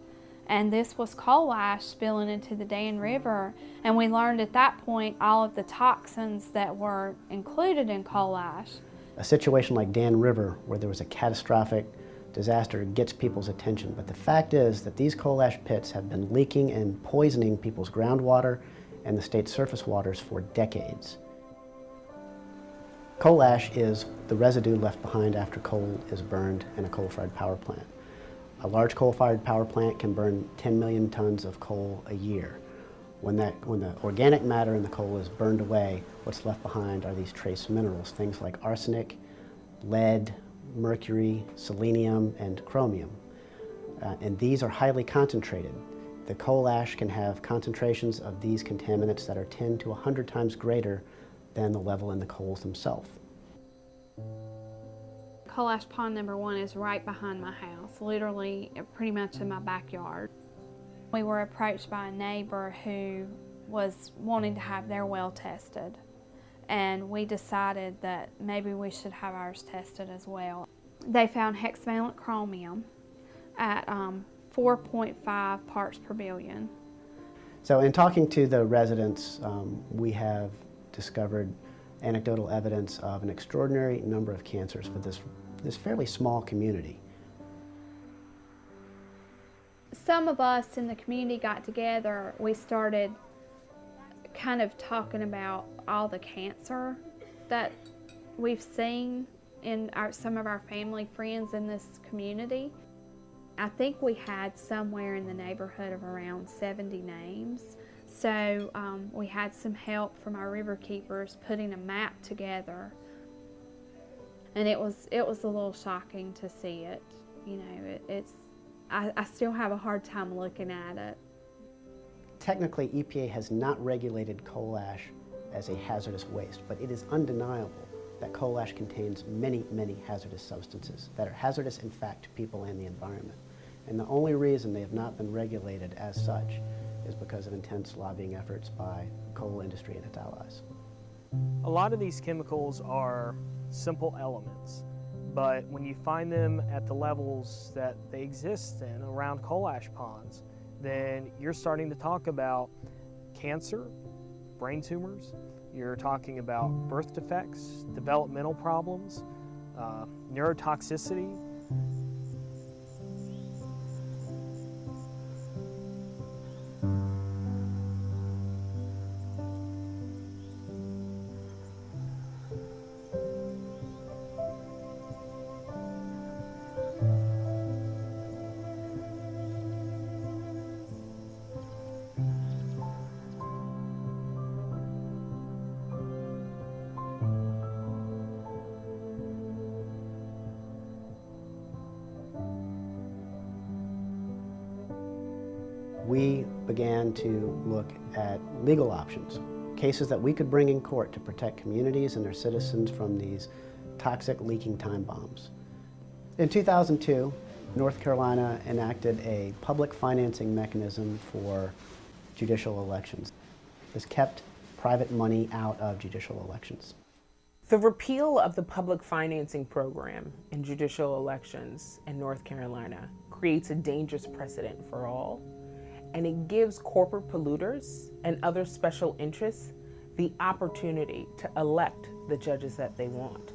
and this was coal ash spilling into the Dan River, and we learned at that point all of the toxins that were included in coal ash. A situation like Dan River, where there was a catastrophic disaster, gets people's attention, but the fact is that these coal ash pits have been leaking and poisoning people's groundwater and the state's surface waters for decades. Coal ash is the residue left behind after coal is burned in a coal-fired power plant. A large coal-fired power plant can burn 10 million tons of coal a year. When the organic matter in the coal is burned away, what's left behind are these trace minerals, things like arsenic, lead, mercury, selenium, and chromium. And these are highly concentrated. The coal ash can have concentrations of these contaminants that are 10 to 100 times greater than the level in the coals themselves. Coal ash pond number 1 is right behind my house, literally pretty much in my backyard. We were approached by a neighbor who was wanting to have their well tested, and we decided that maybe we should have ours tested as well. They found hexavalent chromium at 4.5 parts per billion. So in talking to the residents, we have discovered anecdotal evidence of an extraordinary number of cancers for this fairly small community. Some of us in the community got together. We started kind of talking about all the cancer that we've seen in some of our family friends in this community. I think we had somewhere in the neighborhood of around 70 names. So we had some help from our river keepers putting a map together, and it was a little shocking to see it. You know, I still have a hard time looking at it. Technically, EPA has not regulated coal ash as a hazardous waste, but it is undeniable that coal ash contains many, many hazardous substances that are hazardous, in fact, to people and the environment. And the only reason they have not been regulated as such is because of intense lobbying efforts by the coal industry and its allies. A lot of these chemicals are simple elements, but when you find them at the levels that they exist in around coal ash ponds, then you're starting to talk about cancer, brain tumors, you're talking about birth defects, developmental problems, neurotoxicity. We began to look at legal options, cases that we could bring in court to protect communities and their citizens from these toxic leaking time bombs. In 2002, North Carolina enacted a public financing mechanism for judicial elections. This kept private money out of judicial elections. The repeal of the public financing program in judicial elections in North Carolina creates a dangerous precedent for all, and it gives corporate polluters and other special interests the opportunity to elect the judges that they want.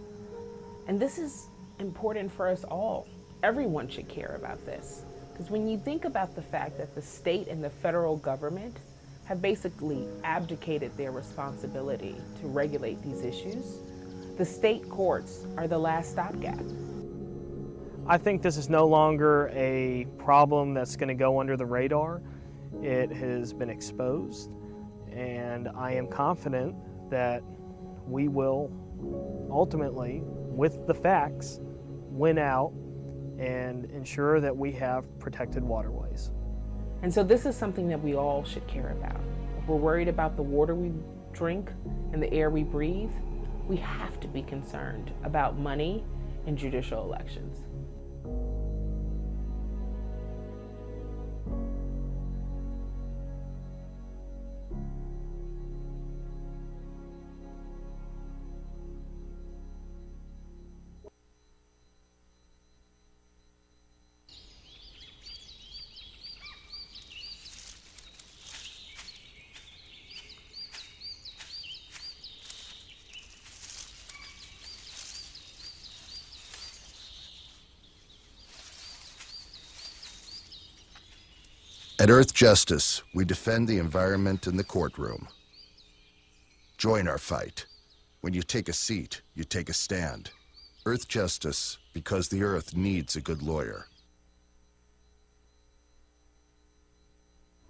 And this is important for us all. Everyone should care about this, because when you think about the fact that the state and the federal government have basically abdicated their responsibility to regulate these issues, the state courts are the last stopgap. I think this is no longer a problem that's going to go under the radar. It has been exposed, and I am confident that we will ultimately, with the facts, win out and ensure that we have protected waterways. And so this is something that we all should care about. If we're worried about the water we drink and the air we breathe, we have to be concerned about money in judicial elections. At Earth Justice, we defend the environment in the courtroom. Join our fight. When you take a seat, you take a stand. Earth Justice, because the Earth needs a good lawyer.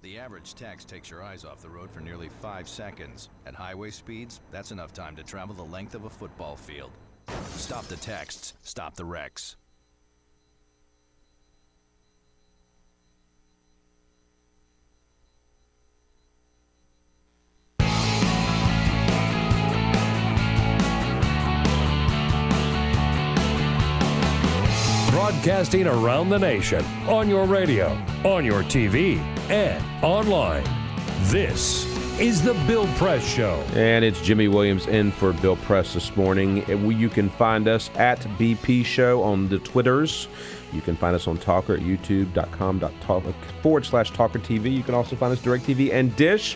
The average text takes your eyes off the road for nearly 5 seconds. At highway speeds, that's enough time to travel the length of a football field. Stop the texts, stop the wrecks. Broadcasting around the nation, on your radio, on your TV, and online. This is the Bill Press Show. And it's Jimmy Williams in for Bill Press this morning. You can find us at BP Show on the Twitters. You can find us on Talker at youtube.com/TawkrTV. You can also find us DirecTV and Dish.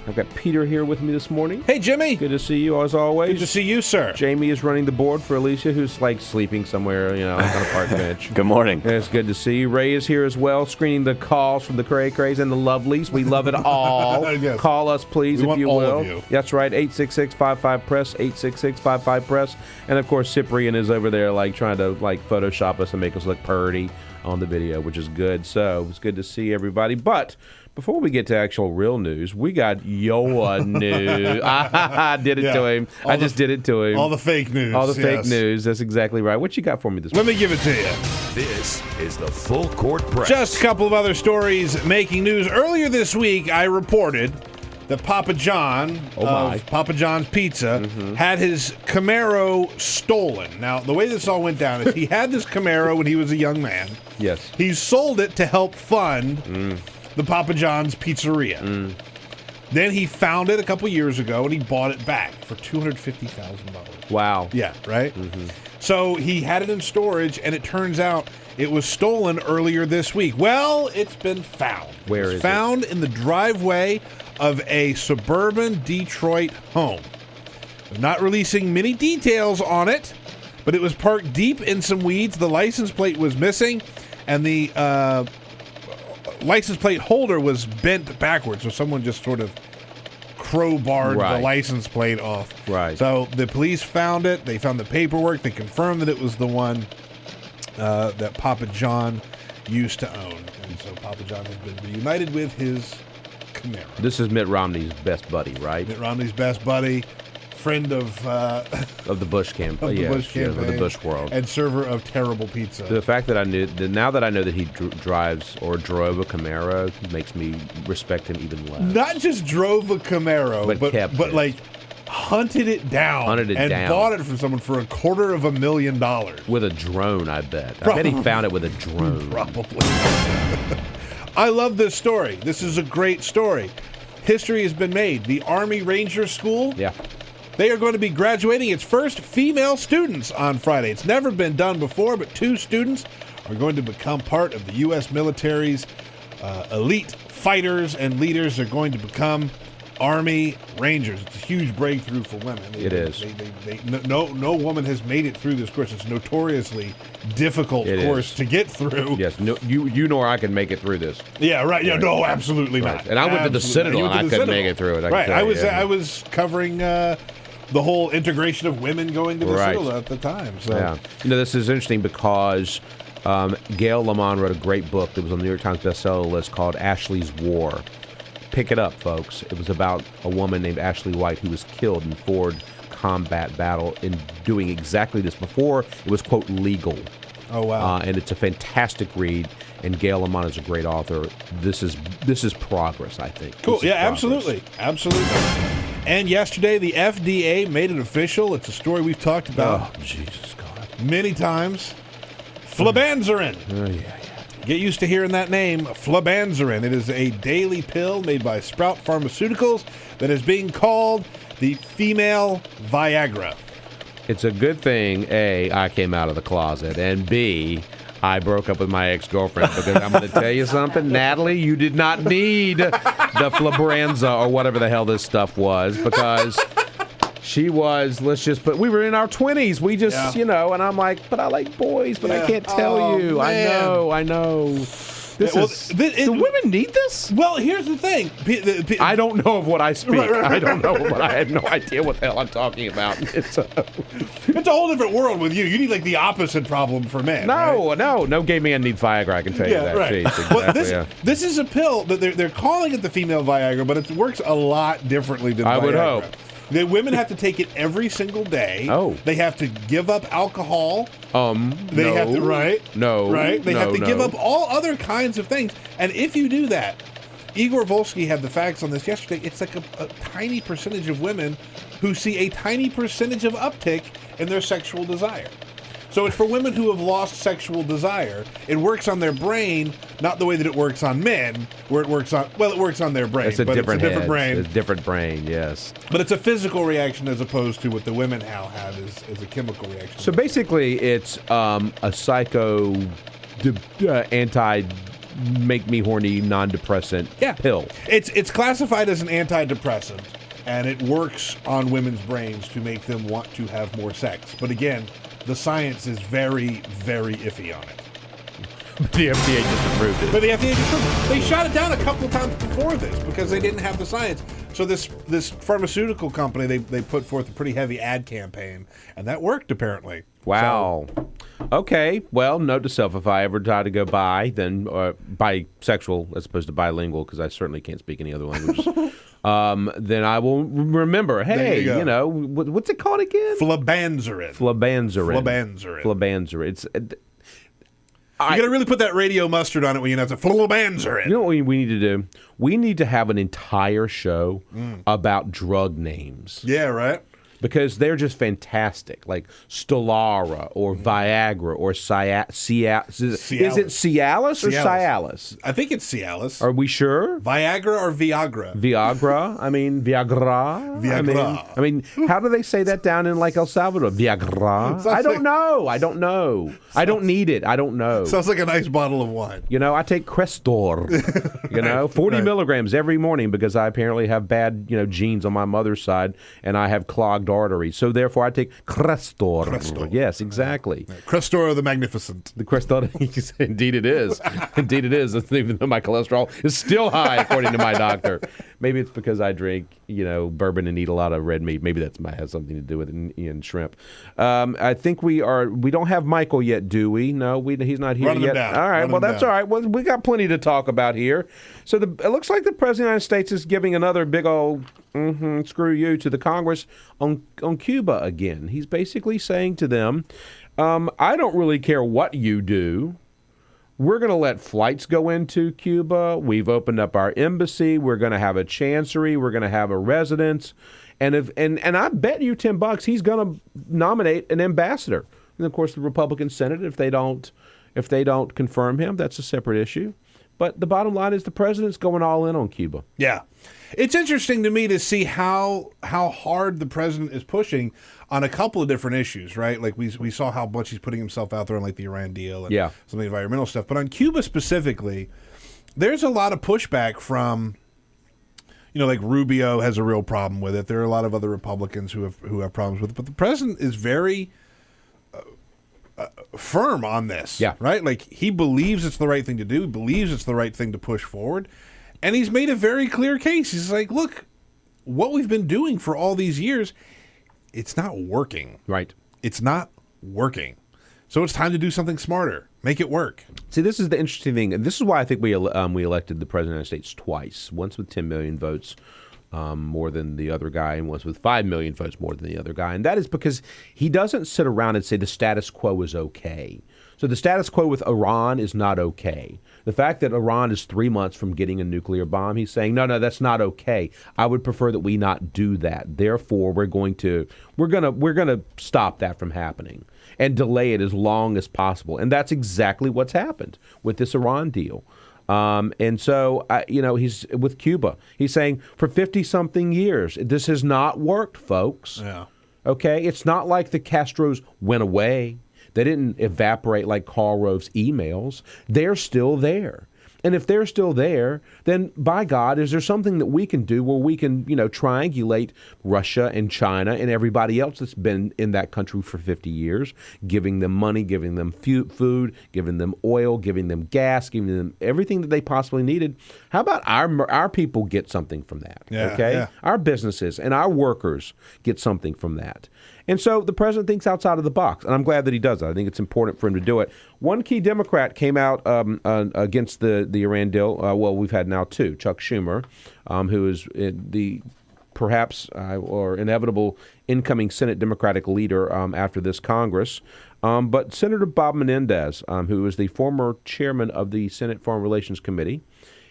I've got Peter here with me this morning. Hey, Jimmy. Good to see you, as always. Good to see you, sir. Jamie is running the board for Alicia, who's like sleeping somewhere, on a park bench. Good morning. It's good to see you. Ray is here as well, screening the calls from the Cray Crays and the Lovelies. We love it all. Yes. Call us, please, We if you want all will. of you. That's right, 866-55-PRESS, 866-55-PRESS. And, of course, Cyprian is over there, trying to, Photoshop us and make us look purty on the video, which is good. So it's good to see everybody. But before we get to actual real news, we got your news. I did it to him. I just did it to him. All the fake news. All the fake yes. news. That's exactly right. What you got for me this morning? Let me give it to you. This is the Full Court Press. Just a couple of other stories making news. Earlier this week, I reported that Papa John of Papa John's Pizza had his Camaro stolen. Now, the way this all went down is he had this Camaro when he was a young man. Yes. He sold it to help fund the Papa John's Pizzeria. Then he found it a couple years ago, and he bought it back for $250,000. Wow. Yeah, right? So he had it in storage, and it turns out it was stolen earlier this week. Well, it's been found. Where is it? Found in the driveway of a suburban Detroit home. They're not releasing many details on it, but it was parked deep in some weeds. The license plate was missing, and the license plate holder was bent backwards, so someone just sort of crowbarred the license plate off. Right. So the police found it. They found the paperwork. They confirmed that it was the one that Papa John used to own. And so Papa John has been reunited with his Camaro. This is Mitt Romney's best buddy, right? Mitt Romney's best buddy, friend of the Bush campaign. of the Bush campaign, of the Bush world, and server of terrible pizza. The fact that I knew, now that I know that he drives or drove a Camaro, makes me respect him even less. Not just drove a Camaro, But kept it. like hunted it down and bought it from someone for $250,000 with a drone. I bet. I bet he found it with a drone. Probably. I love this story. This is a great story. History has been made. The Army Ranger School. Yeah. They are going to be graduating its first female students on Friday. It's never been done before, but 2 students are going to become part of the U.S. military's elite fighters and leaders. Are going to become Army Rangers. It's a huge breakthrough for women. It is. No woman has made it through this course. It's a notoriously difficult course to get through. Yes, no, you nor I can make it through this. Yeah, right. Yeah, no, absolutely not. And I went to the Citadel, and I couldn't make it through it. I was covering the whole integration of women going to the Citadel at the time. So. Yeah, this is interesting because Gail Lamont wrote a great book that was on the New York Times bestseller list called Ashley's War. Pick it up, folks. It was about a woman named Ashley White who was killed in Ford combat battle in doing exactly this before it was, quote, legal. Oh, wow. And it's a fantastic read, and Gail Lamont is a great author. This is progress, I think. Cool. Yeah, absolutely. Absolutely. And yesterday, the FDA made it official. It's a story we've talked about Jesus God. many times. Flabanserin. Oh, yeah. Get used to hearing that name, Flabanserin. It is a daily pill made by Sprout Pharmaceuticals that is being called the female Viagra. It's a good thing, A, I came out of the closet, and B, I broke up with my ex-girlfriend, because I'm going to tell you something, Natalie, you did not need the Flabranza or whatever the hell this stuff was, because she was, we were in our 20s. We just, and I'm like, but I like boys, but I can't tell you. Man. I know. Do women need this? Well, here's the thing. I don't know of what I speak. Right. I don't know, but I have no idea what the hell I'm talking about. It's a whole different world with you. You need the opposite problem for men. No gay man needs Viagra. I can tell you that. Right. Jeez, exactly, this is a pill that they're calling it the female Viagra, but it works a lot differently than Viagra. I would hope. The women have to take it every single day. Oh. They have to give up alcohol. They have to, right? No. Right? They have to give up all other kinds of things. And if you do that, Igor Volsky had the facts on this yesterday. It's like a tiny percentage of women who see a tiny percentage of uptick in their sexual desire. So it's for women who have lost sexual desire. It works on their brain, not the way that it works on men, where it works on their brain. It's a different brain. It's a different brain, yes. But it's a physical reaction as opposed to what the women now have is a chemical reaction. So basically, it's a psycho make me horny non-depressant pill. It's classified as an antidepressant, and it works on women's brains to make them want to have more sex. But again, the science is very, very iffy on it. The FDA just approved it. But the FDA just approved it. They shot it down a couple times before this because they didn't have the science. So this pharmaceutical company, they put forth a pretty heavy ad campaign, and that worked apparently. Wow. So, okay. Well, note to self: if I ever try to go bi, then bisexual as opposed to bilingual, because I certainly can't speak any other languages. Then I will remember. Hey, you know, what's it called again? Flabanserin. It's. You got to really put that radio mustard on it when you know it's a flabanserin. You know what we need to do? We need to have an entire show about drug names. Yeah, right. Because they're just fantastic, like Stelara or Viagra or Cialis. Is it Cialis or Cialis? I think it's Cialis. Are we sure? Viagra or Viagra? Viagra. I mean, Viagra. I mean, how do they say that down in like El Salvador? Viagra. I don't know. I don't need it. I don't know. Sounds like a nice bottle of wine. You know, I take Crestor. 40 milligrams every morning because I apparently have bad, genes on my mother's side, and I have clogged arteries. So therefore, I take Crestor. Yes, exactly. Crestor the Magnificent. The Crestor. Indeed, it is. Indeed, it is. Even though my cholesterol is still high, according to my doctor. Maybe it's because I drink, bourbon and eat a lot of red meat. Maybe that has something to do with it, and shrimp. I think we don't have Michael yet, do we? No, he's not here yet. All right. Well, that's all right. Well, we got plenty to talk about here. So it looks like the President of the United States is giving another big old screw you to the Congress on Cuba again. He's basically saying to them, I don't really care what you do. We're going to let flights go into Cuba. We've opened up our embassy. We're going to have a chancery. We're going to have a residence. And I bet you $10 he's going to nominate an ambassador. And of course, the Republican Senate, if they don't confirm him, that's a separate issue. But the bottom line is the president's going all in on Cuba. Yeah. It's interesting to me to see how hard the president is pushing on a couple of different issues, right? Like we saw how much he's putting himself out there on like the Iran deal and some of the environmental stuff. But on Cuba specifically, there's a lot of pushback from, like Rubio has a real problem with it. There are a lot of other Republicans who have problems with it. But the president is very firm on this, right? Like he believes it's the right thing to do. He believes it's the right thing to push forward. And he's made a very clear case. He's like, look, what we've been doing for all these years, it's not working. Right. It's not working. So it's time to do something smarter. Make it work. See, this is the interesting thing. And this is why I think we elected the President of the United States twice. Once with 10 million votes more than the other guy, and once with 5 million votes more than the other guy. And that is because he doesn't sit around and say the status quo is okay. So the status quo with Iran is not okay. The fact that Iran is 3 months from getting a nuclear bomb, he's saying, no, that's not okay. I would prefer that we not do that. Therefore, we're going to stop that from happening and delay it as long as possible. And that's exactly what's happened with this Iran deal. And so, he's with Cuba. He's saying for 50-something years, this has not worked, folks. Yeah. Okay? It's not like the Castros went away. They didn't evaporate like Karl Rove's emails. They're still there. And if they're still there, then by God, is there something that we can do where we can, triangulate Russia and China and everybody else that's been in that country for 50 years, giving them money, giving them food, giving them oil, giving them gas, giving them everything that they possibly needed. How about our people get something from that? Yeah, okay? Yeah. Our businesses and our workers get something from that. And so the president thinks outside of the box, and I'm glad that he does that. I think it's important for him to do it. One key Democrat came out against the Iran deal. Well, we've had now two. Chuck Schumer, who is the perhaps or inevitable incoming Senate Democratic leader after this Congress. But Senator Bob Menendez, who is the former chairman of the Senate Foreign Relations Committee,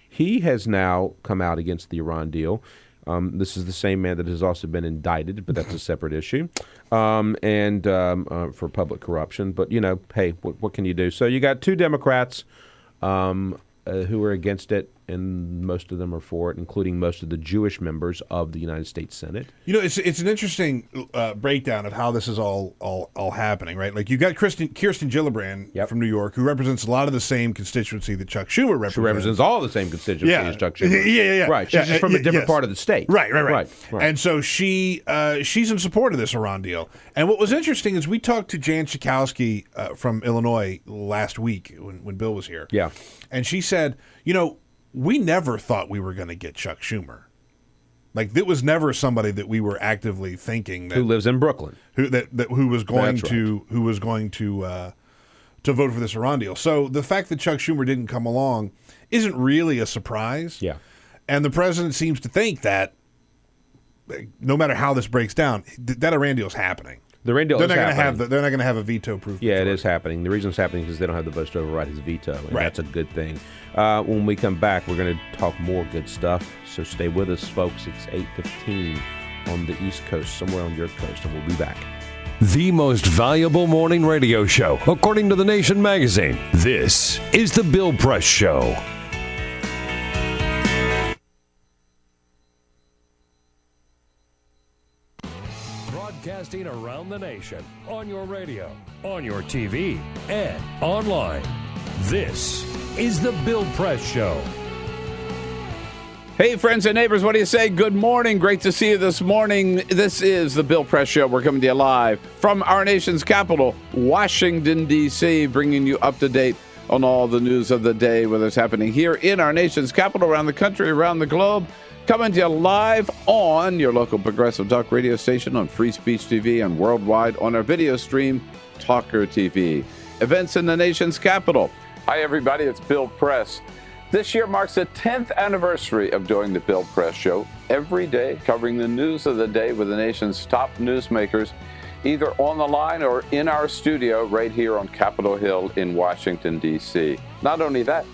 he has now come out against the Iran deal. This is the same man that has also been indicted, but that's a separate issue, and for public corruption. But, hey, what can you do? So you got two Democrats who are against it. and most of them are for it, including most of the Jewish members of the United States Senate. You know, it's an interesting breakdown of how this is all happening, right? Like, you got Kirsten Gillibrand from New York, who represents a lot of the same constituency that Chuck Schumer represents. She represents all the same constituency as Chuck Schumer. Yeah. Right. She's just from a different part of the state. Right. And so she's in support of this Iran deal. And what was interesting is we talked to Jan Schakowsky from Illinois last week when Bill was here. Yeah. And she said, you know, we never thought we were going to get Chuck Schumer. Like, that was never somebody that we were actively thinking that, who lives in Brooklyn, who was going to vote for this Iran deal. So the fact that Chuck Schumer didn't come along isn't really a surprise. Yeah. And the president seems to think that no matter how this breaks down, that Iran deal is happening. The Iran deal is happening. They're not going to have a veto-proof. Yeah, it is happening. The reason it's happening is because they don't have the votes to override his veto, and Right. that's a good thing. When we come back, we're going to talk more good stuff, so stay with us, folks. It's 8:15 on the East Coast, somewhere on your coast, and we'll be back. The most valuable morning radio show, according to The Nation magazine. This is The Bill Press Show. Broadcasting around the nation, on your radio, on your TV, and online. This is The Bill Press Show. Hey, friends and neighbors, what do you say? Good morning. Great to see you this morning. This is the Bill Press Show. We're coming to you live from our nation's capital, Washington, D.C., bringing you up to date on all the news of the day, whether it's happening here in our nation's capital, around the country, around the globe. Coming to you live on your local progressive talk radio station, on Free Speech TV, and worldwide on our video stream, TawkrTV. Events in the nation's capital. Hi, everybody. It's Bill Press. This year marks the 10th anniversary of doing the Bill Press Show, every day covering the news of the day with the nation's top newsmakers, either on the line or in our studio right here on Capitol Hill in Washington, D.C. Not only that,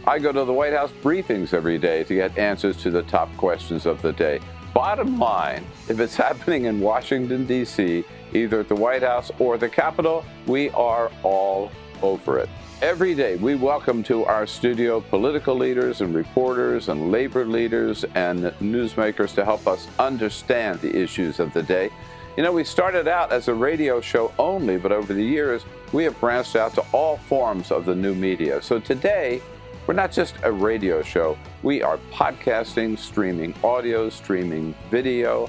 I go to the White House briefings every day to get answers to the top questions of the day. Bottom line, if it's happening in Washington, D.C., either at the White House or the Capitol, we are all over it. Every day, we welcome to our studio political leaders and reporters and labor leaders and newsmakers to help us understand the issues of the day. You know, we started out as a radio show only, but over the years, we have branched out to all forms of the new media. So today, we're not just a radio show. We are podcasting, streaming audio, streaming video,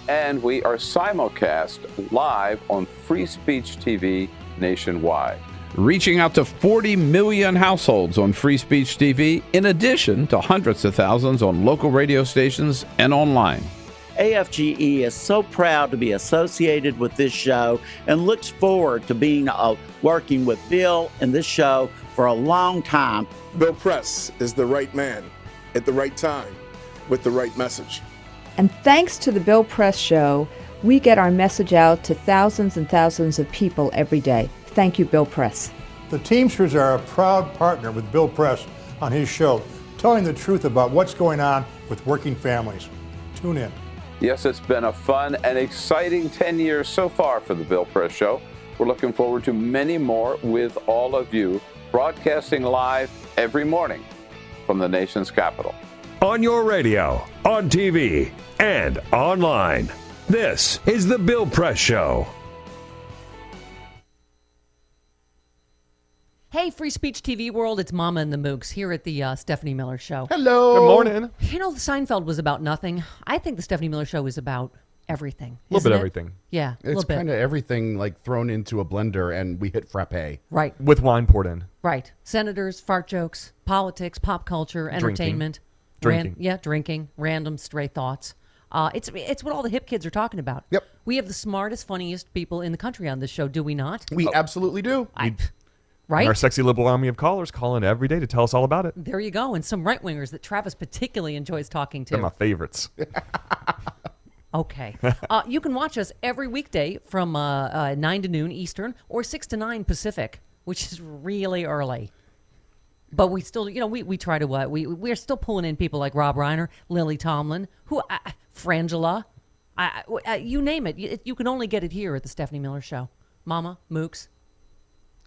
and we are simulcast live on Free Speech TV nationwide, reaching out to 40 million households on Free Speech TV, in addition to hundreds of thousands on local radio stations and online. AFGE is so proud to be associated with this show and looks forward to being working with Bill and this show for a long time. Bill Press is the right man at the right time with the right message. And thanks to the Bill Press Show, we get our message out to thousands and thousands of people every day. Thank you, Bill Press. The Teamsters are a proud partner with Bill Press on his show, telling the truth about what's going on with working families. Tune in. Yes, it's been a fun and exciting 10 years so far for the Bill Press Show. We're looking forward to many more with all of you, broadcasting live every morning from the nation's capital. On your radio, on TV, and online. This is The Bill Press Show. Hey, Free Speech TV world, it's Mama and the Mooks here at the Stephanie Miller Show. Hello. Good morning. You know, the Seinfeld was about nothing. I think the Stephanie Miller Show is about everything. A little bit isn't it? everything. Yeah, a It's little bit. kind of everything like thrown into a blender and we hit frappe. Right. With wine poured in. Right. Senators, fart jokes, politics, pop culture, entertainment. Drinking. Drinking, random stray thoughts. It's what all the hip kids are talking about. Yep. We have the smartest, funniest people in the country on this show, do we not? We absolutely do. Right? And our sexy liberal army of callers call in every day to tell us all about it. There you go. And some right-wingers that Travis particularly enjoys talking to. They're my favorites. Okay. You can watch us every weekday from 9 to noon Eastern or 6 to 9 Pacific, which is really early. But we still, we try to, we're still pulling in people like Rob Reiner, Lily Tomlin, Frangela, you name it. You can only get it here at the Stephanie Miller Show. Mama, Mooks,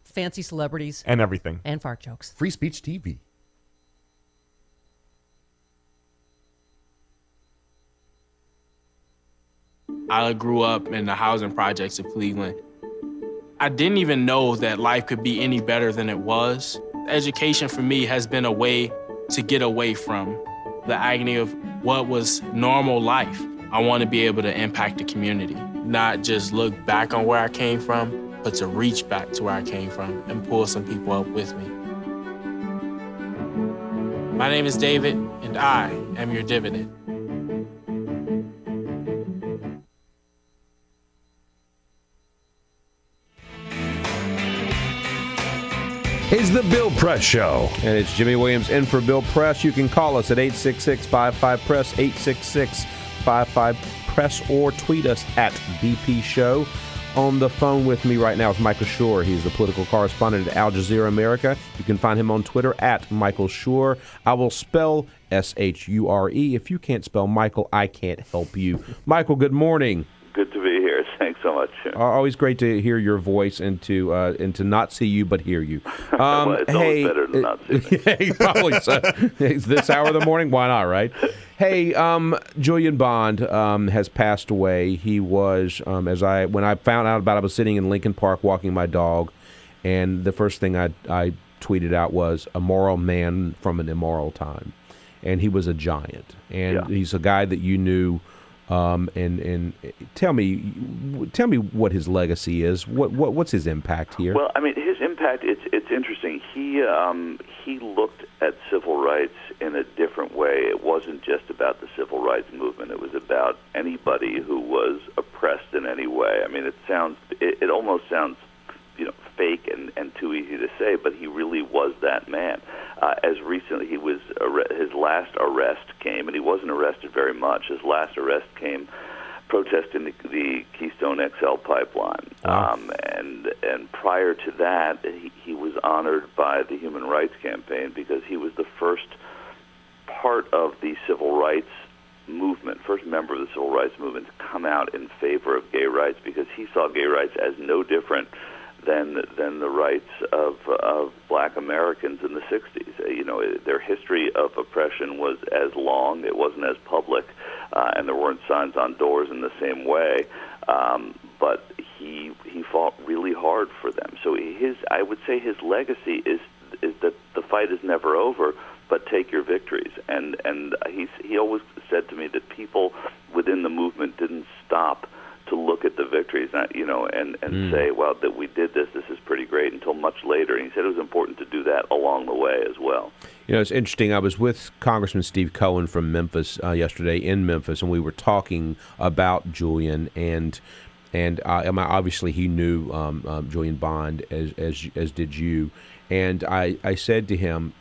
fancy celebrities. And everything. And fart jokes. Free Speech TV. I grew up in the housing projects of Cleveland. I didn't even know that life could be any better than it was. Education for me has been a way to get away from the agony of what was normal life. I want to be able to impact the community, not just look back on where I came from, but to reach back to where I came from and pull some people up with me. My name is David, and I am your dividend. Is the Bill Press Show. And it's Jimmy Williams in for Bill Press. You can call us at 866-55-PRESS, 866-55-PRESS, or tweet us at BP Show. On the phone with me right now is Michael Shure. He's the political correspondent at Al Jazeera America. You can find him on Twitter at Michael Shure. I will spell Shure. If you can't spell Michael, I can't help you. Michael, good morning. Good to be here. Thanks so much. Always great to hear your voice and to not see you but hear you. Well, it's always better to not see me. Yeah, probably so. It's this hour of the morning. Why not, right? Hey, Julian Bond has passed away. He was, when I found out about it, I was sitting in Lincoln Park walking my dog, and the first thing I tweeted out was, a moral man from an immoral time. And he was a giant. And he's a guy that you knew. And tell me what his legacy is. What's his impact here? Well, I mean, his impact. It's interesting. He looked at civil rights in a different way. It wasn't just about the civil rights movement. It was about anybody who was oppressed in any way. I mean, it almost sounds, fake and too easy to say, but he really was that man. As recently, his last arrest came, and he wasn't arrested very much. His last arrest came protesting the Keystone XL pipeline. Wow. And prior to that, he was honored by the Human Rights Campaign because he was the first part of the civil rights movement, first member of the civil rights movement to come out in favor of gay rights, because he saw gay rights as no different than the rights of black Americans in the 60s. Their history of oppression was as long, it wasn't as public, and there weren't signs on doors in the same way, but he fought really hard for them. So I would say his legacy is that the fight is never over, but take your victories. And he always said to me that people within the movement didn't stop to look at the victories, and say, well, that we did this is pretty great, until much later. And he said it was important to do that along the way as well. It's interesting. I was with Congressman Steve Cohen from Memphis yesterday in Memphis, and we were talking about Julian, and obviously he knew Julian Bond as did you. And I said to him,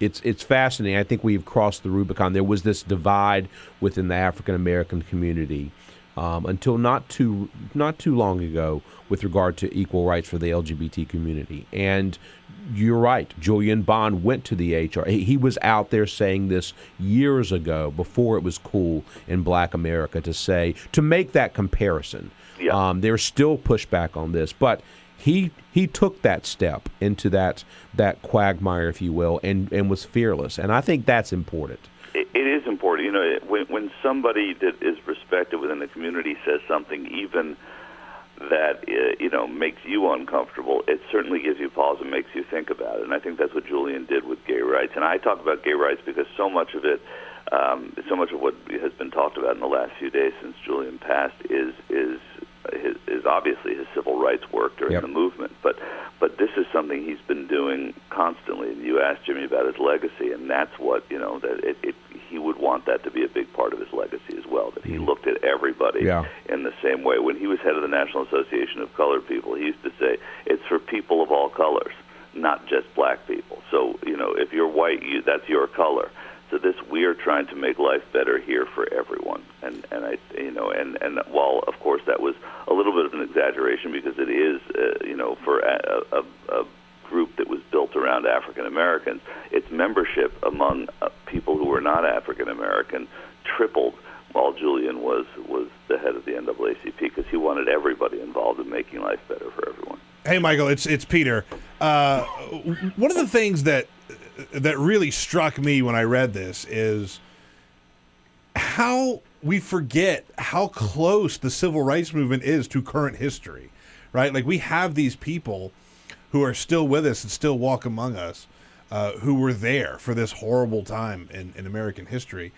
it's fascinating. I think we've crossed the Rubicon. There was this divide within the African American community until not too long ago with regard to equal rights for the LGBT community. And you're right, Julian Bond went to the HR. He was out there saying this years ago, before it was cool in black America to make that comparison. Yeah. There's still pushback on this, but he took that step into that quagmire, if you will, and was fearless. And I think that's important. It is important. When somebody that is respected within the community says something even that makes you uncomfortable, it certainly gives you pause and makes you think about it. And I think that's what Julian did with gay rights. And I talk about gay rights because so much of what has been talked about in the last few days since Julian passed is obviously his civil rights work during the movement. But this is something he's been doing constantly. And you asked Jimmy about his legacy, and that's what he would want that to be a big part of his legacy as well, that he looked at everybody in the same way. When he was head of the National Association of Colored People, he used to say, it's for people of all colors, not just black people. So, if you're white, that's your color. So we are trying to make life better here for everyone. And while, of course, that was a little bit of an exaggeration because it is, for a group that was built around African Americans, its membership among people who were not African American tripled while Julian was the head of the NAACP, because he wanted everybody involved in making life better for everyone. Hey, Michael, it's Peter. One of the things that really struck me when I read this is how we forget how close the civil rights movement is to current history, right? Like, we have these people who are still with us and still walk among us, who were there for this horrible time in American history.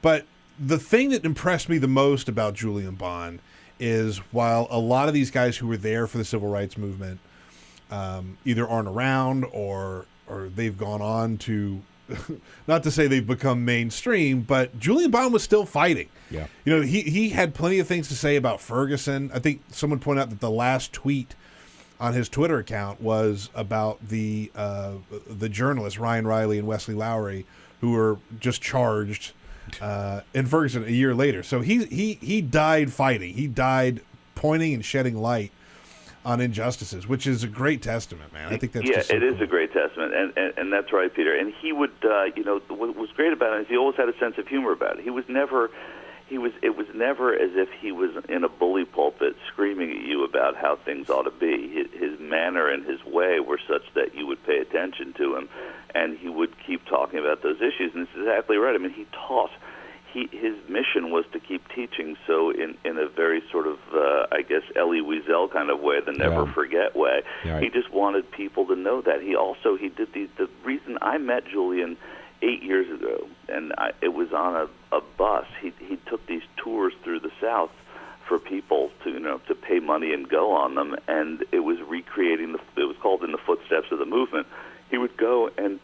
But the thing that impressed me the most about Julian Bond is, while a lot of these guys who were there for the civil rights movement either aren't around or they've gone on to, not to say they've become mainstream, but Julian Bond was still fighting. Yeah. You know, he had plenty of things to say about Ferguson. I think someone pointed out that the last tweet on his Twitter account was about the journalists, Ryan Riley and Wesley Lowery, who were just charged in Ferguson a year later. So he died fighting. He died pointing and shedding light on injustices, which is a great testament, man. I think that's just so it is a great testament, and that's right, Peter. And he would, what was great about him is he always had a sense of humor about it. It was never as if he was in a bully pulpit screaming at you about how things ought to be. His manner and his way were such that you would pay attention to him, and he would keep talking about those issues. And it's exactly right. I mean, he taught. His mission was to keep teaching, so in a very sort of, I guess, Elie Wiesel kind of way, the never forget way. Yeah, right. He just wanted people to know that. He did the reason I met Julian 8 years ago, and it was on a bus. He took these tours through the South for people to pay money and go on them, and it was recreating it was called In the Footsteps of the Movement. He would go and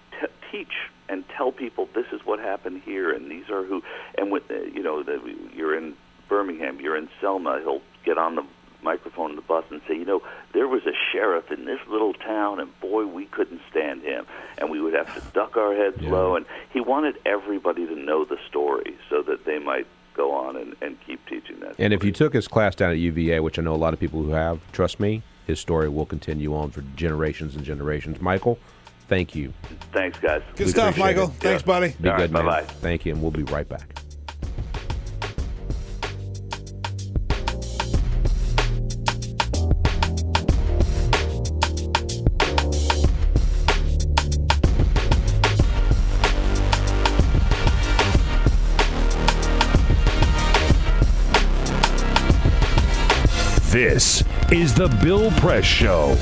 teach and tell people, this is what happened here, and these are who. And with you're in Birmingham, you're in Selma. He'll get on the microphone on the bus and say, there was a sheriff in this little town, and boy, we couldn't stand him, and we would have to duck our heads low. And he wanted everybody to know the story so that they might go on and keep teaching that. And if you took his class down at UVA, which I know a lot of people who have, trust me, his story will continue on for generations and generations. Michael, thank you. Thanks, guys. Good stuff, Michael. It. Thanks, buddy. Be good, man. Bye-bye. Thank you, and we'll be right back. This is the Bill Press Show.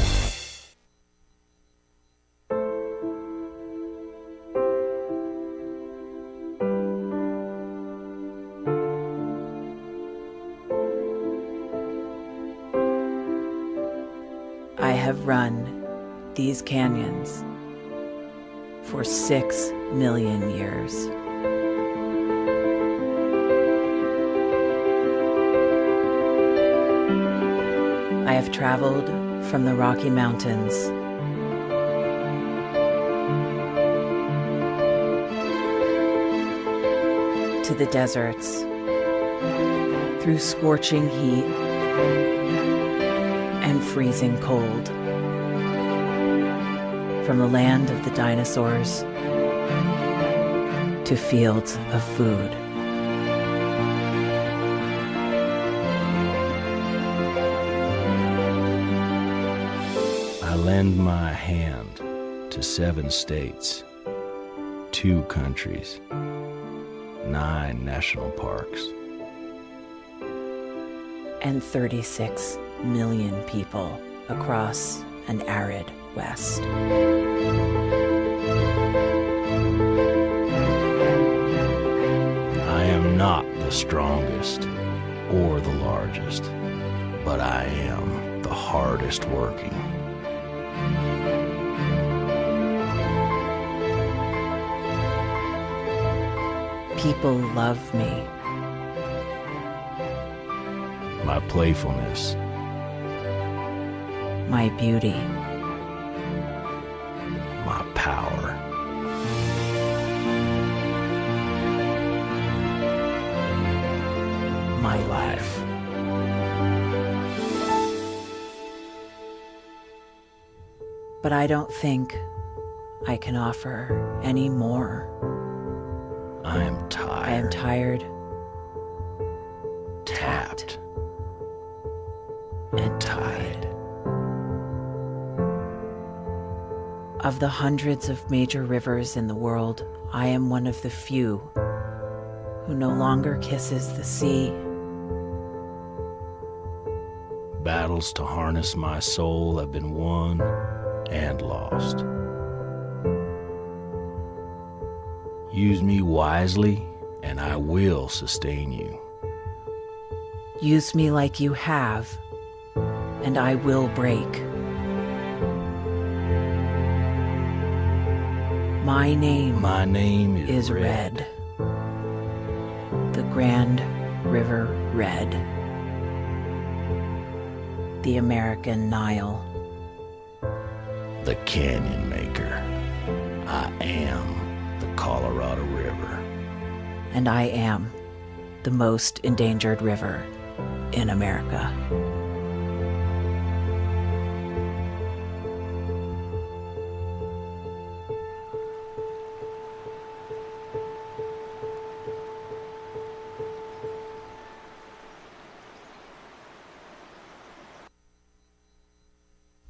I have run these canyons for 6 million years. I have traveled from the Rocky Mountains to the deserts, through scorching heat and freezing cold, from the land of the dinosaurs to fields of food. I lend my hand to 7 states, 2 countries, 9 national parks, and 36 million people across an arid West. I am not the strongest or the largest, but I am the hardest working. People love me. My playfulness, My beauty. my power. My life. But I don't think I can offer any more. I am tired. I am tired, tapped, and tied. Of the hundreds of major rivers in the world, I am one of the few who no longer kisses the sea. Battles to harness my soul have been won and lost. Use me wisely, and I will sustain you. Use me like you have, and I will break. My name is Red. The Grand River Red. The American Nile. The Canyon Maker. I am the Colorado River. And I am the most endangered river in America.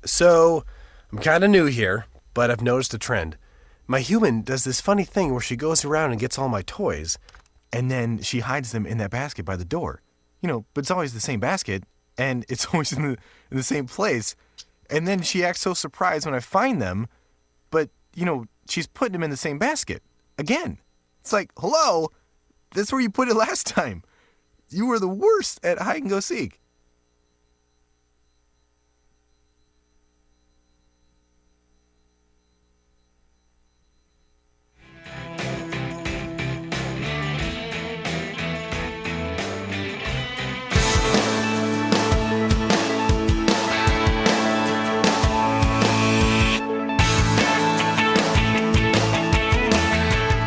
So, I'm kind of new here, but I've noticed a trend. My human does this funny thing where she goes around and gets all my toys, and then she hides them in that basket by the door. You know, but it's always the same basket, and it's always in the same place. And then she acts so surprised when I find them, but, you know, she's putting them in the same basket. Again. It's like, hello, that's where you put it last time. You were the worst at hide and go seek.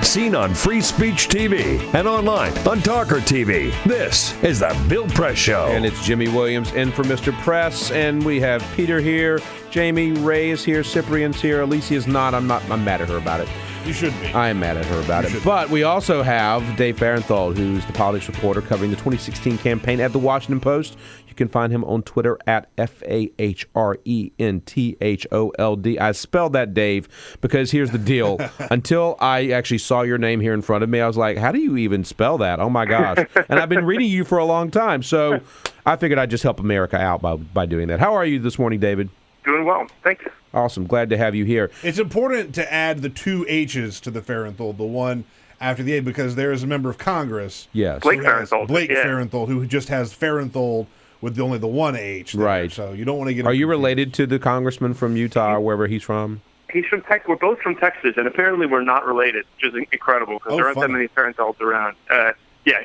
Seen on Free Speech TV and online on TawkrTV. This is the Bill Press Show. And it's Jimmy Williams in for Mr. Press, and we have Peter here, Jamie, Ray is here, Cyprian's here, Alicia's not. I'm mad at her about it. You should be. I am mad at her about it. But we also have Dave Farenthold, who's the politics reporter covering the 2016 campaign at the Washington Post. You can find him on Twitter at FAHRENTHOLD. I spelled that, Dave, because here's the deal. Until I actually saw your name here in front of me, I was like, how do you even spell that? Oh, my gosh. And I've been reading you for a long time, so I figured I'd just help America out by doing that. How are you this morning, David? Doing well. Thank you. Awesome. Glad to have you here. It's important to add the two H's to the Farenthold, the one after the A, because there is a member of Congress. Yes. Blake Farenthold. Farenthold, who just has Farenthold with only the one H there. Right. So you don't want to get. Are you related to the congressman from Utah or wherever he's from? He's from Texas. We're both from Texas, and apparently we're not related, which is incredible because there aren't that many Farentholds around. Yeah,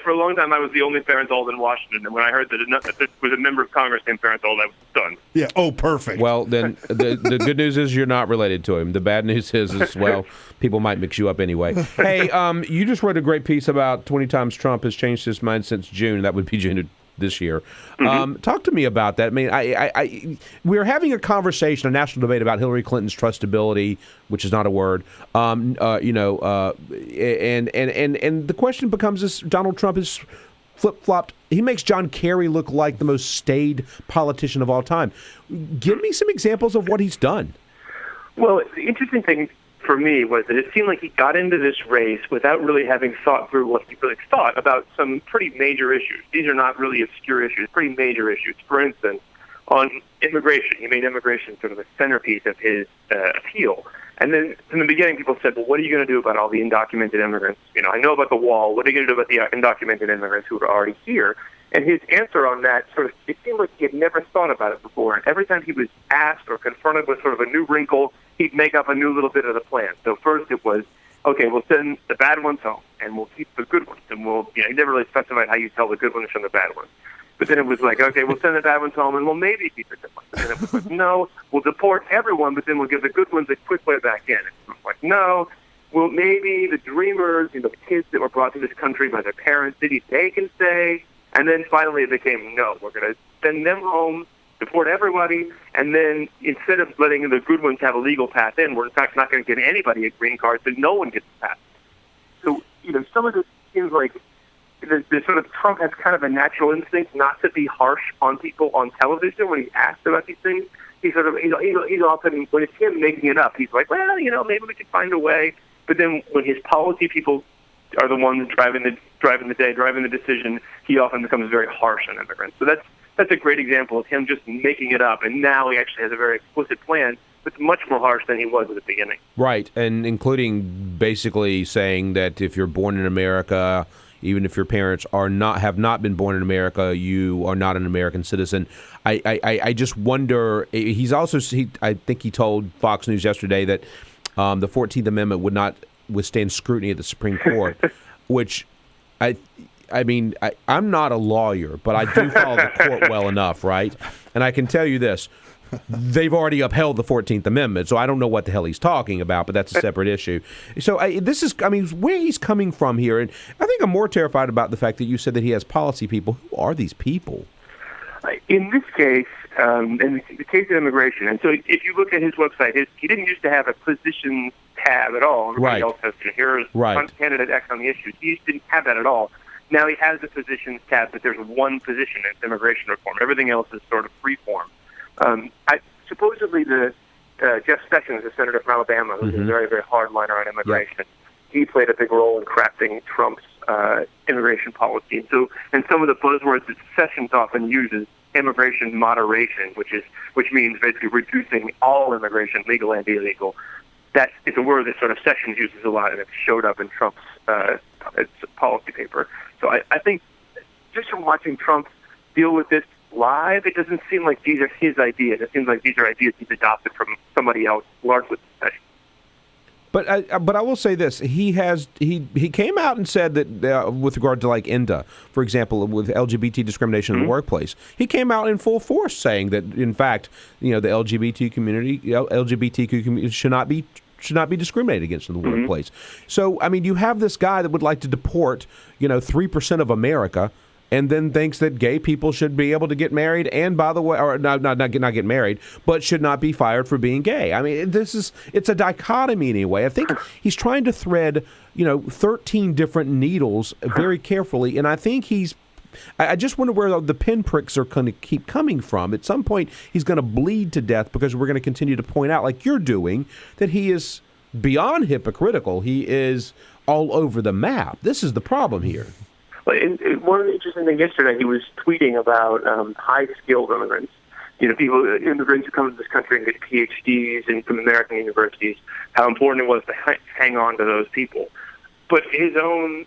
for a long time I was the only Farenthold in Washington, and when I heard that there was a member of Congress named Farenthold, I was stunned. Yeah. Oh, perfect. Well, then the good news is you're not related to him. The bad news is well, people might mix you up anyway. Hey, you just wrote a great piece about 20 times Trump has changed his mind since June. That would be June this year. Talk to me about that. I mean, we're having a conversation, a national debate about Hillary Clinton's trustability, which is not a word. And the question becomes: this Donald Trump is flip-flopped. He makes John Kerry look like the most staid politician of all time. Give me some examples of what he's done. Well, the interesting thing for me was that it seemed like he got into this race without really having thought through what he really thought about some pretty major issues. These are not really obscure issues, pretty major issues. For instance, on immigration, he made immigration sort of a centerpiece of his appeal. And then in the beginning, people said, well, what are you going to do about all the undocumented immigrants? You know, I know about the wall. What are you going to do about the undocumented immigrants who are already here? And his answer on that it seemed like he had never thought about it before. And every time he was asked or confronted with sort of a new wrinkle, he'd make up a new little bit of the plan. So first it was, okay, we'll send the bad ones home, and we'll keep the good ones. And he never really specified how you tell the good ones from the bad ones. But then it was like, okay, we'll send the bad ones home, and we'll maybe keep the good ones. And then it was like, no, we'll deport everyone, but then we'll give the good ones a quick way back in. It was like, no, well, maybe the dreamers, the kids that were brought to this country by their parents, maybe they can stay. And then finally it became, no, we're going to send them home, deport everybody, and then instead of letting the good ones have a legal path in, we're in fact not going to give anybody a green card, so no one gets a pass. So, some of this seems like the sort of Trump has kind of a natural instinct not to be harsh on people on television when he's asked about these things. He's often, when it's him making it up, he's like, well, maybe we could find a way. But then when his policy people are the ones driving the decision, he often becomes very harsh on immigrants. So that's a great example of him just making it up, and now he actually has a very explicit plan, but it's much more harsh than he was at the beginning. Right, and including basically saying that if you're born in America, even if your parents have not been born in America, you are not an American citizen. I just wonder. I think he told Fox News yesterday that the 14th Amendment would not withstand scrutiny at the Supreme Court, which I'm not a lawyer, but I do follow the court well enough, right? And I can tell you this. They've already upheld the 14th Amendment, so I don't know what the hell he's talking about, but that's a separate issue. So where he's coming from here, and I think I'm more terrified about the fact that you said that he has policy people. Who are these people? In this case, in the case of immigration, and so if you look at his website, he didn't used to have a positions tab at all. Everybody else has to. Here's candidate X on the issues. He just didn't have that at all. Now he has the positions tab, but there's one position, it's immigration reform. Everything else is sort of free form. Supposedly Jeff Sessions, the senator from Alabama, who's a very, very hardliner on immigration, he played a big role in crafting Trump's immigration policy. And some of the buzzwords that Sessions often uses, immigration moderation, which means basically reducing all immigration, legal and illegal. That is a word that sort of Sessions uses a lot, and it showed up in Trump's policy paper. So I think just from watching Trump deal with this live, it doesn't seem like these are his ideas. It seems like these are ideas he's adopted from somebody else, largely. But I will say this: he came out and said that with regard to like INDA, for example, with LGBT discrimination in the workplace, he came out in full force saying that in fact, the LGBTQ community should not be discriminated against in the workplace. So you have this guy that would like to deport 3% of America, and then thinks that gay people should be able to get married, and by the way, or not get married, but should not be fired for being gay. It's a dichotomy anyway. I think he's trying to thread, 13 different needles very carefully, and I think I just wonder where the pinpricks are going to keep coming from. At some point, he's going to bleed to death because we're going to continue to point out, like you're doing, that he is beyond hypocritical. He is all over the map. This is the problem here. One of the interesting things yesterday, he was tweeting about high-skilled immigrants. Immigrants who come to this country and get PhDs from American universities, how important it was to hang on to those people. But his own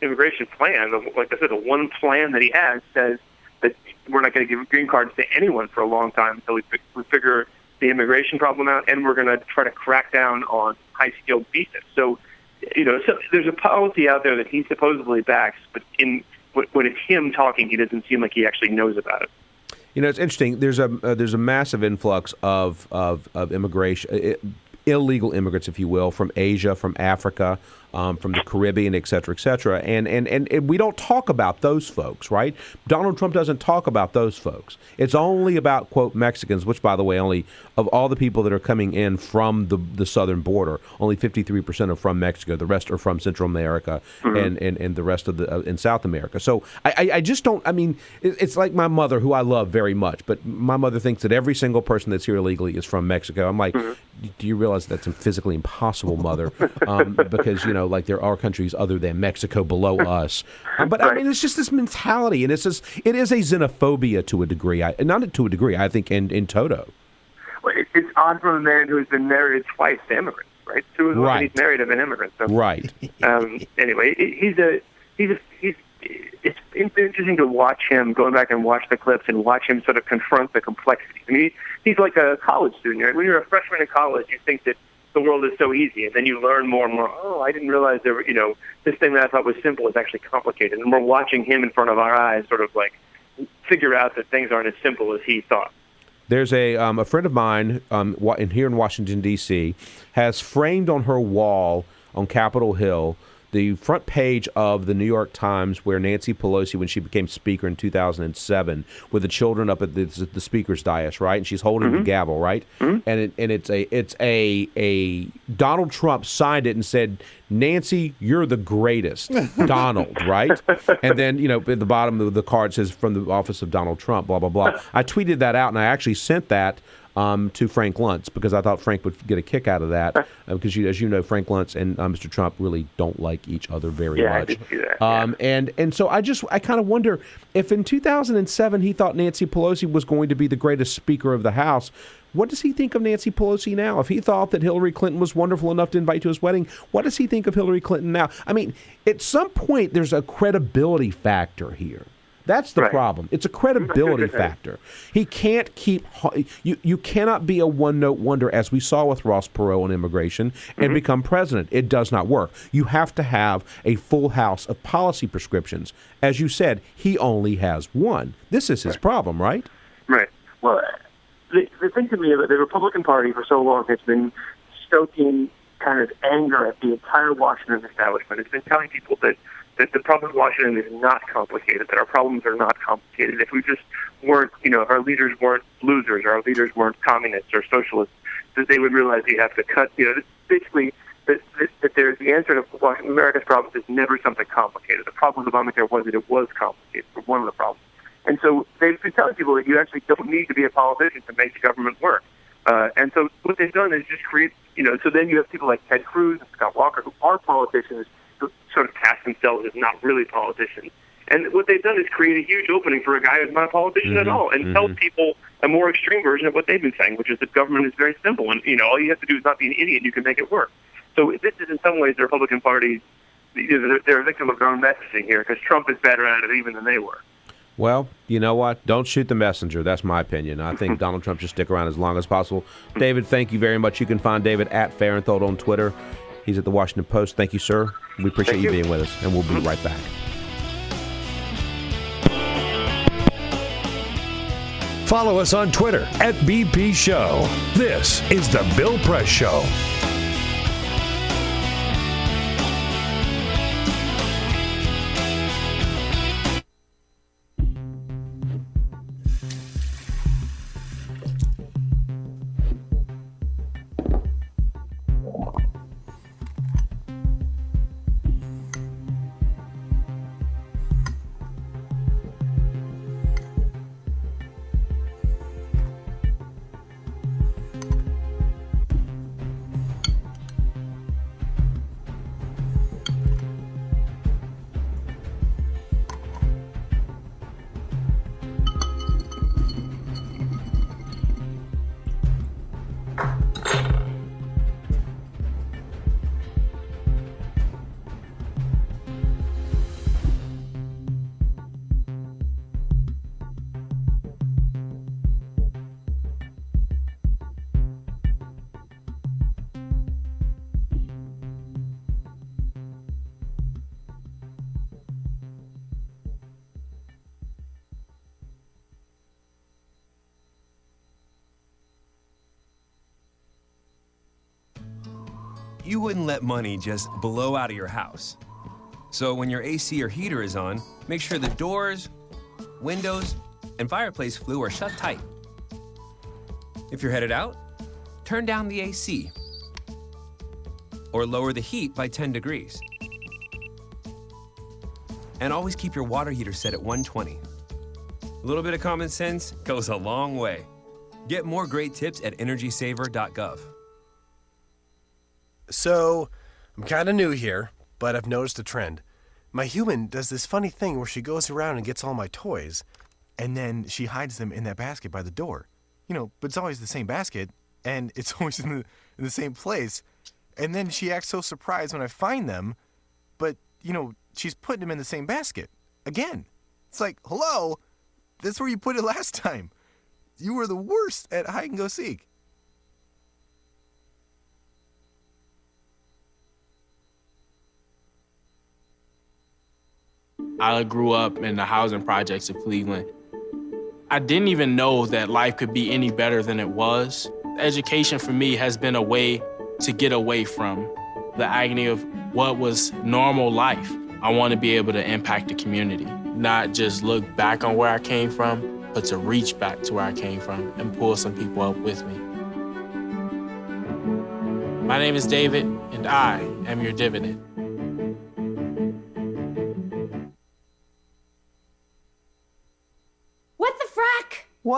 immigration plan, like I said, the one plan that he has says that we're not going to give green cards to anyone for a long time until we figure the immigration problem out, and we're going to try to crack down on high-skilled visas. So there's a policy out there that he supposedly backs, but when it's him talking, he doesn't seem like he actually knows about it. It's interesting. There's a massive influx of immigration, illegal immigrants, if you will, from Asia, from Africa, from the Caribbean, et cetera, and we don't talk about those folks, right? Donald Trump doesn't talk about those folks. It's only about, quote, Mexicans, which, by the way, only of all the people that are coming in from the southern border, only 53% are from Mexico. The rest are from Central America and the rest of in South America. So I just don't. It's like my mother, who I love very much, but my mother thinks that every single person that's here illegally is from Mexico. I'm like, do you realize that's physically impossible, mother? Because like there are countries other than Mexico below us. But it's just this mentality, and it is a xenophobia to a degree. Not to a degree, I think in toto. Well, it's odd from a man who's been married twice to immigrants, right? Two of the women he's married have been immigrants. So, right. Anyway, it's interesting to watch him, going back and watch the clips and watch him sort of confront the complexity. He's like a college student, right? When you're a freshman in college, you think that the world is so easy, and then you learn more and more. Oh, I didn't realize there were, this thing that I thought was simple is actually complicated. And we're watching him in front of our eyes sort of like figure out that things aren't as simple as he thought. There's a friend of mine here in Washington, D.C., has framed on her wall on Capitol Hill the front page of the New York Times where Nancy Pelosi, when she became Speaker in 2007, with the children up at the Speaker's dais, right? And she's holding the gavel, right? And it's a Donald Trump signed it and said, "Nancy, you're the greatest, Donald," right? And then, at the bottom of the card says, "From the office of Donald Trump," blah, blah, blah. I tweeted that out, and I actually sent that to Frank Luntz, because I thought Frank would get a kick out of that. Because, as you know, Frank Luntz and Mr. Trump really don't like each other very much. I did see that. And so I kind of wonder if in 2007 he thought Nancy Pelosi was going to be the greatest speaker of the House. What does he think of Nancy Pelosi now? If he thought that Hillary Clinton was wonderful enough to invite to his wedding, what does he think of Hillary Clinton now? I mean, at some point, there's a credibility factor here. That's the problem. It's a credibility factor. He can't keep you cannot be a one-note wonder, as we saw with Ross Perot on immigration, and become president. It does not work. You have to have a full house of policy prescriptions. As you said, he only has one. This is his problem, right? Right. Well, the thing to me about the Republican Party for so long has been stoking kind of anger at the entire Washington establishment. It's been telling people that the problem with Washington is not complicated, that our problems are not complicated. If we just weren't, if our leaders weren't losers, or our leaders weren't communists or socialists, that they would realize you have to cut, basically that there's the answer to America's problems is never something complicated. The problem with Obamacare was that it was complicated, one of the problems. And so they've been telling people that you actually don't need to be a politician to make the government work. And so what they've done is just create, so then you have people like Ted Cruz and Scott Walker, who are politicians, who sort of cast themselves as not really politicians. And what they've done is create a huge opening for a guy who's not a politician at all, and tell people a more extreme version of what they've been saying, which is that government is very simple, and all you have to do is not be an idiot, you can make it work. So this is in some ways the Republican Party, they're a victim of their own messaging here, because Trump is better at it even than they were. Well, you know what? Don't shoot the messenger. That's my opinion. I think Donald Trump should stick around as long as possible. David, thank you very much. You can find David at Farenthold on Twitter. He's at the Washington Post. Thank you, sir. We appreciate you being with us, and we'll be right back. Follow us on Twitter at BP Show. This is The Bill Press Show. You wouldn't let money just blow out of your house. So when your AC or heater is on, make sure the doors, windows, and fireplace flue are shut tight. If you're headed out, turn down the AC or lower the heat by 10 degrees. And always keep your water heater set at 120. A little bit of common sense goes a long way. Get more great tips at energysaver.gov. So, I'm kind of new here, but I've noticed a trend. My human does this funny thing where she goes around and gets all my toys, and then she hides them in that basket by the door. But it's always the same basket, and it's always in the same place. And then she acts so surprised when I find them, but, she's putting them in the same basket. Again. It's like, hello? That's where you put it last time. You were the worst at hide and go seek. I grew up in the housing projects of Cleveland. I didn't even know that life could be any better than it was. Education for me has been a way to get away from the agony of what was normal life. I want to be able to impact the community, not just look back on where I came from, but to reach back to where I came from and pull some people up with me. My name is David, and I am your dividend.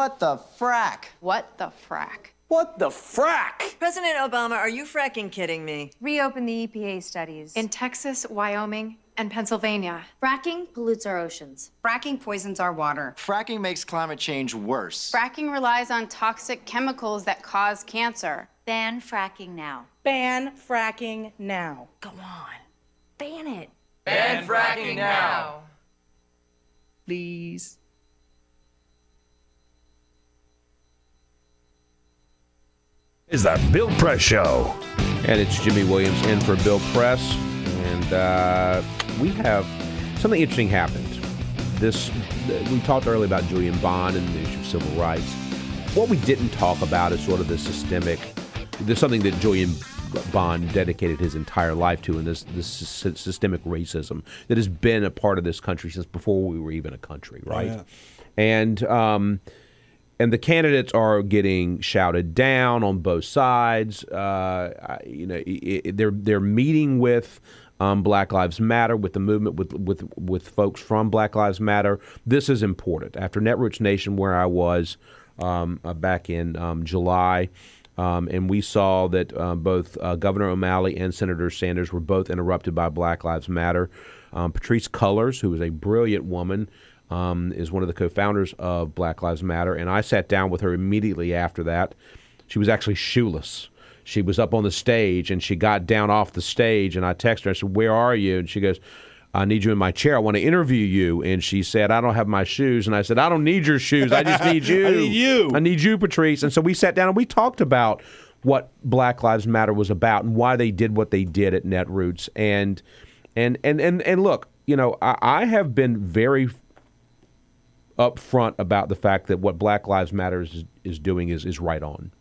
What the frack? What the frack? What the frack? President Obama, are you fracking kidding me? Reopen the EPA studies. In Texas, Wyoming, and Pennsylvania. Fracking pollutes our oceans. Fracking poisons our water. Fracking makes climate change worse. Fracking relies on toxic chemicals that cause cancer. Ban fracking now. Ban fracking now. Go on. Ban it. Ban fracking now. Please. Is that Bill Press Show. And it's Jimmy Williams in for Bill Press. And we have something interesting happened. We talked earlier about Julian Bond and the issue of civil rights. What we didn't talk about is sort of the there's something that Julian Bond dedicated his entire life to, and this systemic racism that has been a part of this country since before we were even a country, right? Oh, yeah. And the candidates are getting shouted down on both sides. They're meeting with Black Lives Matter, with the movement, with folks from Black Lives Matter. This is important. After Netroots Nation, where I was back in July, and we saw that both Governor O'Malley and Senator Sanders were both interrupted by Black Lives Matter. Patrisse Cullors, who is a brilliant woman, is one of the co-founders of Black Lives Matter, and I sat down with her immediately after that. She was actually shoeless. She was up on the stage, and she got down off the stage, and I texted her. I said, "Where are you?" And she goes, "I need you in my chair. I want to interview you." And she said, "I don't have my shoes." And I said, "I don't need your shoes. I just need you. I need you. I need you, Patrisse." And so we sat down, and we talked about what Black Lives Matter was about and why they did what they did at Netroots. And look, I have been very upfront about the fact that what Black Lives Matter is doing is right on.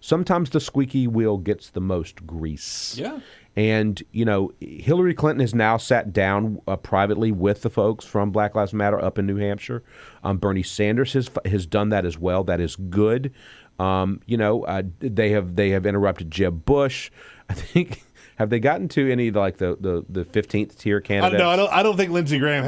Sometimes the squeaky wheel gets the most grease. Yeah. And, Hillary Clinton has now sat down privately with the folks from Black Lives Matter up in New Hampshire. Bernie Sanders has done that as well. That is good. They have interrupted Jeb Bush. I think. Have they gotten to any like the 15th tier candidates? No, I don't think Lindsey Graham.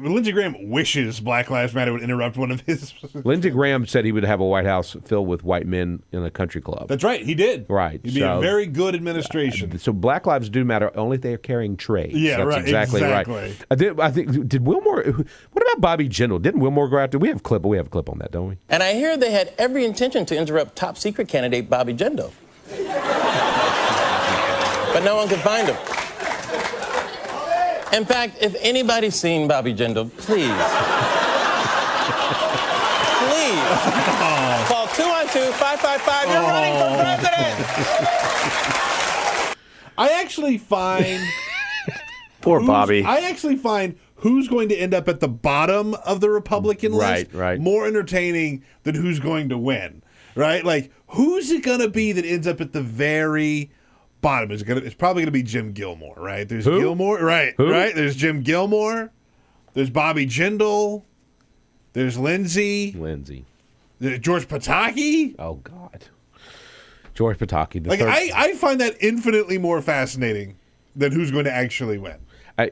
Lindsey Graham wishes Black Lives Matter would interrupt one of his. Lindsey Graham said he would have a White House filled with white men in a country club. That's right, he did. Right, he'd be a very good administration. So Black Lives do matter only if they are carrying trays. Yeah, that's right. Exactly right. I think did Wilmore? What about Bobby Jindal? Didn't Wilmore go after? We have a clip on that, don't we? And I hear they had every intention to interrupt top secret candidate Bobby Jindal. But no one could find him. In fact, if anybody's seen Bobby Jindal, please call 212-555. You're running for president. I actually find poor Bobby. I actually find who's going to end up at the bottom of the Republican list more entertaining than who's going to win. Right? Like, who's it going to be that ends up at the very bottom? It's probably going to be Jim Gilmore, right? There's Who? Gilmore, right? Who? Right? There's Jim Gilmore. There's Bobby Jindal. There's Lindsey. There's George Pataki. Oh God, George Pataki. I find that infinitely more fascinating than who's going to actually win.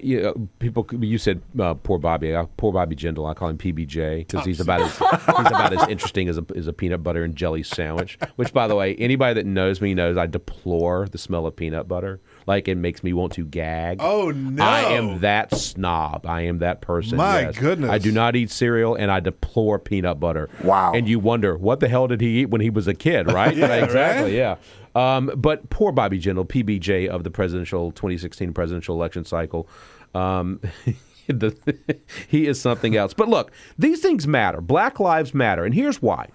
You said poor Bobby Jindal. I call him PBJ because he's about as interesting as a peanut butter and jelly sandwich. Which, by the way, anybody that knows me knows I deplore the smell of peanut butter. Like, it makes me want to gag. Oh no! I am that snob. I am that person. My goodness! I do not eat cereal, and I deplore peanut butter. Wow! And you wonder what the hell did he eat when he was a kid? Right? Yeah, exactly. Right? Yeah. But poor Bobby Jindal, PBJ of the 2016 presidential election cycle. He is something else. But look, these things matter. Black lives matter. And here's why.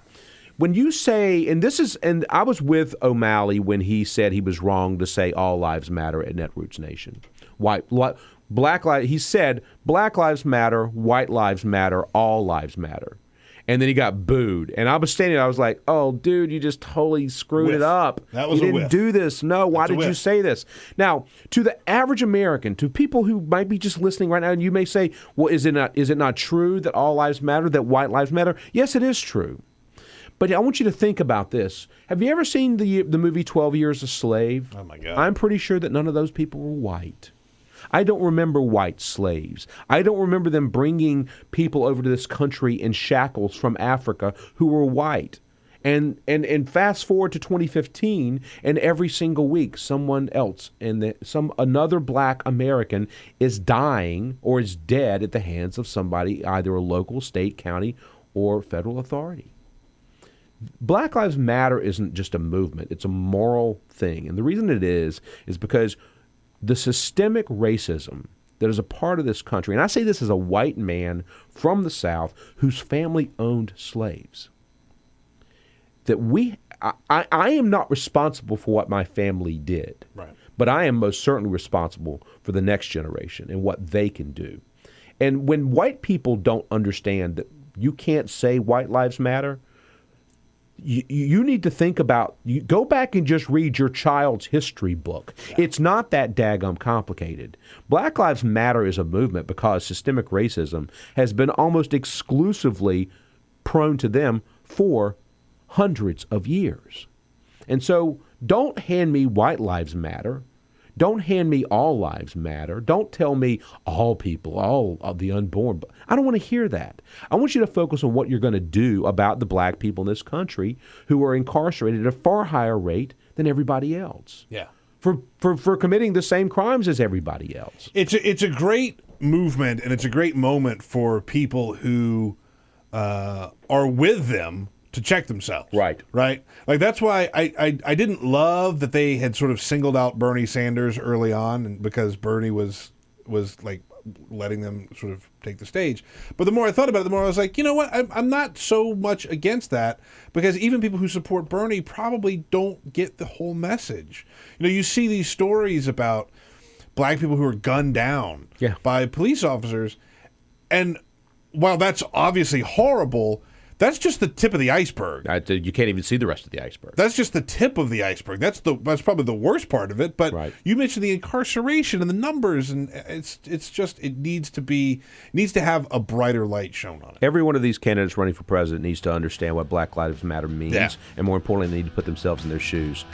When you say, and I was with O'Malley when he said he was wrong to say all lives matter at Netroots Nation. He said Black lives matter, white lives matter, all lives matter. And then he got booed. And I was standing there, I was like, oh, dude, you just totally screwed it up. That was you a didn't whiff. do this. No, why That's a did you whiff. say this? Now, to the average American, to people who might be just listening right now, and you may say, well, is it not true that all lives matter, that white lives matter? Yes, it is true. But I want you to think about this. Have you ever seen the movie 12 Years a Slave? Oh, my God. I'm pretty sure that none of those people were white. I don't remember white slaves. I don't remember them bringing people over to this country in shackles from Africa who were white. And fast forward to 2015, and every single week, someone else another black American is dying or is dead at the hands of somebody, either a local, state, county, or federal authority. Black Lives Matter isn't just a movement, it's a moral thing. And the reason it is because the systemic racism that is a part of this country, and I say this as a white man from the South whose family owned slaves, that I am not responsible for what my family did, right, but I am most certainly responsible for the next generation and what they can do. And when white people don't understand that you can't say white lives matter, you need to think about, you go back and just read your child's history book. Yeah. It's not that daggum complicated. Black Lives Matter is a movement because systemic racism has been almost exclusively prone to them for hundreds of years. And so don't hand me white lives matter. Don't hand me all lives matter. Don't tell me all people, all of the unborn. I don't want to hear that. I want you to focus on what you're going to do about the black people in this country who are incarcerated at a far higher rate than everybody else. Yeah. For committing the same crimes as everybody else. It's a great movement, and it's a great moment for people who are with them to check themselves. Right. Right? Like, that's why I didn't love that they had sort of singled out Bernie Sanders early on, and because Bernie was like letting them sort of take the stage. But the more I thought about it, the more I was like, you know what? I'm not so much against that, because even people who support Bernie probably don't get the whole message. You know, you see these stories about black people who are gunned down by police officers, and while that's obviously horrible, that's just the tip of the iceberg. You can't even see the rest of the iceberg. That's just the tip of the iceberg. That's probably the worst part of it. But you mentioned the incarceration and the numbers, and it needs to have a brighter light shown on it. Every one of these candidates running for president needs to understand what Black Lives Matter means, and more importantly, they need to put themselves in their shoes.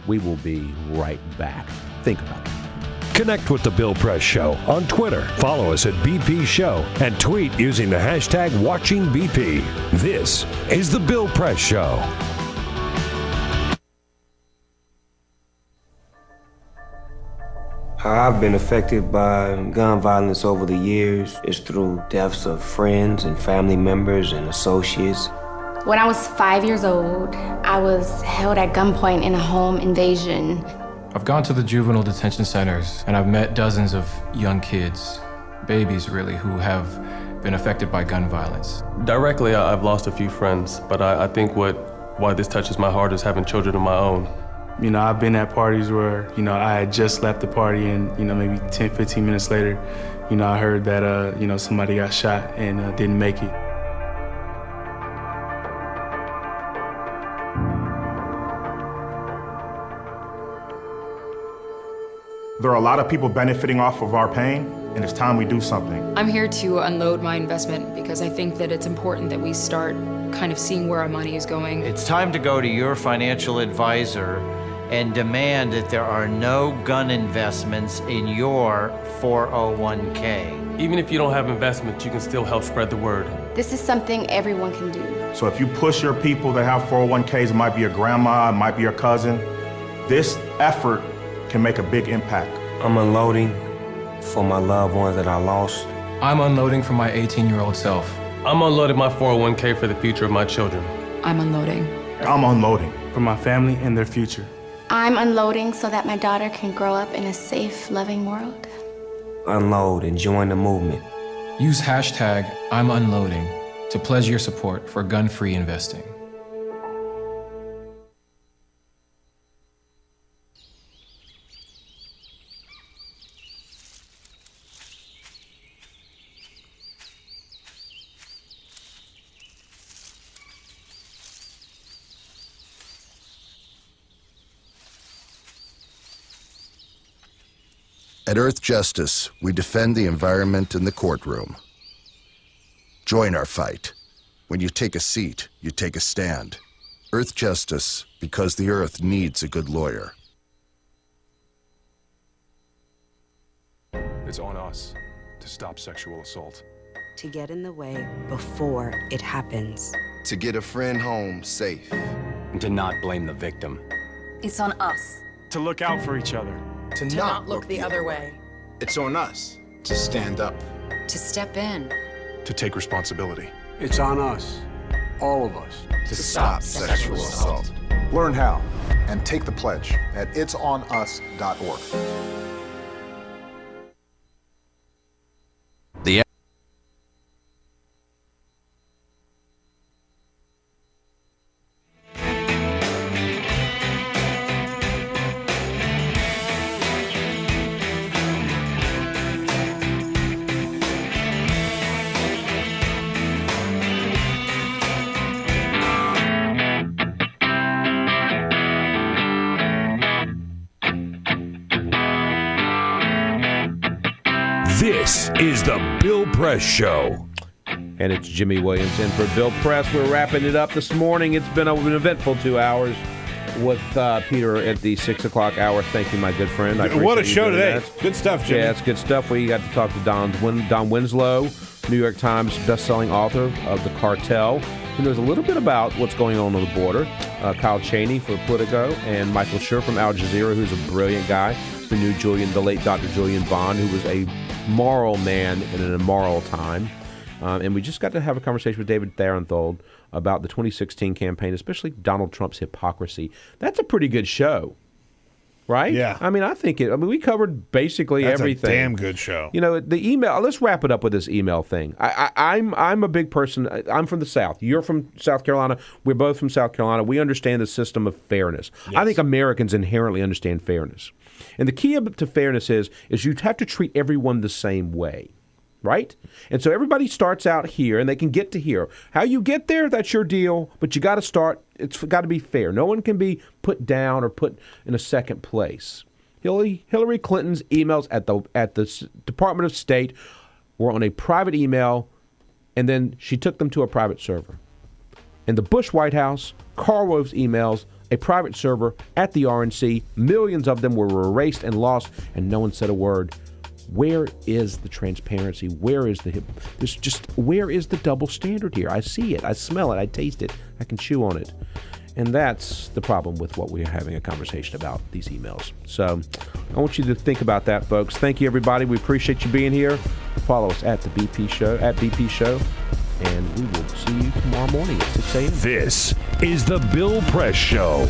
We will be right back. Think about it. Connect with The Bill Press Show on Twitter. Follow us at BP Show and tweet using the hashtag WatchingBP. This is The Bill Press Show. How I've been affected by gun violence over the years is through deaths of friends and family members and associates. When I was 5 years old, I was held at gunpoint in a home invasion. I've gone to the juvenile detention centers, and I've met dozens of young kids, babies really, who have been affected by gun violence. Directly, I've lost a few friends, but I think why this touches my heart is having children of my own. You know, I've been at parties where, you know, I had just left the party, and, you know, maybe 10, 15 minutes later, you know, I heard that, you know, somebody got shot and didn't make it. There are a lot of people benefiting off of our pain, and it's time we do something. I'm here to unload my investment because I think that it's important that we start kind of seeing where our money is going. It's time to go to your financial advisor and demand that there are no gun investments in your 401k. Even if you don't have investments, you can still help spread the word. This is something everyone can do. So if you push your people that have 401ks, it might be your grandma, it might be your cousin, this effort can make a big impact. I'm unloading for my loved ones that I lost. I'm unloading for my 18-year-old self. I'm unloading my 401k for the future of my children. I'm unloading. I'm unloading for my family and their future. I'm unloading so that my daughter can grow up in a safe, loving world. Unload and join the movement. Use hashtag I'm unloading to pledge your support for gun-free investing. At Earth Justice, we defend the environment in the courtroom. Join our fight. When you take a seat, you take a stand. Earth Justice, because the Earth needs a good lawyer. It's on us to stop sexual assault. To get in the way before it happens. To get a friend home safe. And to not blame the victim. It's on us. To look out for each other. To not look the other way. It's on us to stand up. To step in. To take responsibility. It's on us, all of us, to stop sexual assault. Learn how and take the pledge at itsonus.org. This is the Bill Press Show. And it's Jimmy Williams in for Bill Press. We're wrapping it up this morning. It's been an eventful 2 hours with Peter at the 6 o'clock hour. Thank you, my good friend. What a show today. Good stuff, Jimmy. Yeah, it's good stuff. We got to talk to Don Winslow, New York Times bestselling author of The Cartel, who knows a little bit about what's going on the border. Kyle Cheney for Politico, and Michael Shure from Al Jazeera, who's a brilliant guy who knew the late Dr. Julian Bond, who was a moral man in an immoral time. And we just got to have a conversation with David Farenthold about the 2016 campaign, especially Donald Trump's hypocrisy. That's a pretty good show, right? Yeah. I mean, we covered basically everything. That's a damn good show. You know, the email, let's wrap it up with this email thing. I'm a big person. I'm from the South. You're from South Carolina. We're both from South Carolina. We understand the system of fairness. Yes. I think Americans inherently understand fairness. And the key to fairness is you have to treat everyone the same way, right? And so everybody starts out here, and they can get to here. How you get there, that's your deal, but you got to start. It's got to be fair. No one can be put down or put in a second place. Hillary Clinton's emails at the Department of State were on a private email, and then she took them to a private server. In the Bush White House, Karl Rove's emails, a private server at the RNC, millions of them were erased and lost, and no one said a word. Where is the transparency? Where is the double standard here? I see it, I smell it, I taste it, I can chew on it. And that's the problem with what we're having a conversation about, these emails. So I want you to think about that, folks. Thank you, everybody. We appreciate you being here. Follow us at the BP Show, and we will see you tomorrow morning at 6 a.m. This is the Bill Press Show.